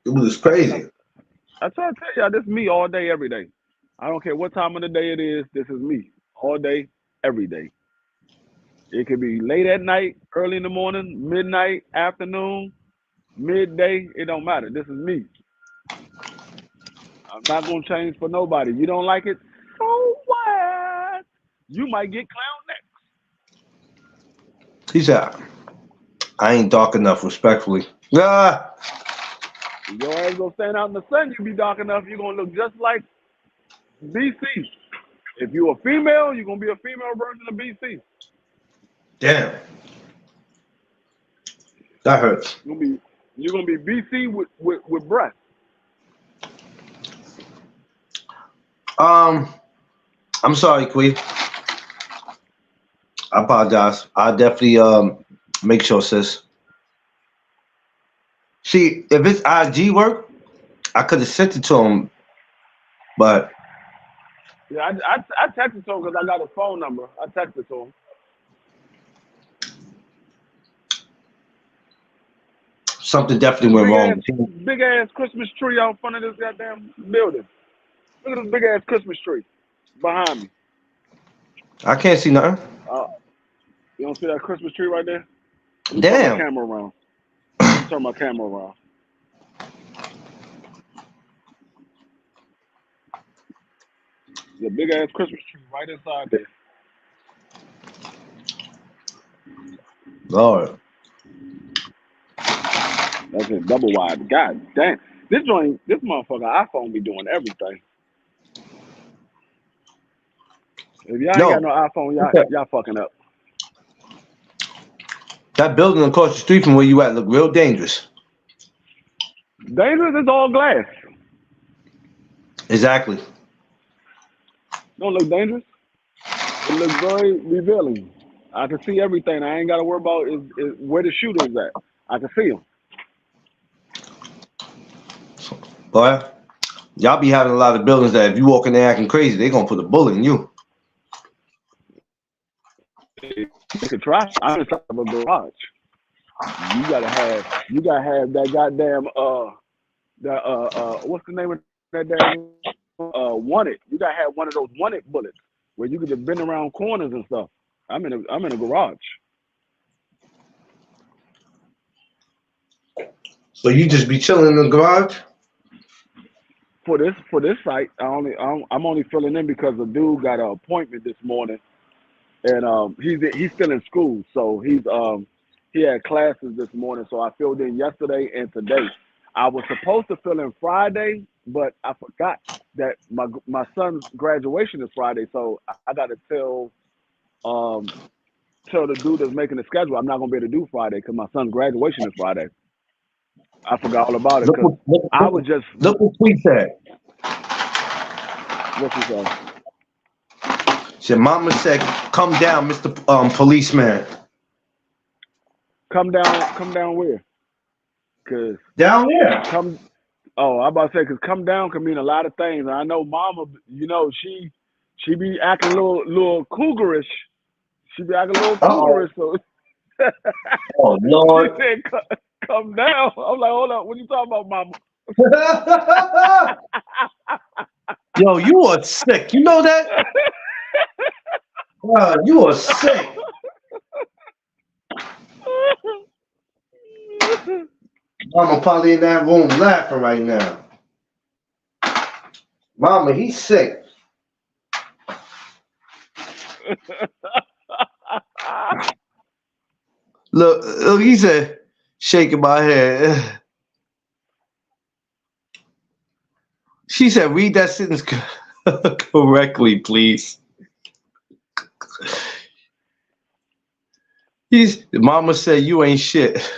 It was crazy. I try to tell y'all, this is me all day, every day. I don't care what time of the day it is. This is me all day, every day. It could be late at night, early in the morning, midnight, afternoon, midday. It don't matter. This is me. I'm not gonna change for nobody. You don't like it? So what? You might get clown next. He said, I ain't dark enough, respectfully. Ah! Your ass gonna stand out in the sun, you be dark enough, you're gonna look just like BC. If you a female, you're gonna be a female version of BC. Damn. That hurts. You're gonna be BC with breath. I'm sorry, Queen. I apologize. I'll definitely make sure, sis. See, if it's IG work, I could have sent it to him, but Yeah, I texted to him because I got his phone number. I texted to him. something definitely went wrong. Big ass Christmas tree out front of this goddamn building. Look at this big ass Christmas tree behind me. I can't see nothing. You don't see that Christmas tree right there? Let me Damn. Turn my camera around. Let me turn my camera around. The big ass Christmas tree right inside there. Lord. That's it, double wide. God damn. This motherfucker iPhone be doing everything. If y'all ain't got no iPhone, y'all fucking up. That building across the street from where you at look real dangerous. Dangerous is all glass. Exactly. Don't look dangerous. It looks very revealing. I can see everything. I ain't got to worry about is where the shooter's at. I can see him. Boy, y'all be having a lot of buildings that if you walk in there acting crazy, they gonna put a bullet in you. You could try. I'm inside of a garage. You gotta have that goddamn what's the name of that damn wanted. You gotta have one of those wanted bullets where you can just bend around corners and stuff. I'm in a garage. So you just be chilling in the garage? For this site, I'm only filling in because the dude got an appointment this morning, and he's still in school, so he had classes this morning, so I filled in yesterday and today. I was supposed to fill in Friday, but I forgot that my son's graduation is Friday, so I got to tell the dude that's making the schedule I'm not gonna be able to do Friday because my son's graduation is Friday. I forgot all about it because I was just look what Tweet said. What's he say? Said Mama said, "Come down, Mr. Policeman." Come down where? Cause down here. I'm about to say because come down can mean a lot of things. I know Mama, she be acting a little cougarish. She be acting a little cougarish. So oh Lord. She said, come down. I'm like, hold up, what you talking about, Mama? Yo, you are sick. You know that? You are sick. Mama probably in that room laughing right now. Mama, he's sick. Look, he said, shaking my head. She said, read that sentence correctly, please. Mama said you ain't shit.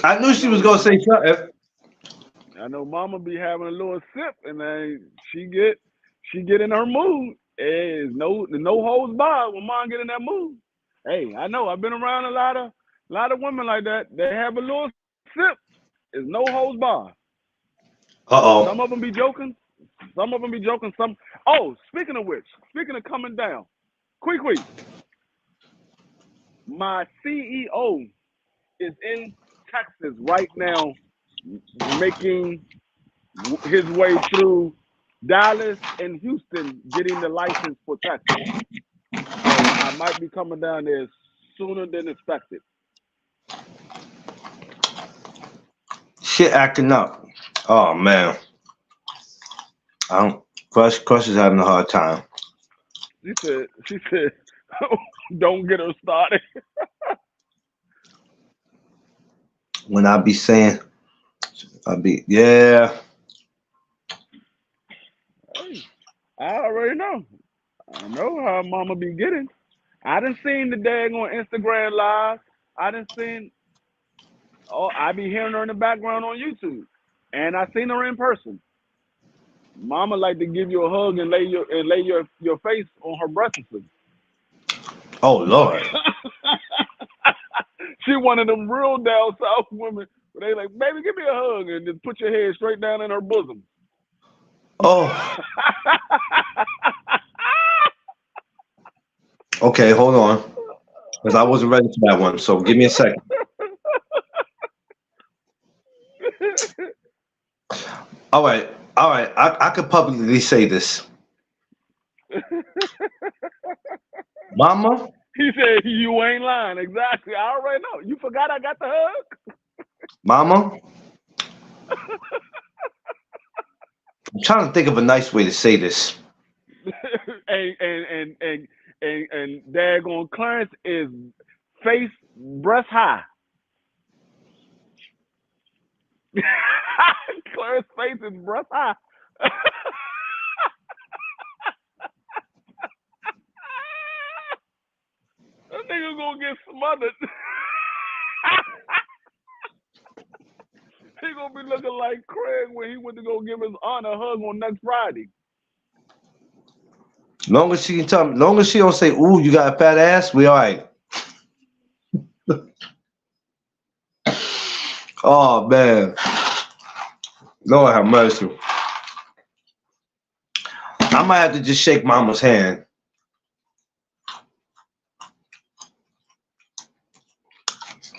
I knew she was gonna say something. I know Mama be having a little sip, and then she get in her mood. Hey, no holds barred when Mom get in that mood. Hey, I know I've been around a lot of women like that. They have a little sip. It's no holds barred. Some Uh-oh. of them be joking. Some of them be joking. Some. Oh, speaking of which, speaking of coming down, quick. My CEO is in Texas right now, making his way through Dallas and Houston, getting the license for Texas. So I might be coming down there sooner than expected. Shit acting up. Oh man. I don't Crush is having a hard time. She said, don't get her started. When I be saying yeah. Hey, I already know. I know how Mama be getting. I done seen the dag on Instagram live. I done seen. Oh, I be hearing her in the background on YouTube, and I seen her in person. Mama like to give you a hug and lay your face on her breast. Oh Lord. She one of them real down south women. They like, baby, give me a hug and just put your head straight down in her bosom. Oh. Okay, hold on. Because I wasn't ready for that one. So give me a second. All right. I could publicly say this. Mama, He said, you ain't lying. Exactly. I already know. You forgot I got the hug? Mama, I'm trying to think of a nice way to say this. and daggone Clarence is face breast high. Clarence face is breast high. That nigga gonna get smothered. He gonna be looking like Craig when he went to go give his aunt a hug on next Friday. Long as she can tell me, long as she don't say, "Ooh, you got a fat ass," we all right. Oh man, Lord have mercy. I might have to just shake Mama's hand.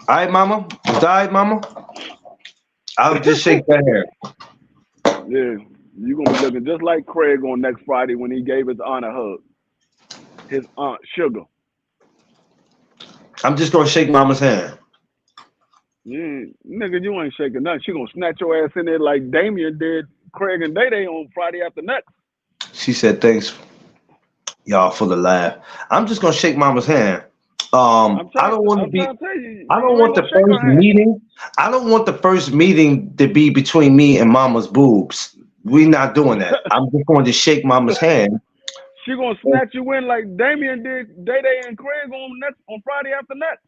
All right, Mama. All right, Mama. I'll just shake that hand. Yeah, you gonna be looking just like Craig on next Friday when he gave his aunt a hug. His aunt Sugar. I'm just gonna shake Mama's hand. Yeah, nigga, you ain't shaking nothing. She gonna snatch your ass in there like Damien did Craig and Day Day on Friday after next. She said, "Thanks, y'all, for the laugh." I'm just gonna shake Mama's hand. I don't want to I'm be. trying to tell you, I don't you ain't want gonna the shake first her hand. meeting. I don't want the first meeting to be between me and Mama's boobs. We not doing that. I'm just going to shake Mama's hand. She gonna snatch you in like Damien did Day Day and Craig on Friday after next.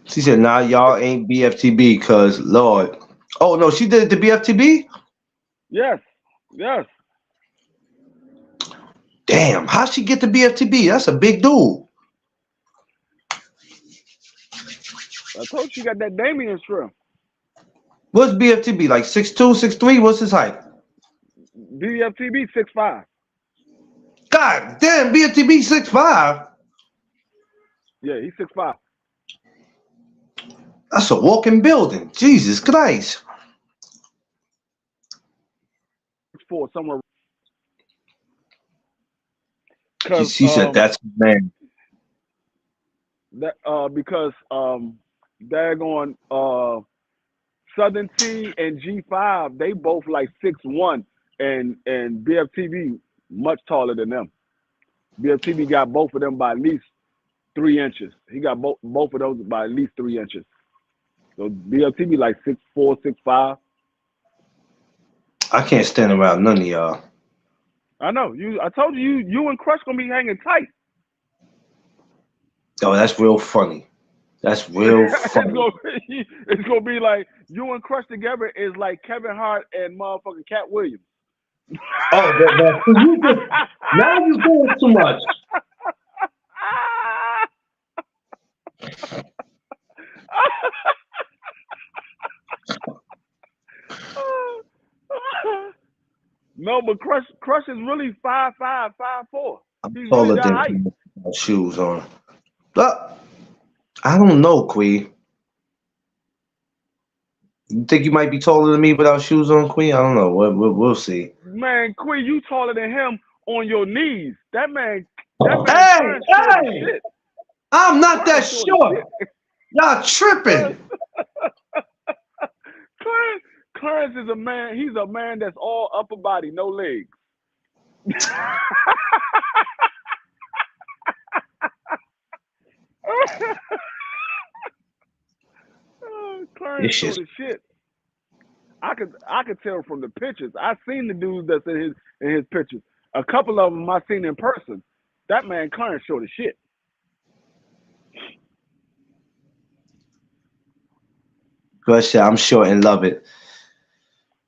She said, "Nah, y'all ain't BFTB, cause Lord." Oh no, she did it to BFTB. Yes, yes. Damn, how she get to BFTB? That's a big dude. I told you she got that Damien shrimp. What's BFTB like? 6'2", 6'3"? What's his height? BFTB 6'5". God damn, BFTB 6'5". Yeah, he's 6'5". That's a walking building. Jesus Christ. 6'4", somewhere. She, Cause she said, "That's his man." because daggone Southern T and G5, they both like 6'1", and BFTV much taller than them. BFTV got both of them by at least 3 inches. He got both of those by at least 3 inches. So BFTV like 6'4", 6'5". I can't stand around none of y'all. I know. I told you and Crush gonna be hanging tight. Oh, that's real funny. That's real funny. It's gonna be like you and Crush together is like Kevin Hart and motherfucking Cat Williams. Oh, now you doing too much. No, but Crush is really 5'5", 5'4". I'm He's really taller that than height. him without shoes on. But I don't know, Queen. You think you might be taller than me without shoes on, Queen? I don't know. We'll see. Man, Queen, you taller than him on your knees. That man Hey, Clarence short as hey! shit. I'm not that Clarence short as short. shit. Y'all tripping. Clarence is a man. He's a man that's all upper body, no legs. Clarence short as shit. I could tell from the pictures. I seen the dudes that's in his pictures. A couple of them I seen in person. That man Clarence short as shit. Crush, I'm short and love it.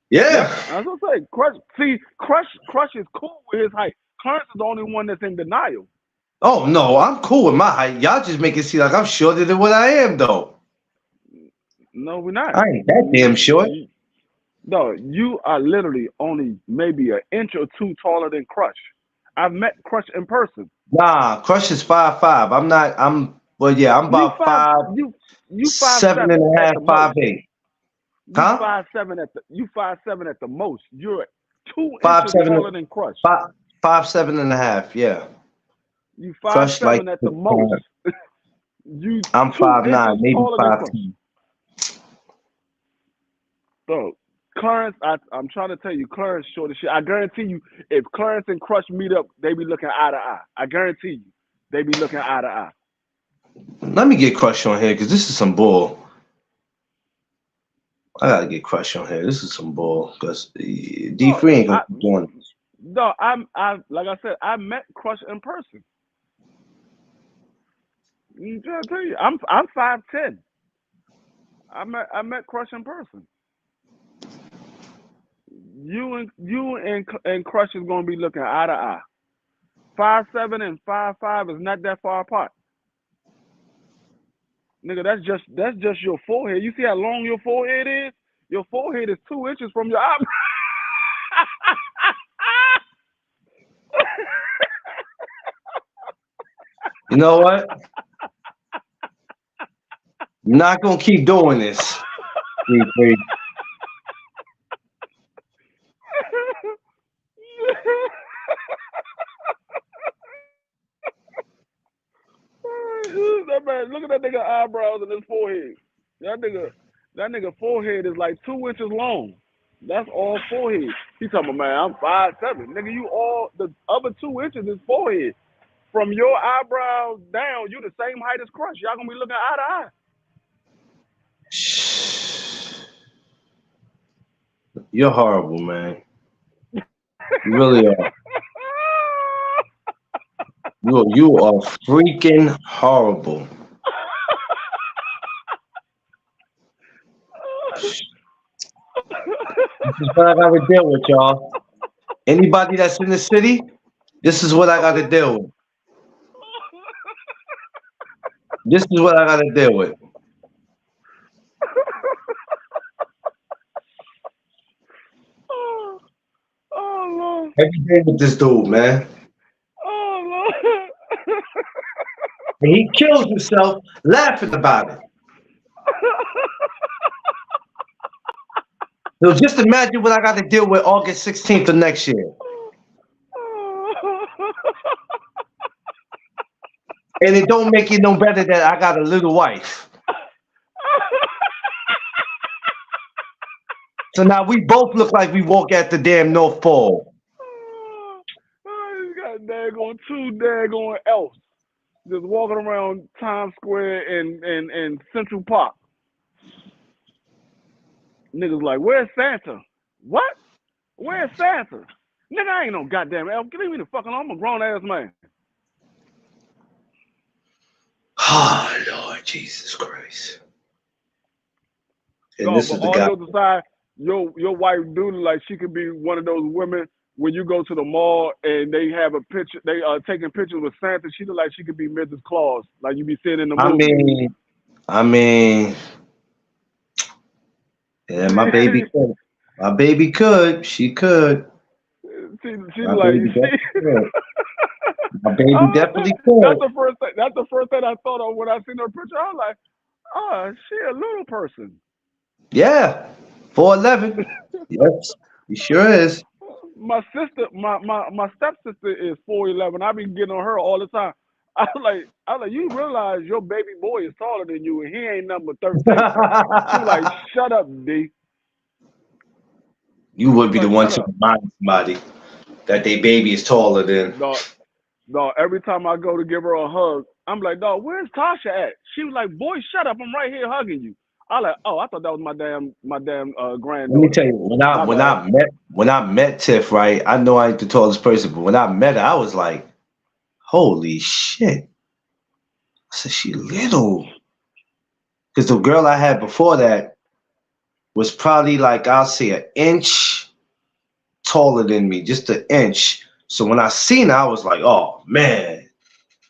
Yeah. I was gonna say, Crush is cool with his height. Clarence is the only one that's in denial. Oh no, I'm cool with my height. Y'all just make it seem like I'm shorter than what I am, though. No, we're not. I ain't that damn short. No, you are literally only maybe an inch or two taller than Crush. I've met Crush in person. Nah, Crush is 5'5". I'm not. Well, yeah, I'm You about five five you you five seven and seven a at half, the most. 5'8". You Huh? 5'7" at the most. You're 2 Five inches seven, taller than Crush. 5'7" and a half. Yeah. You Crush like 5'7" at the most. You I'm 2 5'9", inches maybe taller than Crush. 5'10". So Clarence, I'm trying to tell you, Clarence short as shit. I guarantee you, if Clarence and Crush meet up, they be looking eye to eye. I guarantee you, they be looking eye to eye. Let me get Crush on here because this is some bull. I gotta get Crush on here. This is some bull because D3 ain't gonna keep doing this. No, I like I said, I met Crush in person. I'm trying to tell you, I'm 5'10". I met Crush in person. You and Crush is gonna be looking eye to eye. 5'7" and 5'5" is not that far apart. Nigga, that's just your forehead. You see how long your forehead is? Your forehead is 2 inches from your eyebrow. You know what? I'm not gonna keep doing this. D3. That man, look at that nigga eyebrows and his forehead. That nigga forehead is like 2 inches long. That's all forehead. He talking about, man, I'm 5'7". Nigga, you all the other 2 inches is forehead. From your eyebrows down, you the same height as Crush. Y'all gonna be looking eye to eye. You're horrible, man. You really are. You are freaking horrible. This is what I gotta deal with, y'all. Anybody that's in the city, this is what I gotta deal with. This is what I gotta deal with. Oh Lord. Every day with this dude, man. Oh Lord. And he kills himself laughing about it. So just imagine what I got to deal with August 16th of next year. And it don't make it no better that I got a little wife. So now we both look like we walk at the damn North Pole. He's got daggone 2 daggone elves just walking around Times Square and Central Park. Niggas like, where's Santa? What? Where's Santa? Nigga, I ain't no goddamn elf. Give me the fucking. I'm a grown ass man. Oh, Lord Jesus Christ. And No, this but is the all guy. jokes aside, your wife do look like she could be one of those women when you go to the mall and they have a picture, they are taking pictures with Santa. She look like she could be Mrs. Claus, like you be seeing in the I movie. mean, yeah, my baby could. My baby could. She could. She's My like baby she. definitely could. My baby definitely That's could. the first thing. That's the first thing I thought of when I seen her picture. I was like, oh, she a little person. Yeah. 4'11". Yes, he sure is. My sister, my stepsister is 4'11". I be getting on her all the time. I was like, you realize your baby boy is taller than you, and he ain't number 13. She was like, shut up, D. You She would was be the like, one shut to up. remind somebody that their baby is taller than. Dog, dog. Every time I go to give her a hug, I'm like, dog, where's Tasha at? She was like, boy, shut up. I'm right here hugging you. I like, oh, I thought that was my damn Let me granddaughter. tell you, when I My when bad. I met when I met Tiff, right? I know I ain't the tallest person, but when I met her, I was like, holy shit. I said she little. Because the girl I had before that was probably like I'll say an inch taller than me, just an inch. So when I seen her, I was like, oh man.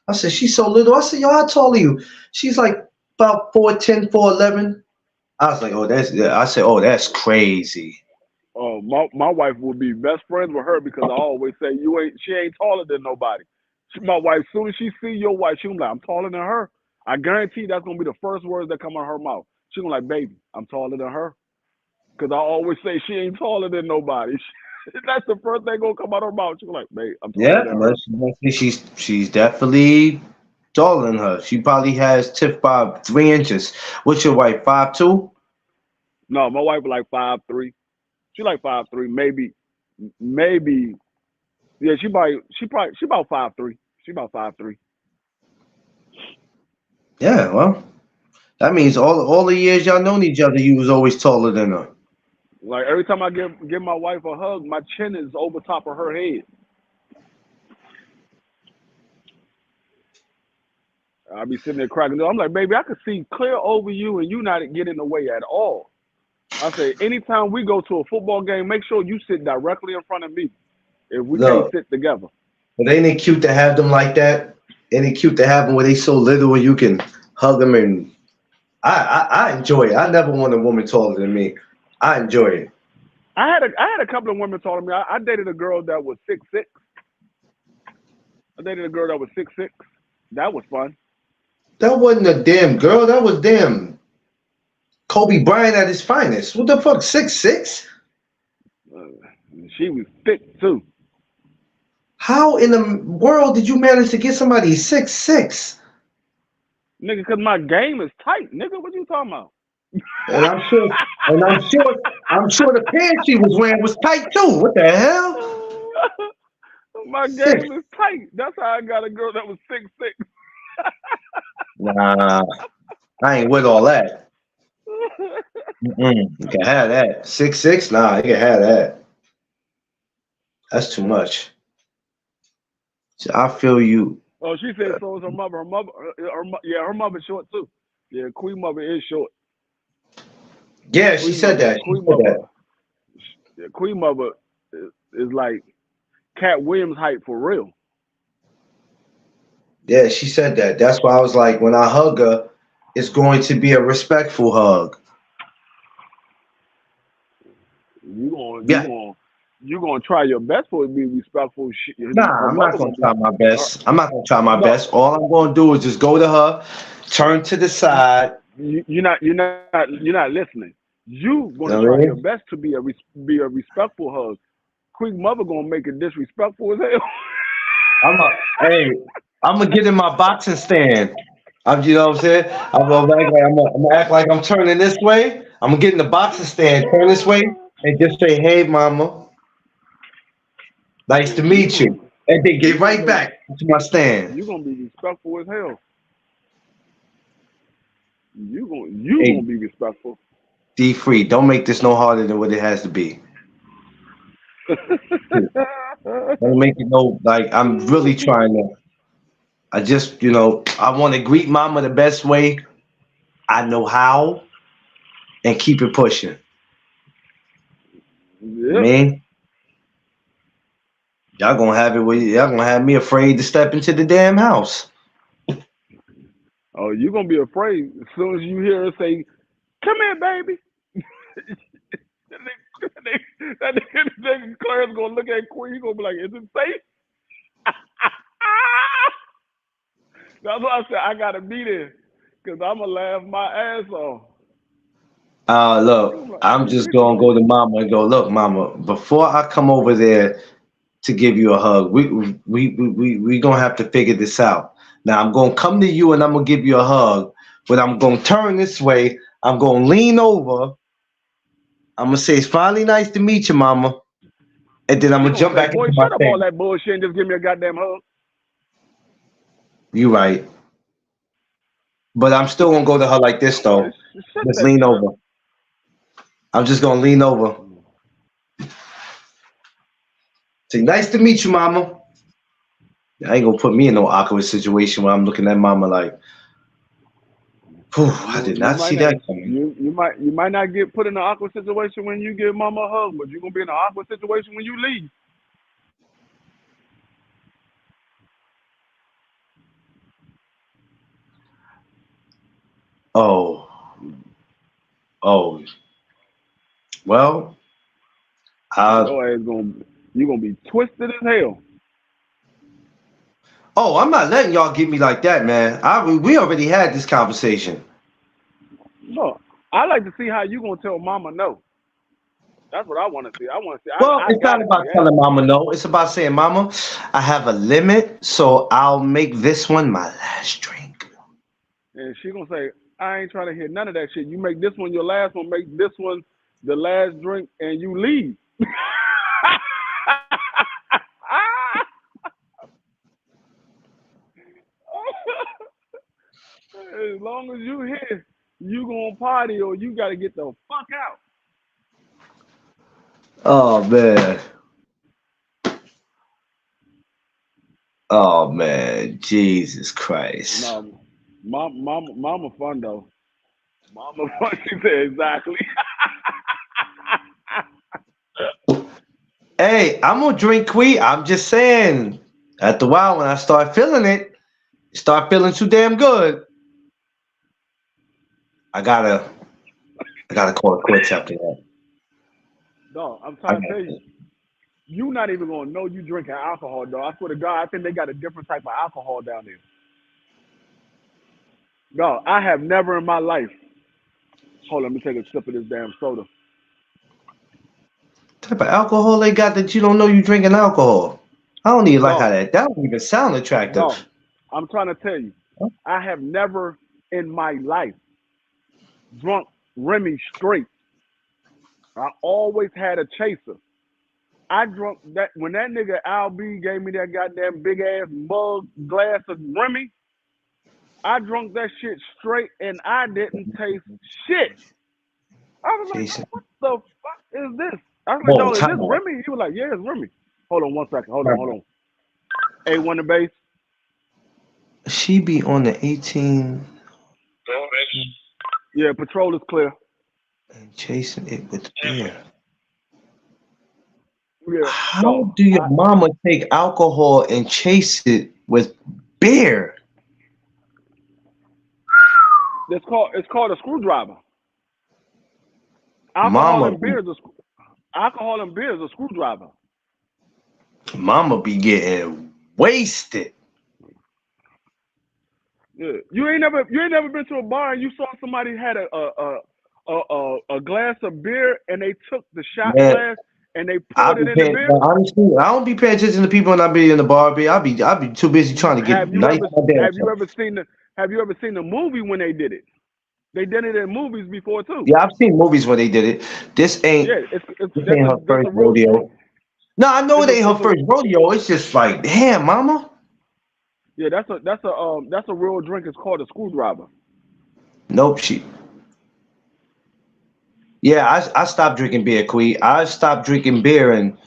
I said, she's so little. I said, yo, how tall are you? She's like about 4'10", 4'11". I was like, oh, that's yeah. I said, oh, that's crazy. Oh, my wife would be best friends with her because I always say she ain't taller than nobody. My wife, soon as she see your wife, she gonna be like, I'm taller than her. I guarantee that's gonna be the first words that come out of her mouth. She gonna like, baby, I'm taller than her. Cause I always say she ain't taller than nobody. That's the first thing gonna come out of her mouth. She gonna like, babe, I'm taller Yeah, than but her. she's definitely taller than her. She probably has Tiff by 3 inches. What's your wife, 5'2"? No, my wife is like 5'3". She like 5'3", maybe. Yeah, she about 5'3". She about 5'3". Yeah, well, that means all the years y'all known each other, you was always taller than her. Like every time I give my wife a hug, my chin is over top of her head. I be sitting there cracking. I'm like, baby, I could see clear over you, and you not get in the way at all. I say, anytime we go to a football game, make sure you sit directly in front of me. If we can't Look, sit together, but ain't it cute to have them like that? Ain't it cute to have them where they so little and you can hug them and I enjoy it. I never want a woman taller than me. I enjoy it. I had a couple of women telling me I dated a girl that was 6'6". I dated a girl that was 6'6". That was fun. That wasn't a damn girl. That was damn Kobe Bryant at his finest. What the fuck, 6'6"? Uh, she was thick too. How in the world did you manage to get somebody 6'6"? Nigga, cause my game is tight. Nigga, what you talking about? And I'm sure, I'm sure the pants she was wearing was tight too. What the hell? My Six. game is tight. That's how I got a girl that was 6'6". Nah, I ain't with all that. Mm-mm. You can have that. 6'6"? Nah, you can have that. That's too much. So I feel you. Oh, she said so is her mother. Yeah, her mother's short too. Yeah, Queen mother is short. Yeah, she Queen said mother, that. She Queen said mother, that. yeah, Queen mother is like Cat Williams height for real. Yeah, she said that. That's why I was like, when I hug her, it's going to be a respectful hug. You going you Yeah. going you gonna try your best for it to be respectful. Nah, Her I'm not mother gonna gonna be try my best. I'm not gonna try my no. best. All I'm gonna do is just go to her, turn to the side. You're not listening. You You gonna know what I try your mean? best to be a respectful hug. Queen mother gonna make it disrespectful as hell. Hey, I'm gonna get in my boxing stand. You know what I'm saying? I'm gonna act like I'm turning this way. I'm gonna get in the boxing stand, turn this way, and just say, "Hey, mama, nice to you meet gonna you," and then you get gonna right make back to my stand. you gonna be respectful as hell. You gonna Hey, be respectful. D free. Don't make this no harder than what it has to be. Let me make it know, like I'm really trying to. I just, I want to greet mama the best way I know how and keep it pushing. I Yep. mean, y'all gonna have it with y'all gonna have me afraid to step into the damn house. Oh, you're gonna be afraid as soon as you hear her say, "Come here, baby." that nigga Claire's gonna look at Queen. He's gonna be like, "Is it safe?" That's why I said I gotta be there, cause I'ma laugh my ass off. Look, I'm just Bitch, gonna go to mama and go, look, mama, before I come over there to give you a hug, we gonna have to figure this out. Now I'm gonna come to you and I'm gonna give you a hug, but I'm gonna turn this way. I'm gonna lean over. I'm gonna say it's finally nice to meet you, mama, and then I'm she gonna gonna jump say, back "Boy, into my shut up all thing. that bullshit and just give me a goddamn hug." You right, but I'm still gonna go to her like this Boy, though. shut Just that. lean over. I'm just gonna lean over. Say nice to meet you, mama. I ain't gonna put me in no awkward situation where I'm looking at mama like, whew, I did You not might see not that coming. you might not get put in an awkward situation when you give mama a hug, but you're gonna be in an awkward situation when you leave. Oh, oh, well, uh, Your ass gonna you gonna be twisted as hell. oh, I'm not letting y'all get me like that, man. We already had this conversation. No, I like to see how you gonna tell mama no. That's what I want to see. I want to see. Well, I it's not gotta see about that. telling mama no. It's about saying, mama, I have a limit, so I'll make this one my last drink. And she gonna say, I ain't trying to hear none of that shit. You make this one your last one. Make this one the last drink, and you leave. As long as you here, you gonna party or you gotta get the fuck out. Oh man. Oh man. Jesus Christ. No, mama fun though. Mama fun. She said exactly. Hey, I'm gonna drink Queen. I'm just saying. After a while, when I start feeling it, start feeling too damn good. I gotta, I gotta call it quits after that. No, I'm I trying to got tell you, you not even gonna know you drinking alcohol, though. I swear to God, I think they got a different type of alcohol down there. No, I have never in my life. Hold on, let me take a sip of this damn soda. type of alcohol they got that you don't know you drinking alcohol. I don't even like how No, that don't even sound no, attractive. I'm trying to tell you, I have never in my life drunk Remy straight. I always had a chaser. I drunk that when that nigga Al B gave me that goddamn big ass mug glass of Remy. I drunk that shit straight and I didn't taste shit. I was like, Jason. what the fuck is this? I was like, Whoa, dog, is time this out. Remy? He was like, yeah, it's Remy. Hold on one second. Hold on, Time hold out. on. A1 the base. She be on the 18 Yeah, patrol is clear. and chasing it with beer. Yeah, How no. do your mama take alcohol and chase it with beer? It's called a screwdriver. Alcohol Mama and be beer is alcohol and beer is a screwdriver. Mama be getting wasted. Yeah. You ain't never been to a bar and you saw somebody had a glass of beer and they took the shot Man, glass and they I poured be it in the paying beer. honestly, I don't be paying attention to people when I be in the bar, be I be too busy trying to get Have you nice ever my damn have you self. ever seen the Have you ever seen the movie when they did it? They did it in movies before too. Yeah, I've seen movies where they did it. This ain't Yeah, this ain't her that's first a real drink. rodeo. No, I know it ain't her It's a first rodeo. It's just like, damn, mama. yeah, that's a real drink. It's called a screwdriver. Nope, she. Yeah, I stopped drinking beer, Queen. I stopped drinking beer, and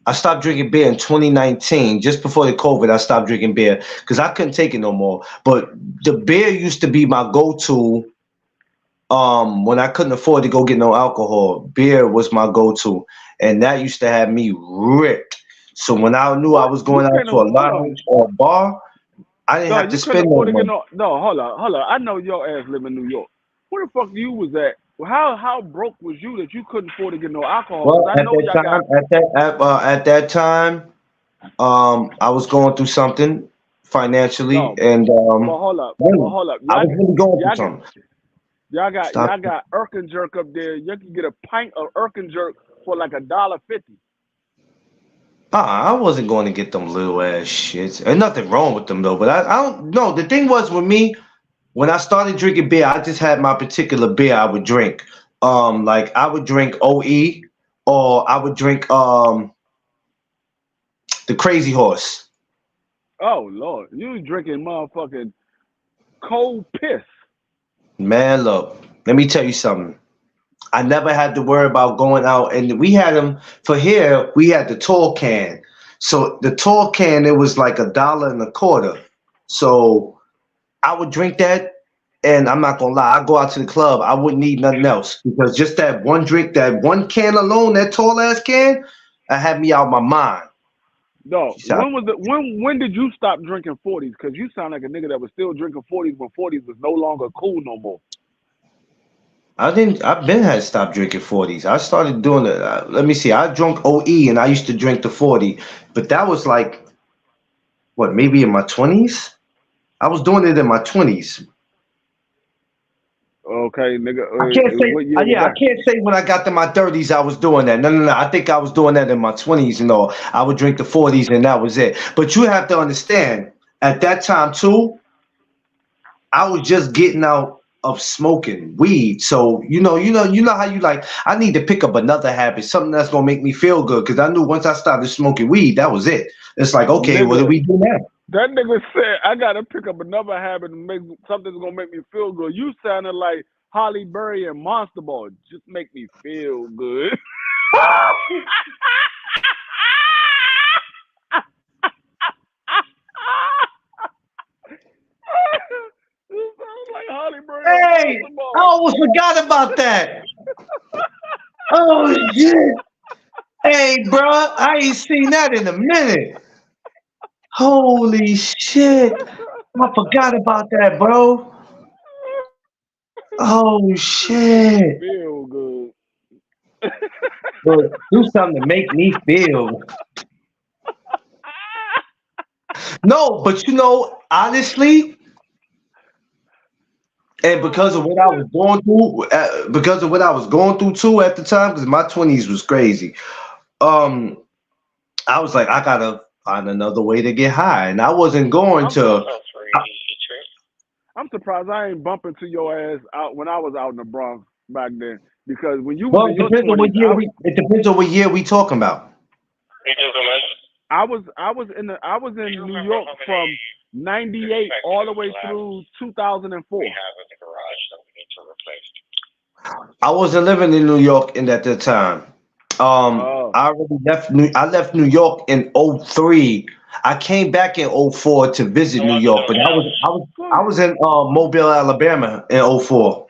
I stopped drinking beer in 2019, just before the COVID. I stopped drinking beer because I couldn't take it no more. But the beer used to be my go-to. When I couldn't afford to go get no alcohol, beer was my go-to, and that used to have me ripped. So when I knew I What? was You going out can't to a hold on. lounge or a bar, I didn't No, have to you couldn't spend no afford to get money. no. Hold on, hold on. I know your ass live in New York. Where the fuck you was at? How broke was you that you couldn't afford to get no alcohol? Cause Well, I know y'all got. at that time, I was going through something financially, No, and but really, hold up. I was really going through Y'all got something. Stop. y'all got Erkin jerk up there. You can get a pint of Erkin jerk for like $1.50. I wasn't going to get them little ass shits. And nothing wrong with them though. But I don't know. The thing was with me, when I started drinking beer, I just had my particular beer I would drink. Like I would drink OE, or I would drink the Crazy Horse. Oh Lord, you was drinking motherfucking cold piss. Man, look, let me tell you something. I never had to worry about going out, and we had them for here. We had the tall can. So the tall can, it was like $1.25. So I would drink that, and I'm not gonna lie, I go out to the club, I wouldn't need nothing else because just that one drink, that one can alone, that tall ass can, I had me out my mind. No, So when did you stop drinking 40s? Because you sound like a nigga that was still drinking 40s when 40s was no longer cool no more. I didn't. I've been had stopped drinking 40s. I started doing it. Let me see. I drunk OE, and I used to drink the 40, but that was like what, maybe in my 20s. I was doing it in my 20s. Okay, nigga, I can't say, what year was yeah, I that? can't say when I got to my 30s I was doing that. No, no, no. I think I was doing that in my 20s and all. I would drink the 40s and that was it. But you have to understand, at that time too, I was just getting out of smoking weed. So, you know how you like, I need to pick up another habit, something that's gonna make me feel good. Cause I knew once I started smoking weed, that was it. It's like, okay, what do Nigga, we do now? that nigga said I gotta pick up another habit and make something that's gonna make me feel good. You sounded like Holly Berry and Monster Ball. Just make me feel good. You sound like Holly Berry and Hey, Monster I Ball. almost forgot about that. Oh shit. Hey, bro, I ain't seen that in a minute. Holy shit. I forgot about that, bro. Oh Just make me shit. feel good. Look, do something to make me feel. No, but honestly, and because of Oh what I was shit. going through, because of what I was going through too at the time, because my 20s was crazy. Um, I was like, I gotta find another way to get high, and I wasn't going I'm to. I'm surprised I ain't bump into your ass out when I was out in the Bronx back then. Because when you was Well, in your 20s, It depends on what year we talking about. I was in New York from '98 all the way through 2004. I wasn't living in New York in at the time. Oh, I left New York in '03. I came back in '04 to visit New York, but I fuck. was in Mobile, Alabama in '04.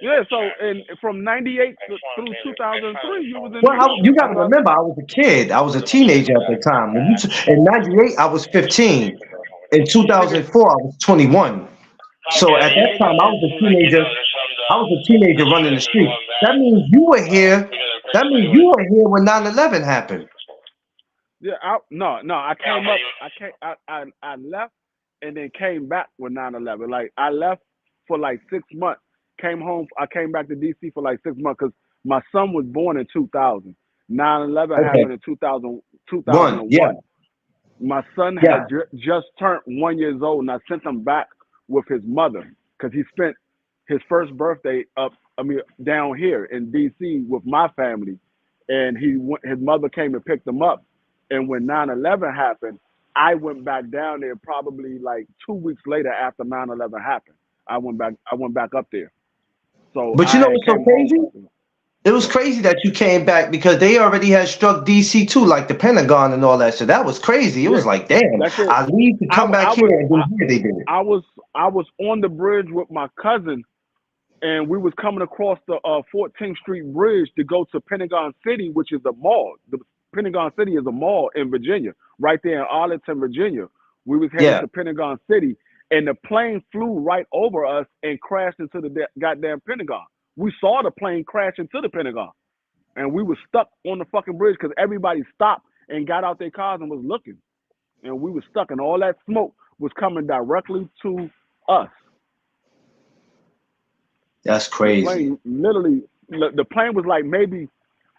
Yeah. So and from '98 through 2003, you was in Well, New York. you got That's to what I remember, said. I was a kid. I was a teenager at the time. In '98, I was 15. In Nigga, 2004, I was 21. So at that nigga, time, I was a teenager. I was a teenager running the street. That means you were here. That means you were here when 9/11 happened. yeah. No. I came up. I left and then came back with 9/11. Like I left for like 6 months. Came home. I came back to DC for like 6 months because my son was born in 2000. 9/11 Okay. happened in 2000, Yeah, 2001. My son yeah. had just turned 1 year old, and I sent him back with his mother because he spent his first birthday down here in D.C. with my family, and his mother came and picked him up. And when 9/11 happened, I went back down there probably like 2 weeks later after 9/11 happened. I went back up there, so But you I know had what's so came home. crazy? It was crazy that you came back because they already had struck DC too, like the Pentagon and all that. So that was crazy. It Yeah, was like, damn, that's it. I leave to come back I here, was and then here they did it. I was I was on the bridge with my cousin, and we was coming across the 14th Street Bridge to go to Pentagon City, which is a mall. The Pentagon City is a mall in Virginia, right there in Arlington, Virginia. We was headed Yeah, to Pentagon City, and the plane flew right over us and crashed into the goddamn Pentagon. We saw the plane crash into the Pentagon, and we were stuck on the fucking bridge because everybody stopped and got out their cars and was looking, and we were stuck, and all that smoke was coming directly to us. that's The crazy. plane literally, the plane was like maybe,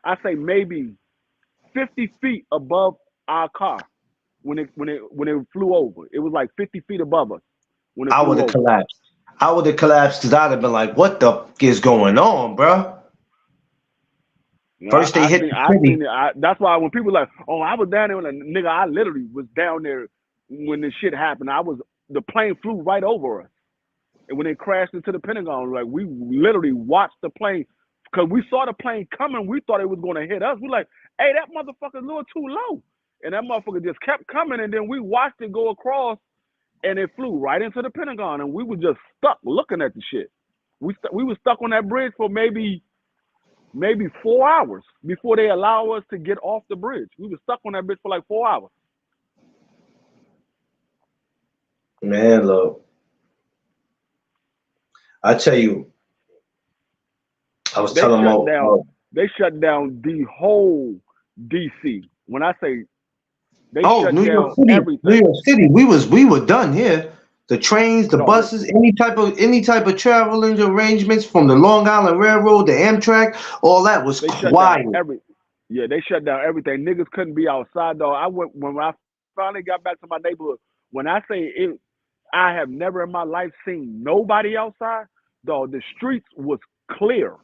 I say maybe 50 feet above our car when it flew over. It was like 50 feet above us when it I would flew have over. collapsed. I would have collapsed because I'd have been like, what the f- is going on, bro? You know, First they hit the I city. seen it. That's why when people like, oh, I was down there, like, nigga, I literally was down there when this shit happened. The plane flew right over us. And when it crashed into the Pentagon, like we literally watched the plane because we saw the plane coming. We thought it was going to hit us. We're like, hey, that motherfucker's a little too low. And that motherfucker just kept coming. And then we watched it go across and it flew right into the Pentagon. And we were just stuck looking at the shit. We were stuck on that bridge for maybe 4 hours before they allow us to get off the bridge. We were stuck on that bridge for like 4 hours. Man, look, I tell you, I was They telling shut Mo, down. They shut down the whole DC. When I say they oh, shut New York down City, New everything. York City, we were done here. The trains, the No, buses, any type of traveling arrangements from the Long Island Railroad, the Amtrak, all that was they shut down quiet. every. Yeah, they shut down everything. Niggas couldn't be outside though. I went when I finally got back to my neighborhood. When I say it, I have never in my life seen nobody outside. Though the streets was clear.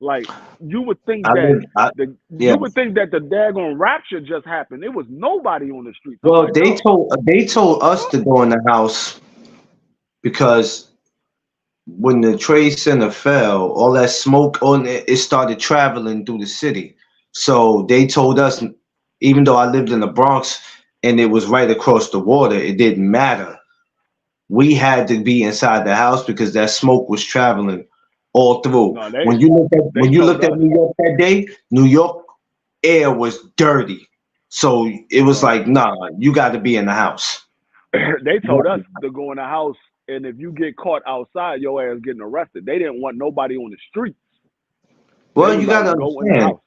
Like you would think I that live, I, yeah. the daggone rapture just happened. There was nobody on the streets. I'm Well, like, dog, they told the us fuck? to go in the house because when the Trade Center fell, all that smoke on it, it started traveling through the city. So they told us, even though I lived in the Bronx and it was right across the water, it didn't matter. We had to be inside the house because that smoke was traveling all through. No, they When you told looked at us. New York that day, New York air was dirty. So it was No, like, nah, you got to be in the house. they told us to go in the house, and if you get caught outside, your ass getting arrested. They didn't want nobody on the street. They Well, was you got like, to go in the understand, house.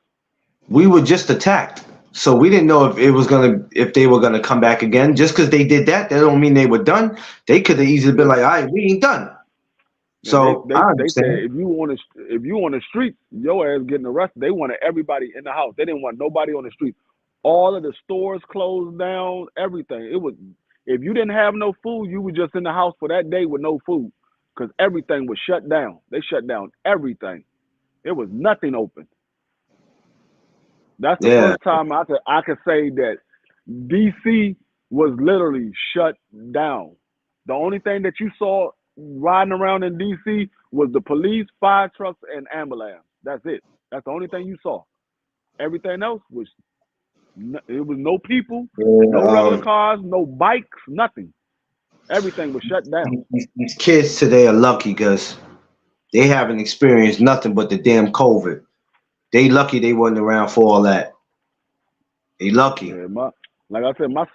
we were just attacked. So we didn't know if they were gonna come back again. Just because they did that, that don't mean they were done. They could have easily been Yeah, like, all right, we ain't done. and they So they I they said understand. if you on the street, your ass getting arrested. They wanted everybody in the house. They didn't want nobody on the street. All of the stores closed down. Everything. It was if you didn't have no food, you were just in the house for that day with no food because everything was shut down. They shut down everything. It was nothing open. That's the Yeah, first time I could say that DC was literally shut down. The only thing that you saw riding around in DC was the police, fire trucks, and ambulance. That's it. That's the only thing you saw. Everything else was it was no people, yeah. no regular cars, no bikes, nothing. Everything was shut down. These kids today are lucky because they haven't experienced nothing but the damn COVID. They lucky they wasn't around for all that. They lucky. Yeah, like I said, my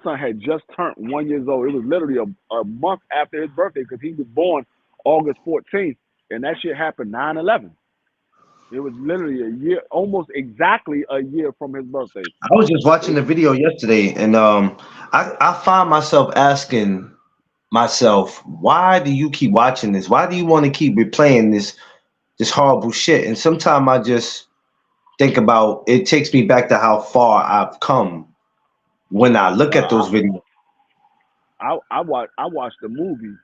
son had just turned 1 year old. It was literally a month after his birthday because he was born August 14th, and that shit happened 9/11. It was literally a year, almost exactly a year from his birthday. I was just watching It, the video yesterday, and I find myself asking myself, why do you keep watching this? Why do you want to keep replaying this horrible shit? And sometimes I just think about it takes me back to how far I've come when I look at uh, those videos. I watched the movie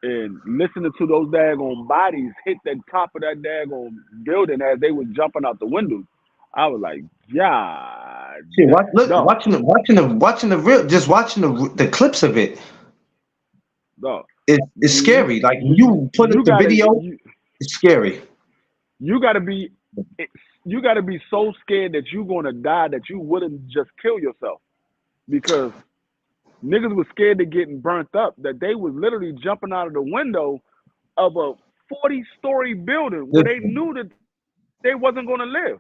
and listening to those daggone bodies hit the top of that daggone building as they was jumping out the windows. I was like, yeah, Shit, look, dog, watching the real, just watching the clips of it. dog. It's You scary. Like when you put up you the gotta video, it's scary. you gotta be you got to be so scared that you're going to die that you wouldn't just kill yourself, because niggas was scared of getting burnt up, that they was literally jumping out of the window of a 40-story building where they knew that they wasn't going to live.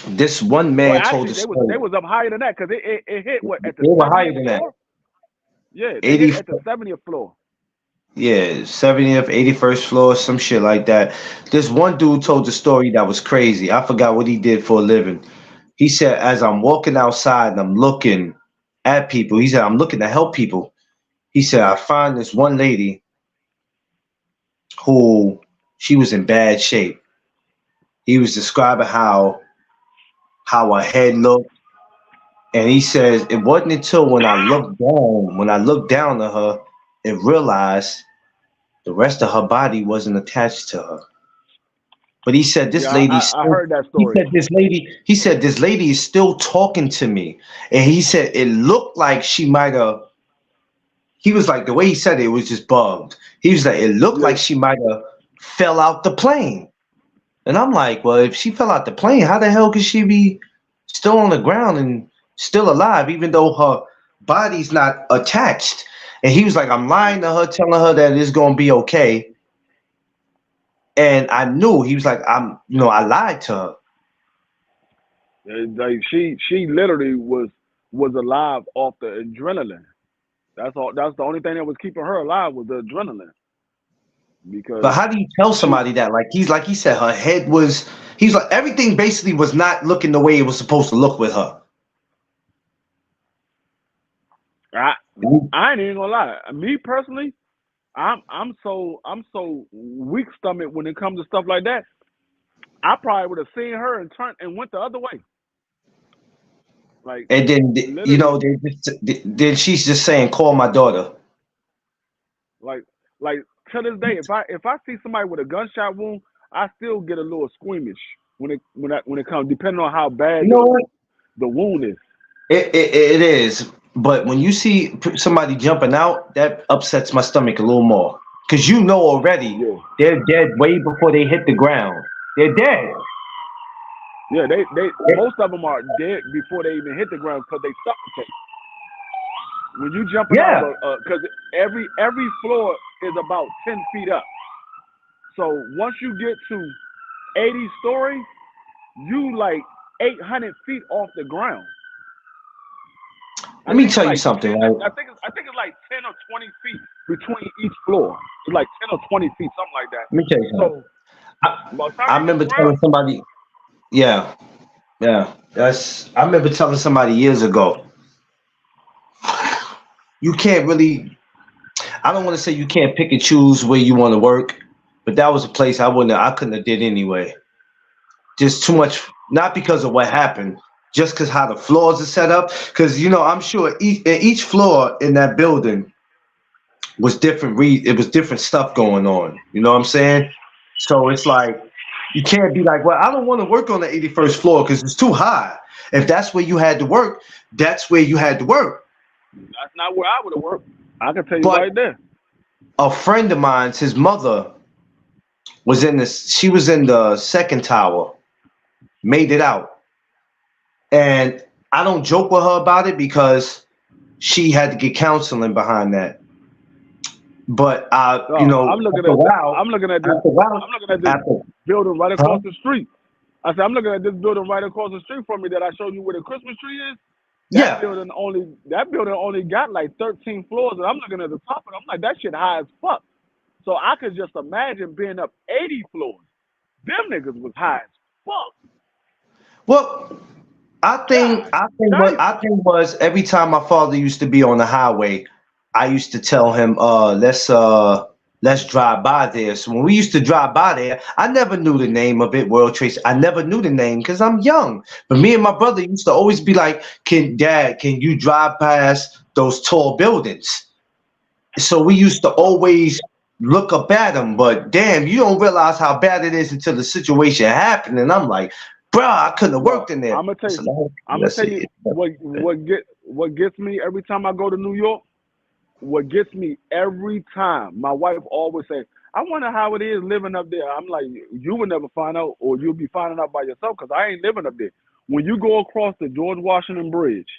This one Or man told actually, the they story. was up higher than that, because it hit what, at the They were higher 70th than that. floor? Yeah, they 80, hit at the 70th floor. yeah, 70th, 81st floor, some shit like that. This one dude told the story that was crazy. I forgot what he did for a living. He said, as I'm walking outside and I'm looking at people, he said, I'm looking to help people. He said, I find this one lady who she was in bad shape. He was describing how her head looked. And he says it wasn't until when I looked down at her and realized the rest of her body wasn't attached to her. But he said this Yeah, lady I still, heard that story. he said this lady is still talking to me. And he said it looked like she might have, he was like, the way he said it was just bugged. He was like, it looked Yeah, like she might have fell out the plane. And I'm like, well, if she fell out the plane, how the hell could she be still on the ground and still alive, even though her body's not attached? And he was like, I'm lying to her, telling her that it's gonna be okay. And I knew he was like, I lied to her. like she literally was alive off the adrenaline. That's all. That's the only thing that was keeping her alive, was the adrenaline. But Because how do you tell she, somebody that? Like he said, her head was. He's like everything basically was not looking the way it was supposed to look with her. I I ain't even gonna lie. Me personally, I'm so weak stomach when it comes to stuff like that. I probably would have seen her and turned and went the other way. Like And then literally, then she's just saying, "Call my daughter." like like to this day, if I see somebody with a gunshot wound, I still get a little squeamish when it comes, depending on how bad You know what? the wound is. It is, but when you see somebody jumping out, that upsets my stomach a little more. Cause you know already Yeah, they're dead way before they hit the ground. They're dead. yeah. They most of them are dead before they even hit the ground because they suffocate. When you jumping out Yeah. of because every floor is about 10 feet up. So once you get to 80 story, you like 800 feet off the ground. I Let me think it's tell you like something, 10. right? I think it's like 10 or 20 feet between each floor. It's like 10 or 20 feet, something like that. Let me tell you something. So I, by the time I you hit the remember ground, telling somebody, yeah, yeah. I remember telling somebody years ago, you can't really. I don't want to say you can't pick and choose where you want to work, but that was a place I couldn't have did anyway. Just too much, not because of what happened, just because how the floors are set up. Because I'm sure each floor in that building was different. It was different stuff going on. You know what I'm saying? So it's like you can't be like, well, I don't want to work on the 81st floor because it's too high. If that's where you had to work, that's where you had to work. that's not where I would have worked. I can tell you But right there. a friend of mine's, his mother was in this. She was in the second tower, made it out, and I don't joke with her about it because she had to get counseling behind that. But No, I'm looking after a at while, I'm looking at this after a while, I'm looking at this after, building right huh? across the street. I said I'm looking at this building right across the street from me that I showed you where the Christmas tree is. Yeah. That building only got like 13 floors, and I'm looking at the top of it. I'm like, that shit high as fuck. So I could just imagine being up 80 floors. Them niggas was high as fuck. Well, God what damn. I think was every time my father used to be on the highway, I used to tell him, let's drive by there. So when we used to drive by there, I never knew the name of it, World Trade. I never knew the name because I'm young. But me and my brother used to always be like, can you drive past those tall buildings? So we used to always look up at them, but damn, you don't realize how bad it is until the situation happened. And I'm like, bro, I couldn't have Bro, worked in there. I'm gonna tell you. So I'm gonna let's tell see. you what gets me every time I go to New York. What gets me every time. My wife always say, I wonder how it is living up there. I'm like, you will never find out, or you'll be finding out by yourself, because I ain't living up there. When you go across the George Washington Bridge,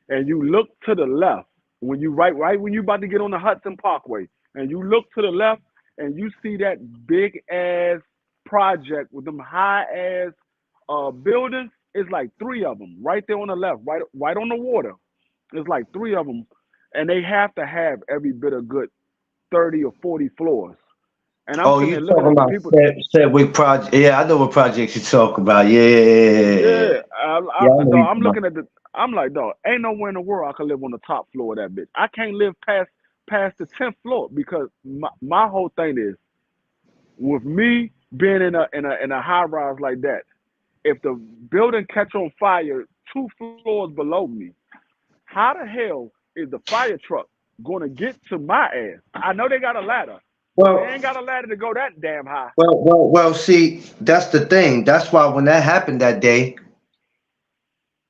and you look to the left, when you right when you about to get on the Hudson Parkway, and you look to the left, and you see that big ass project with them high ass buildings. It's like three of them right there on the left, right on the water. It's like three of them, and they have to have every bit of good 30 or 40 floors. And I'm Oh, sitting you there looking talking at the about people. Sedgwick project? Yeah, I know what projects you talk about. Yeah, Yeah, yeah, I know you dog, I'm talking about. looking at the. I'm like, dog, ain't nowhere in the world I can live on the top floor of that bitch. I can't live past the 10th floor, because my whole thing is, with me being in a high rise like that, if the building catch on fire 2 floors below me, how the hell is the fire truck gonna get to my ass? I know they got a ladder, but they Well, ain't got a ladder to go that damn high. well. See, that's the thing. That's why when that happened that day,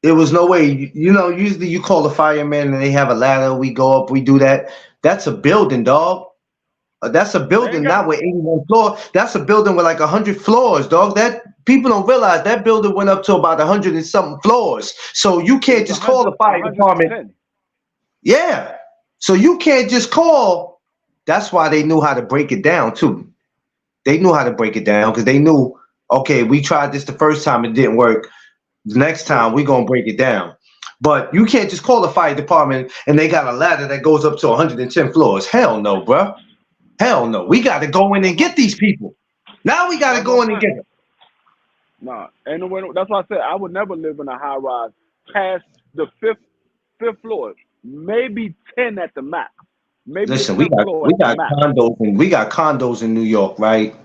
there was no way. You know, usually you call the fireman and they have a ladder. We go up, we do that. That's a building, dog. That's a They ain't building got not with 81 floors. That's a building with like 100 floors, dog. That people don't realize that building went up to about 100 and something floors. So you it can't was just call the a fire hundred and department. ten. Yeah. So you can't just call. That's why they knew how to break it down too. They knew how to break it down because they knew, okay, we tried this the first time, it didn't work. The next Yeah. time we're gonna break it down. But you can't just call the fire department and they got a ladder that goes up to 110 floors. Hell no, bro. Hell no. We got to go in and That's what get these people. Now we got to that's what go I'm in and saying. get them. Nah, ain't no way. That's why I said I would never live in a high rise past the fifth floor. Maybe 10 at the max. Maybe the Listen, 10th floor we at the got max. condos in New York, right?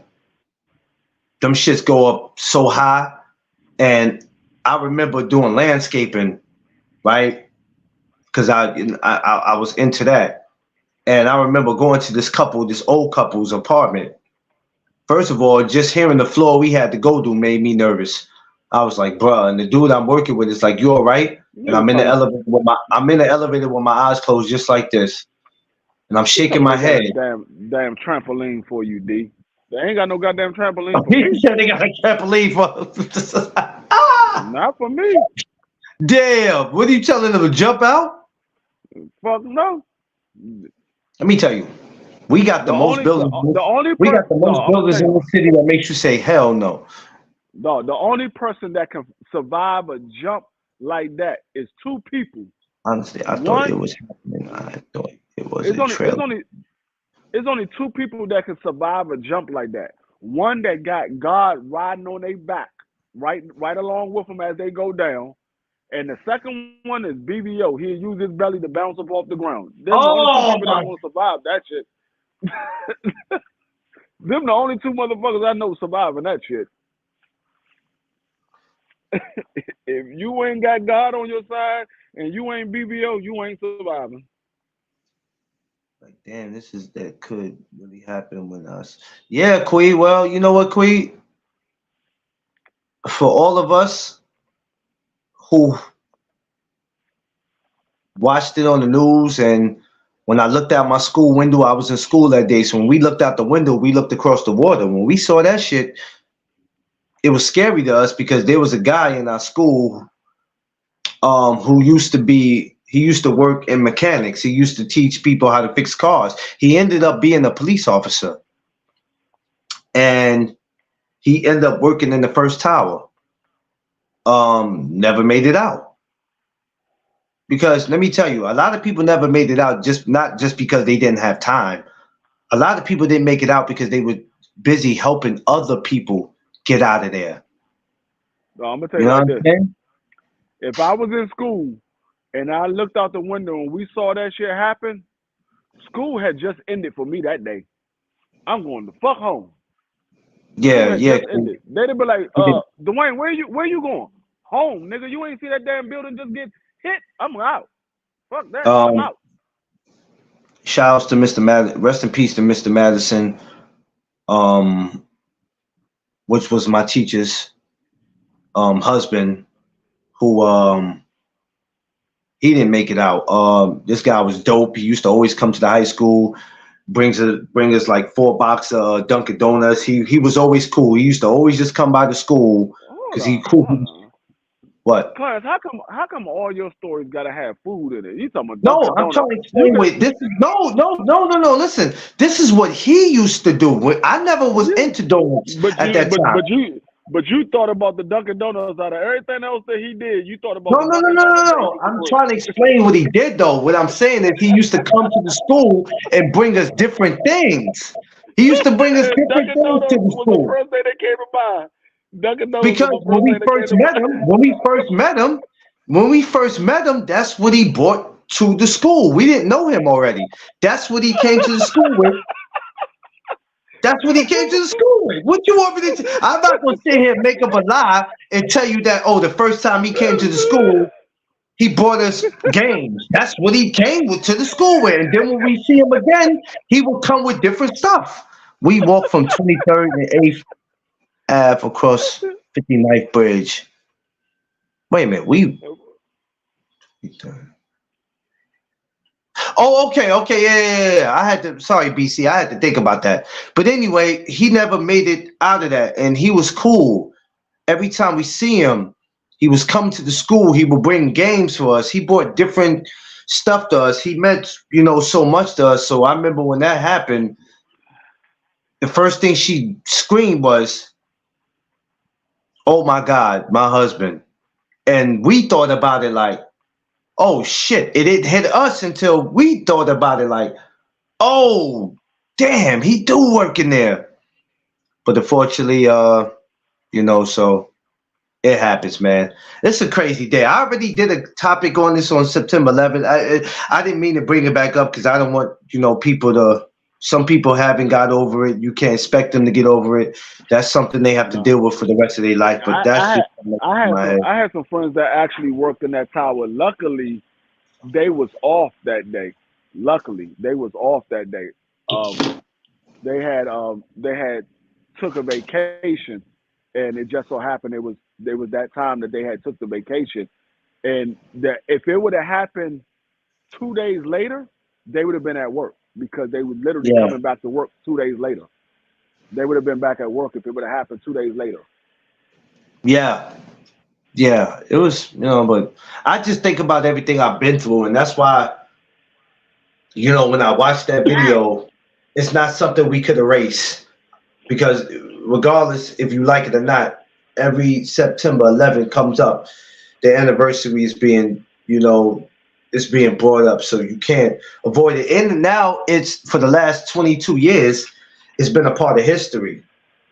Them shits go up so high, and I remember doing landscaping, right? Because I was into that, and I remember going to this old couple's apartment. First of all, just hearing the floor we had to go to made me nervous. I was like, bruh, and the dude I'm working with is like, you all right? And Nigga talking about I'm in the elevator with my eyes closed just like this. And I'm he shaking talking about my they got head. a damn trampoline for you, D. They ain't got no goddamn trampoline for He me. said I can't believe ah, Not for me. damn. What are you telling them to jump out? Fuck no. Let me tell you, we got The the most only buildings. the only We got person the no, most I'm gonna buildings tell in you. the city that makes you say hell no. No, the only person that can survive a jump like that is two people. Honestly, I thought it One, was happening. I thought it was it's a only it's trail. only it's only two people that can survive a jump like that. One that got God riding on their back, right along with them as they go down. And the second one is BBO. He'll use his belly to bounce up off the ground. Them the only two Oh people that's my! gonna survive that shit. Them the only two motherfuckers I know surviving that shit. If you ain't got God on your side and you ain't BBO, you ain't surviving. Like damn, this is that could really happen with us. Yeah, Quee. Well, you know what, Quee? For all of us who watched it on the news, and when I looked out my school window, I was in school that day. So when we looked out the window, we looked across the water. When we saw that shit, it was scary to us because there was a guy in our school who he used to work in mechanics. He used to teach people how to fix cars. He ended up being a police officer, and he ended up working in the first tower. Never made it out. Because let me tell you, a lot of people never made it out not just because they didn't have time. A lot of people didn't make it out because they were busy helping other people get out of there. So I'm gonna tell You you know what like I'm this. saying? If I was in school and I looked out the window and we saw that shit happen, school had just ended for me that day. I'm going to fuck home. School Yeah, had yeah. just ended. They'd be like, Dwayne, where you going? Home, nigga. You ain't see that damn building just get hit? I'm out. Fuck that. I'm Um, out. shout outs to Mr. Madison. Rest in peace to Mr. Madison, um, which was my teacher's husband, who he didn't make it out. This guy was dope. He used to always come to the high school. bring us like 4 boxes of Dunkin' Donuts. He was always cool. He used to always just come by the school Hold because he on, cool. hold on. What? Clarence, how come all your stories gotta have food in it? You talking about No, Dunkin' I'm trying Donuts? to You explain could, what this is. No. Listen, this is what he used to do. I never was yeah, into donuts but at you, that time. but you thought about the Dunkin' Donuts out of everything else that he did. You thought about No, the no, no, Dunkin' no, no, Donuts that he no. used to I'm bring. trying to explain what he did, though. What I'm saying is he used to come to the school and bring us different things. He used to bring us different Dunkin' things to Donuts the was the school. first thing that came to mind. Dunkin' Donuts was Because the first thing that came to mind. when we first met him, that's what he brought to the school. We didn't know him already. That's what he came to the school with. That's what he came to the school with. What you want me to say? I'm not gonna sit here and make up a lie and tell you that the first time he came to the school, he brought us games. That's what he came with to the school with. And then when we see him again, he will come with different stuff. We walked from 23rd and 8th Ave across 59th Bridge. Wait a minute, okay, yeah. I had to. Sorry, BC. I had to think about that. But anyway, he never made it out of that, and he was cool. Every time we see him, he was coming to the school. He would bring games for us. He brought different stuff to us. He meant, so much to us. So I remember when that happened, the first thing she screamed was, "Oh my God, my husband!" And we thought about it like, "Oh shit!" It didn't hit us until we thought about it like, "Oh damn, he do work in there." But unfortunately, so it happens, man. It's a crazy day. I already did a topic on this on September 11th. I didn't mean to bring it back up because I don't want people to. Some people haven't got over it. You can't expect them to get over it. That's something they have to No. deal with for the rest of their life. But I, that's I had just my head. I had some friends that actually worked in that tower. Luckily, they was off that day. Luckily, they was off that day. Um, they had took a vacation, and it just so happened it was that time that they had took the vacation, and that if it would have happened 2 days later, they would have been at work because they were literally Yeah, coming back to work 2 days later. They would have been back at work if it would have happened 2 days later. yeah, yeah. It was, but I just think about everything I've been through, and that's why, when I watched that video, it's not something we could erase. Because regardless if you like it or not, every September 11th comes up, the anniversary is being, it's being brought up, so you can't avoid it. And now it's for the last 22 years, it's been a part of history.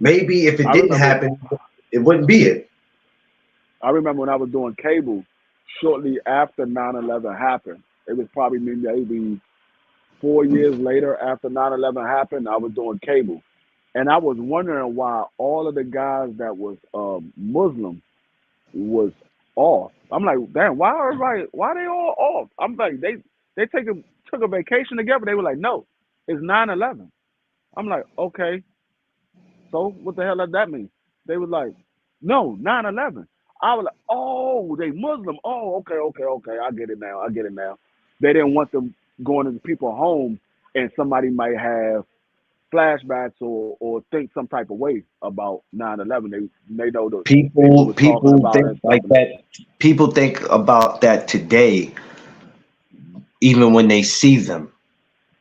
Maybe if it I didn't remember happen, it wouldn't be it. I remember when I was doing cable shortly after 9/11 happened. It was probably maybe 4 years later after 9/11 happened. I was doing cable, and I was wondering why all of the guys that was Muslim was off. I'm like, damn, why they all off? I'm like, they took a vacation together. They were like, no, it's 9/11. I'm like, okay, so what the hell does that mean? They was like, no, 9/11. I was like, oh, they Muslim. Oh, okay. I get it now. They didn't want them going to people home and somebody might have flashbacks or think some type of way about 9/11. They know the people People was talking people about it think and stuff. like that. People think about that today, even when they see them.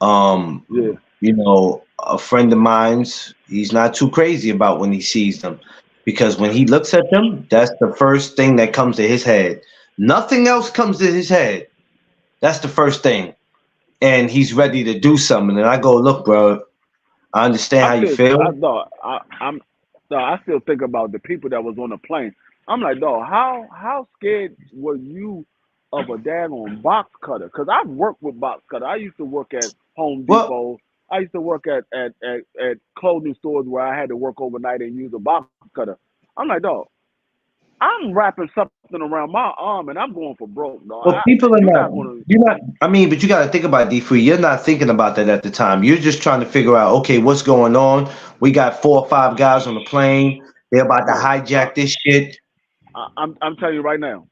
Yeah, A friend of mine's, he's not too crazy about when he sees them because when he looks at them, that's the first thing that comes to his head. Nothing else comes to his head. That's the first thing. And he's ready to do something. And I go, look, bro, I understand I how you still, feel. I thought, I still think about the people that was on the plane. I'm like, dog, how scared were you of a daggone box cutter? Because I've worked with box cutter. I used to work at Home Well, Depot. I used to work at clothing stores where I had to work overnight and use a box cutter. I'm like, dog, I'm wrapping something around my arm and I'm going for broke, dog. well, people are You're not. not gonna. You're not. I mean, but you got to think about D3. You're not thinking about that at the time. You're just trying to figure out, okay, what's going on. We got 4 or 5 guys on the plane. They're about to No, hijack this shit. I'm telling you right now.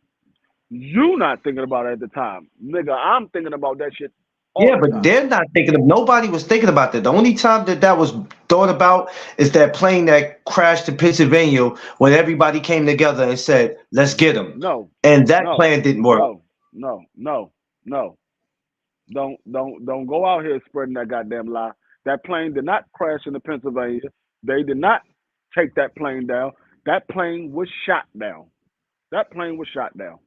You not thinking about it at the time, nigga. I'm thinking about that shit all Yeah, the but time. they're not thinking of. Nobody was thinking about that. The only time that was thought about is that plane that crashed in Pennsylvania when everybody came together and said, "Let's get them," No, and that no, plan didn't work. no, no, no, no. Don't go out here spreading that goddamn lie. That plane did not crash into Pennsylvania. They did not take that plane down. That plane was shot down. That plane was shot down.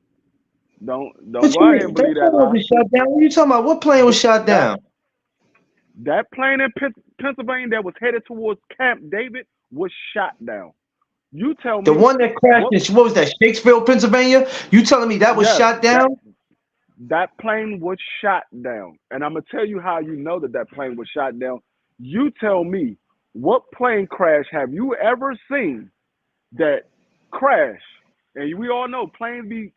Don't What go you out here and mean? That believe that plane lie. wasn't shot down. What are you talking about? What plane was shot That down? that plane in Pennsylvania that was headed towards Camp David was shot down. You tell The me one that crashed what? in what was that? Shakespeare, Pennsylvania. You telling me that was Yes, shot that down? that plane was shot down, and I'm gonna tell you how you know that that plane was shot down. You tell me what plane crash have you ever seen that crash? And we all know planes be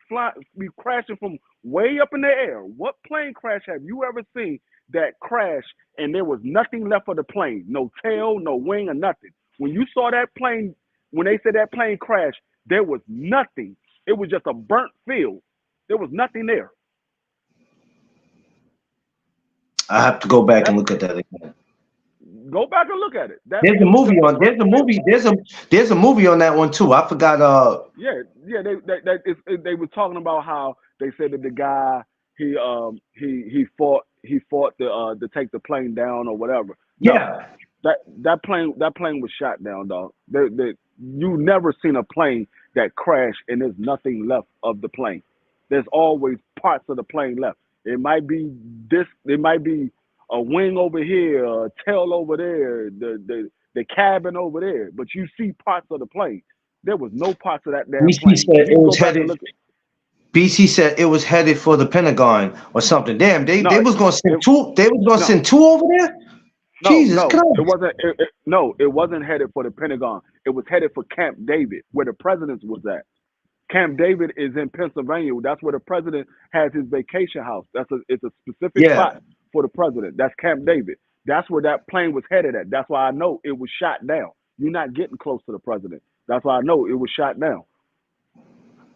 crashing from way up in the air. What plane crash have you ever seen that crashed and there was nothing left of the plane? No tail, no wing, or nothing. When you saw that plane, when they said that plane crashed, there was nothing. It was just a burnt field. There was nothing there. I have to go back and That look at that again. Go back and look at it. That There's a it was movie just a on. burnt field. There's a movie on that one too. I forgot. Yeah, yeah. They were talking about how they said that the guy he fought to take the plane down or whatever. No, Yeah. that plane was shot down, dog. You never seen a plane that crashed and there's nothing left of the plane. There's always parts of the plane left. It might be this. It might be a wing over here, a tail over there, the cabin over there. But you see parts of the plane. There was no parts of that damn BC plane. said You it can go was back and headed. look at. BC said it was headed for the Pentagon or something. Damn, they No, was gonna send it two. They was gonna no. send two over there. Jesus Christ. No, it wasn't headed for the Pentagon. It was headed for Camp David, where the president was at. Camp David is in Pennsylvania. That's where the president has his vacation house. It's a specific spot Yeah. for the president. That's Camp David. That's where that plane was headed at. That's why I know it was shot down. You're not getting close to the president. That's why I know it was shot down.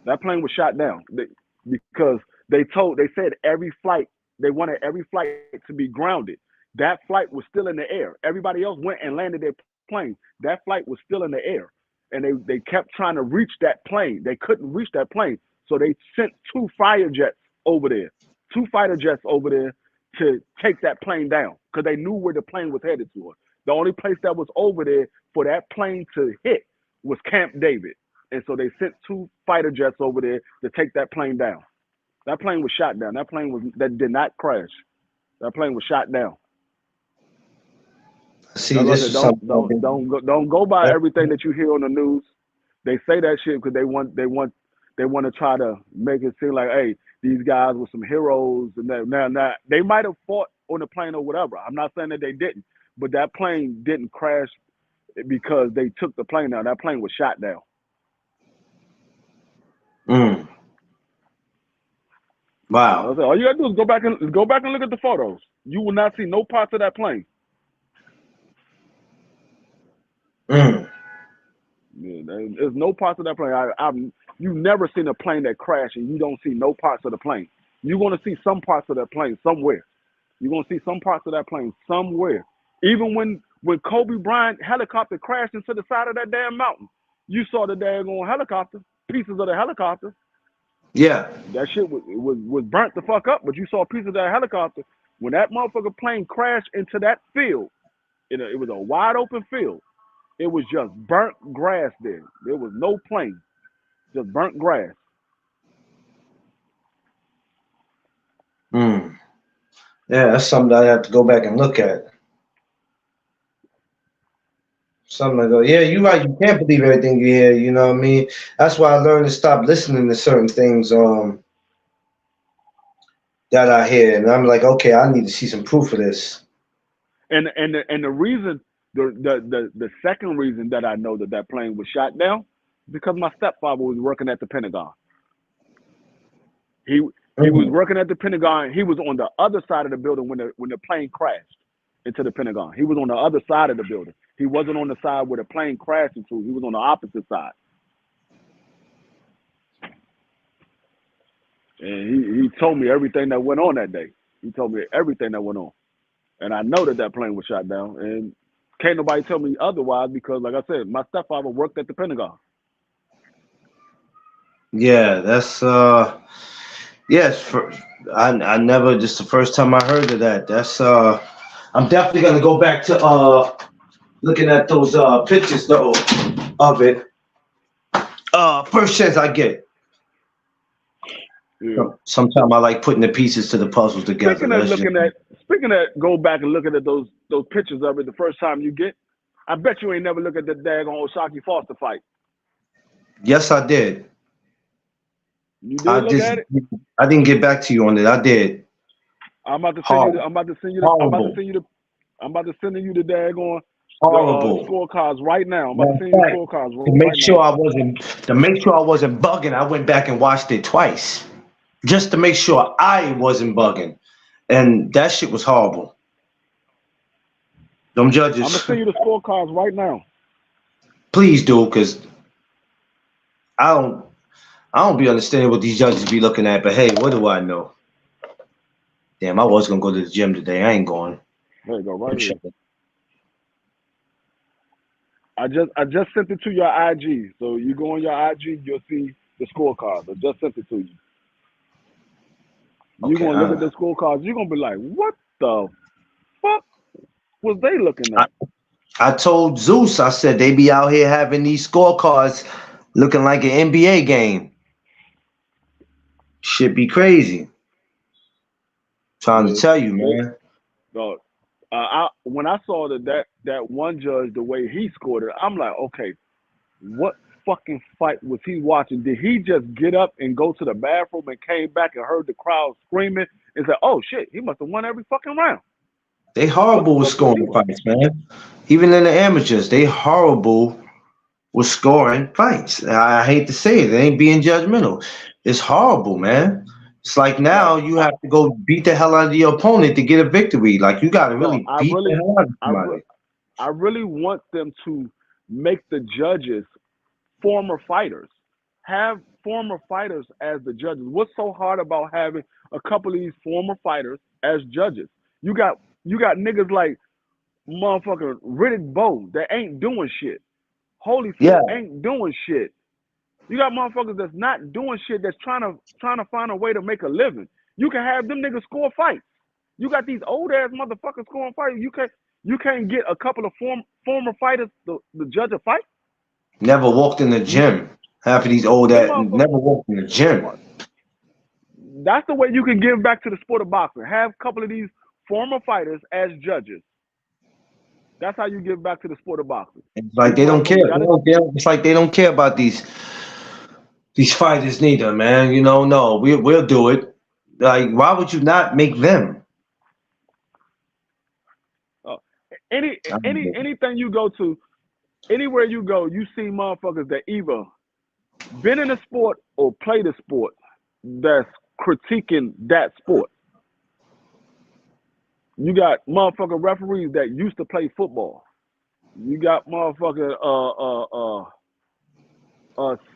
That plane was shot down because they said every flight they wanted every flight to be grounded. That flight was still in the air. Everybody else went and landed their plane. That flight was still in the air, and they kept trying to reach that plane. They couldn't reach that plane, so they sent two fire jets over there, two fighter jets over there to take that plane down because they knew where the plane was headed toward. The only place that was over there for that plane to hit was Camp David. And so they sent two fighter jets over there to take that plane down. That plane was shot down. That did not crash. That plane was shot down. See, That's what I this said. is something I've Don't go by been. everything that you hear on the news. They say that shit because they want to try to make it seem like, hey, these guys were some heroes and that. Now they might have fought on the plane or whatever. I'm not saying that they didn't, but that plane didn't crash because they took the plane down. That plane was shot down. Mm, wow. All you gotta do is go back and look at the photos. You will not see no parts of that plane. Mm, Yeah, there's no parts of that plane. You've never seen a plane that crashed and you don't see no parts of the plane. You're gonna see some parts of that plane somewhere. You're gonna see some parts of that plane somewhere. Even when Kobe Bryant helicopter crashed into the side of that damn mountain, you saw the daggone helicopter, pieces of the helicopter. yeah. That shit was burnt the fuck up, but you saw pieces of that helicopter. When that motherfucker plane crashed into that field, it was a wide open field. It was just burnt grass there. There was no plane, just burnt grass. Mm. Yeah, that's something I have to go back and look at. Something I go, yeah, you're right. You can't believe everything you hear. You know what I mean? That's why I learned to stop listening to certain things that I hear, and I'm like, okay, I need to see some proof of this. And the reason, the second reason that I know that that plane was shot down, is because my stepfather was working at the Pentagon. He he was Mm. working at the Pentagon. He was on the other side of the building when the plane crashed into the Pentagon. He was on the other side of the building. He wasn't on the side where the plane crashed into. He was on the opposite side. And he told me everything that went on that day. He told me everything that went on, and I know that plane was shot down, and can't nobody tell me otherwise because, like I said, my stepfather worked at the Pentagon. Yeah, that's yes. I never. Just the first time I heard of that. That's I'm definitely gonna go back to looking at those pictures though of it. First chance I get. Yeah. Sometimes I like putting the pieces to the puzzle together. Speaking of go back and looking at those pictures of it the first time you get, I bet you ain't never looked at the daggone Osaki Foster fight. Yes, I did. You did look at it? I didn't get back to you on it. I did. I'm about to send you. I'm about to send you the daggone Horrible. scorecards right now. I'm about to send you the scorecards to make sure I wasn't bugging. I went back and watched it twice, just to make sure I wasn't bugging, and that shit was horrible. Them judges. I'm gonna send you the scorecards right now. Please do, cause I don't be understanding what these judges be looking at. But hey, what do I know? Damn, I was gonna go to the gym today. I ain't going. There you go, right here. I just sent it to your IG. So you go on your IG, you'll see the scorecards. I just sent it to you. You're gonna look at the scorecards. You're gonna be like, what the fuck was they looking at? I told Zeus, I said they be out here having these scorecards looking like an NBA game. Shit be crazy. Trying to tell you, man. When I saw that one judge, the way he scored it, I'm like, okay, what fucking fight was he watching? Did he just get up and go to the bathroom and came back and heard the crowd screaming and said, oh shit, he must have won every fucking round? They horrible with scoring fights, man. Even in the amateurs, they horrible with scoring fights. I hate to say it, they ain't being judgmental. It's horrible, man. It's like now you have to go beat the hell out of your opponent to get a victory. Like you got to really beat the hell out of somebody. I really want them to make the judges former fighters. Have former fighters as the judges. What's so hard about having a couple of these former fighters as judges? You got niggas like motherfucking Riddick Bowe that ain't doing shit. Holyfield ain't doing shit. You got motherfuckers that's not doing shit, that's trying to find a way to make a living. You can have them niggas score fights. You got these old ass motherfuckers scoring fights. You can't get a couple of former fighters to judge a fight. Never walked in the gym. Half of these old ass never walked in the gym. That's the way you can give back to the sport of boxing. Have a couple of these former fighters as judges. That's how you give back to the sport of boxing. It's like they don't care. It's like they don't care about these fighters neither, man. You know, no, we'll do it. Like, why would you not make them? Anything you go to, anywhere you go, you see motherfuckers that either been in the sport or play the sport that's critiquing that sport. You got motherfucking referees that used to play football. You got motherfucking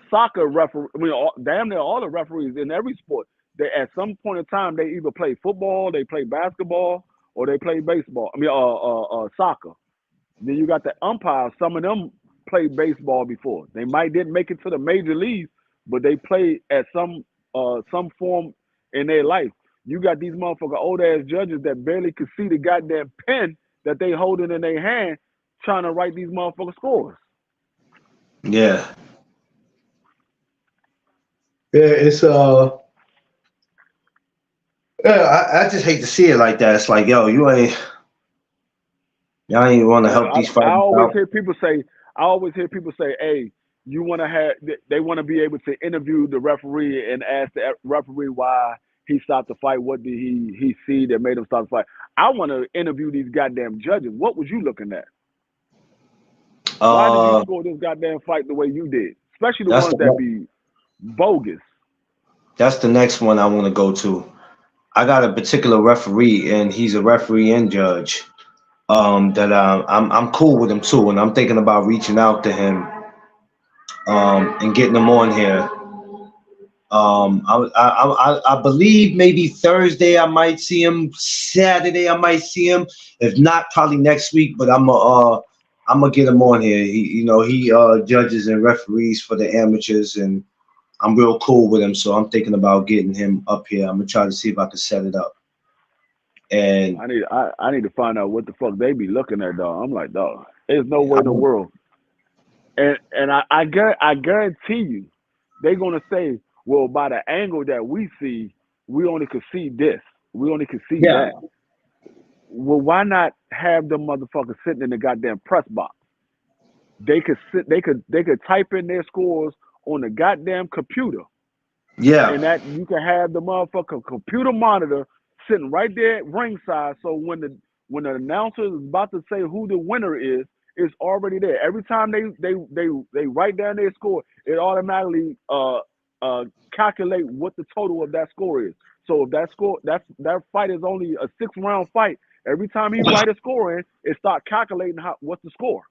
soccer referee. I mean, damn near all the referees in every sport. They at some point in time they either play football, they play basketball, or they play baseball. I mean, soccer. Then you got the umpires. Some of them played baseball before. They might didn't make it to the major leagues, but they played at some form in their life. You got these motherfucking old ass judges that barely could see the goddamn pen that they holding in their hand, trying to write these motherfucking scores. Yeah. Yeah, it's I just hate to see it like that. It's like, yo, y'all ain't want to help these fighters. I always hear people say, hey, you want to have, they want to be able to interview the referee and ask the referee why he stopped the fight. What did he see that made him stop the fight? I want to interview these goddamn judges. What was you looking at? Why did you score this goddamn fight the way you did? Especially the ones that be bogus. That's the next one I want to go to. I got a particular referee, and he's a referee and judge. That I'm cool with him too, and I'm thinking about reaching out to him, and getting him on here. I believe maybe Thursday I might see him. Saturday I might see him. If not, probably next week. But I'm gonna get him on here. He judges and referees for the amateurs, and I'm real cool with him. So I'm thinking about getting him up here. I'm gonna try to see if I can set it up. And I need to find out what the fuck they be looking at, dog. I'm like, dog, there's no way in the I'm, world. And I guarantee you, they're gonna say, well, by the angle that we see, we only could see this, we only could see yeah, that. Well, why not have them motherfuckers sitting in the goddamn press box? They could sit, they could type in their scores on the goddamn computer, yeah, and that you can have the motherfucking computer monitor sitting right there at ringside. So when the announcer is about to say who the winner is, it's already there. Every time they write down their score, it automatically calculate what the total of that score is. So if that fight is only a 6-round fight, every time he write a score in, it start calculating what's the score.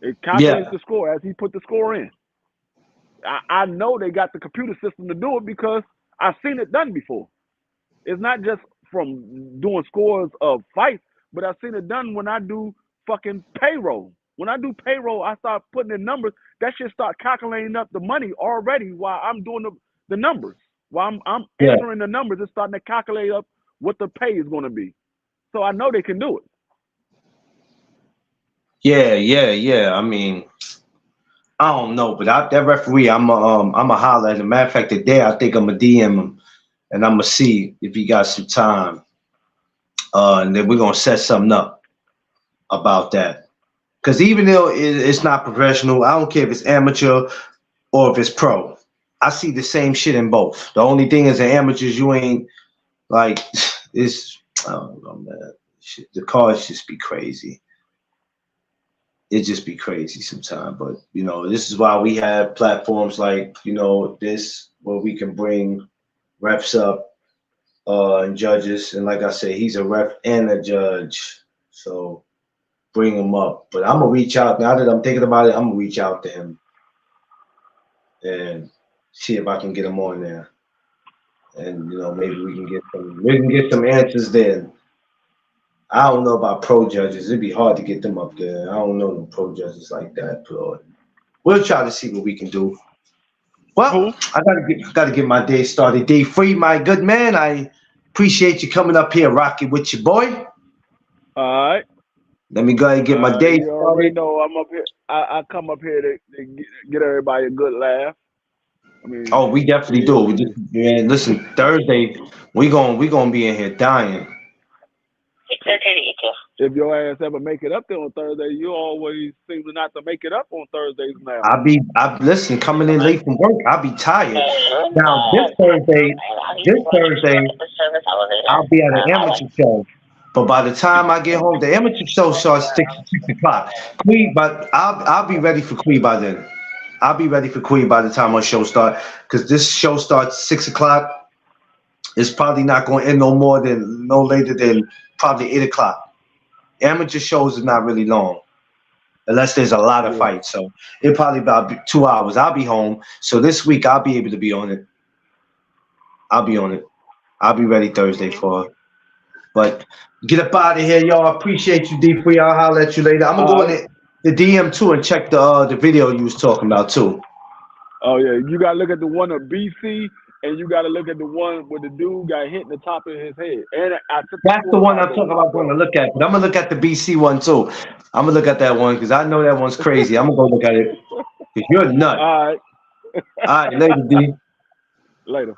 It calculates yeah, the score as he put the score in. I know they got the computer system to do it because I've seen it done before. It's not just from doing scores of fights, but I've seen it done when I do fucking payroll. When I do payroll, I start putting in numbers. That shit start calculating up the money already while I'm doing the numbers. While I'm yeah, entering the numbers, it's starting to calculate up what the pay is going to be. So I know they can do it. yeah. I mean, I don't know, but that referee, I'm a holler. As a matter of fact, today I think I'm a DM him, and I'm gonna see if he got some time. And then we're gonna set something up about that. Because even though it's not professional, I don't care if it's amateur or if it's pro. I see the same shit in both. The only thing is, in amateurs, you ain't like it's. I don't know, man. Shit, the cards just be crazy. It just be crazy sometimes. But this is why we have platforms like this, where we can bring refs up and judges. And like I said, he's a ref and a judge, so bring him up. But I'm gonna reach out now that I'm thinking about it. I'm gonna reach out to him and see if I can get him on there. And maybe we can get some answers then. I don't know about pro judges. It'd be hard to get them up there. I don't know the pro judges like that, but we'll try to see what we can do. Well, Who? I gotta get my day started. Day free, my good man. I appreciate you coming up here, rocking with your boy. All right. Let me go ahead and get my day You already started. know I'm up here. I come up here to get everybody a good laugh. I Oh, mean, we definitely do. We just, man, listen, Thursday we gonna be in here dying. It's okay to eat too. if your ass ever make it up there on Thursday, you always seem to not to make it up on Thursdays now. I listen, coming in late from work, I'll be tired. Good. Now I used this to Thursday, work at the service elevator. I'll be at an I amateur went. show. But by the time I get home, the amateur show starts 6 o'clock. Queen, but I'll be ready for Queen by then. I'll be ready for Queen by the time our show starts, because this show starts 6 o'clock. It's probably not going to end no later than probably 8 o'clock. Amateur shows are not really long unless there's a lot of Yeah. fights. So it'll probably about 2 hours. I'll be home. So this week I'll be able to be on it. I'll be on it. I'll be ready Thursday for it. But get up out of here, y'all. Appreciate you, D3. I'll holler at you later. I'm gonna go in the DM too and check the video you was talking about too. Oh yeah, you gotta look at the one of BC, and you gotta look at the one where the dude got hit in the top of his head. And I took the That's the one scorecard I'm though talking as about going well. to look at. But I'm gonna look at the BC one too. I'm gonna look at that one because I know that one's crazy. I'm gonna go look at it because you're a nut. All right, All right, later, D. later.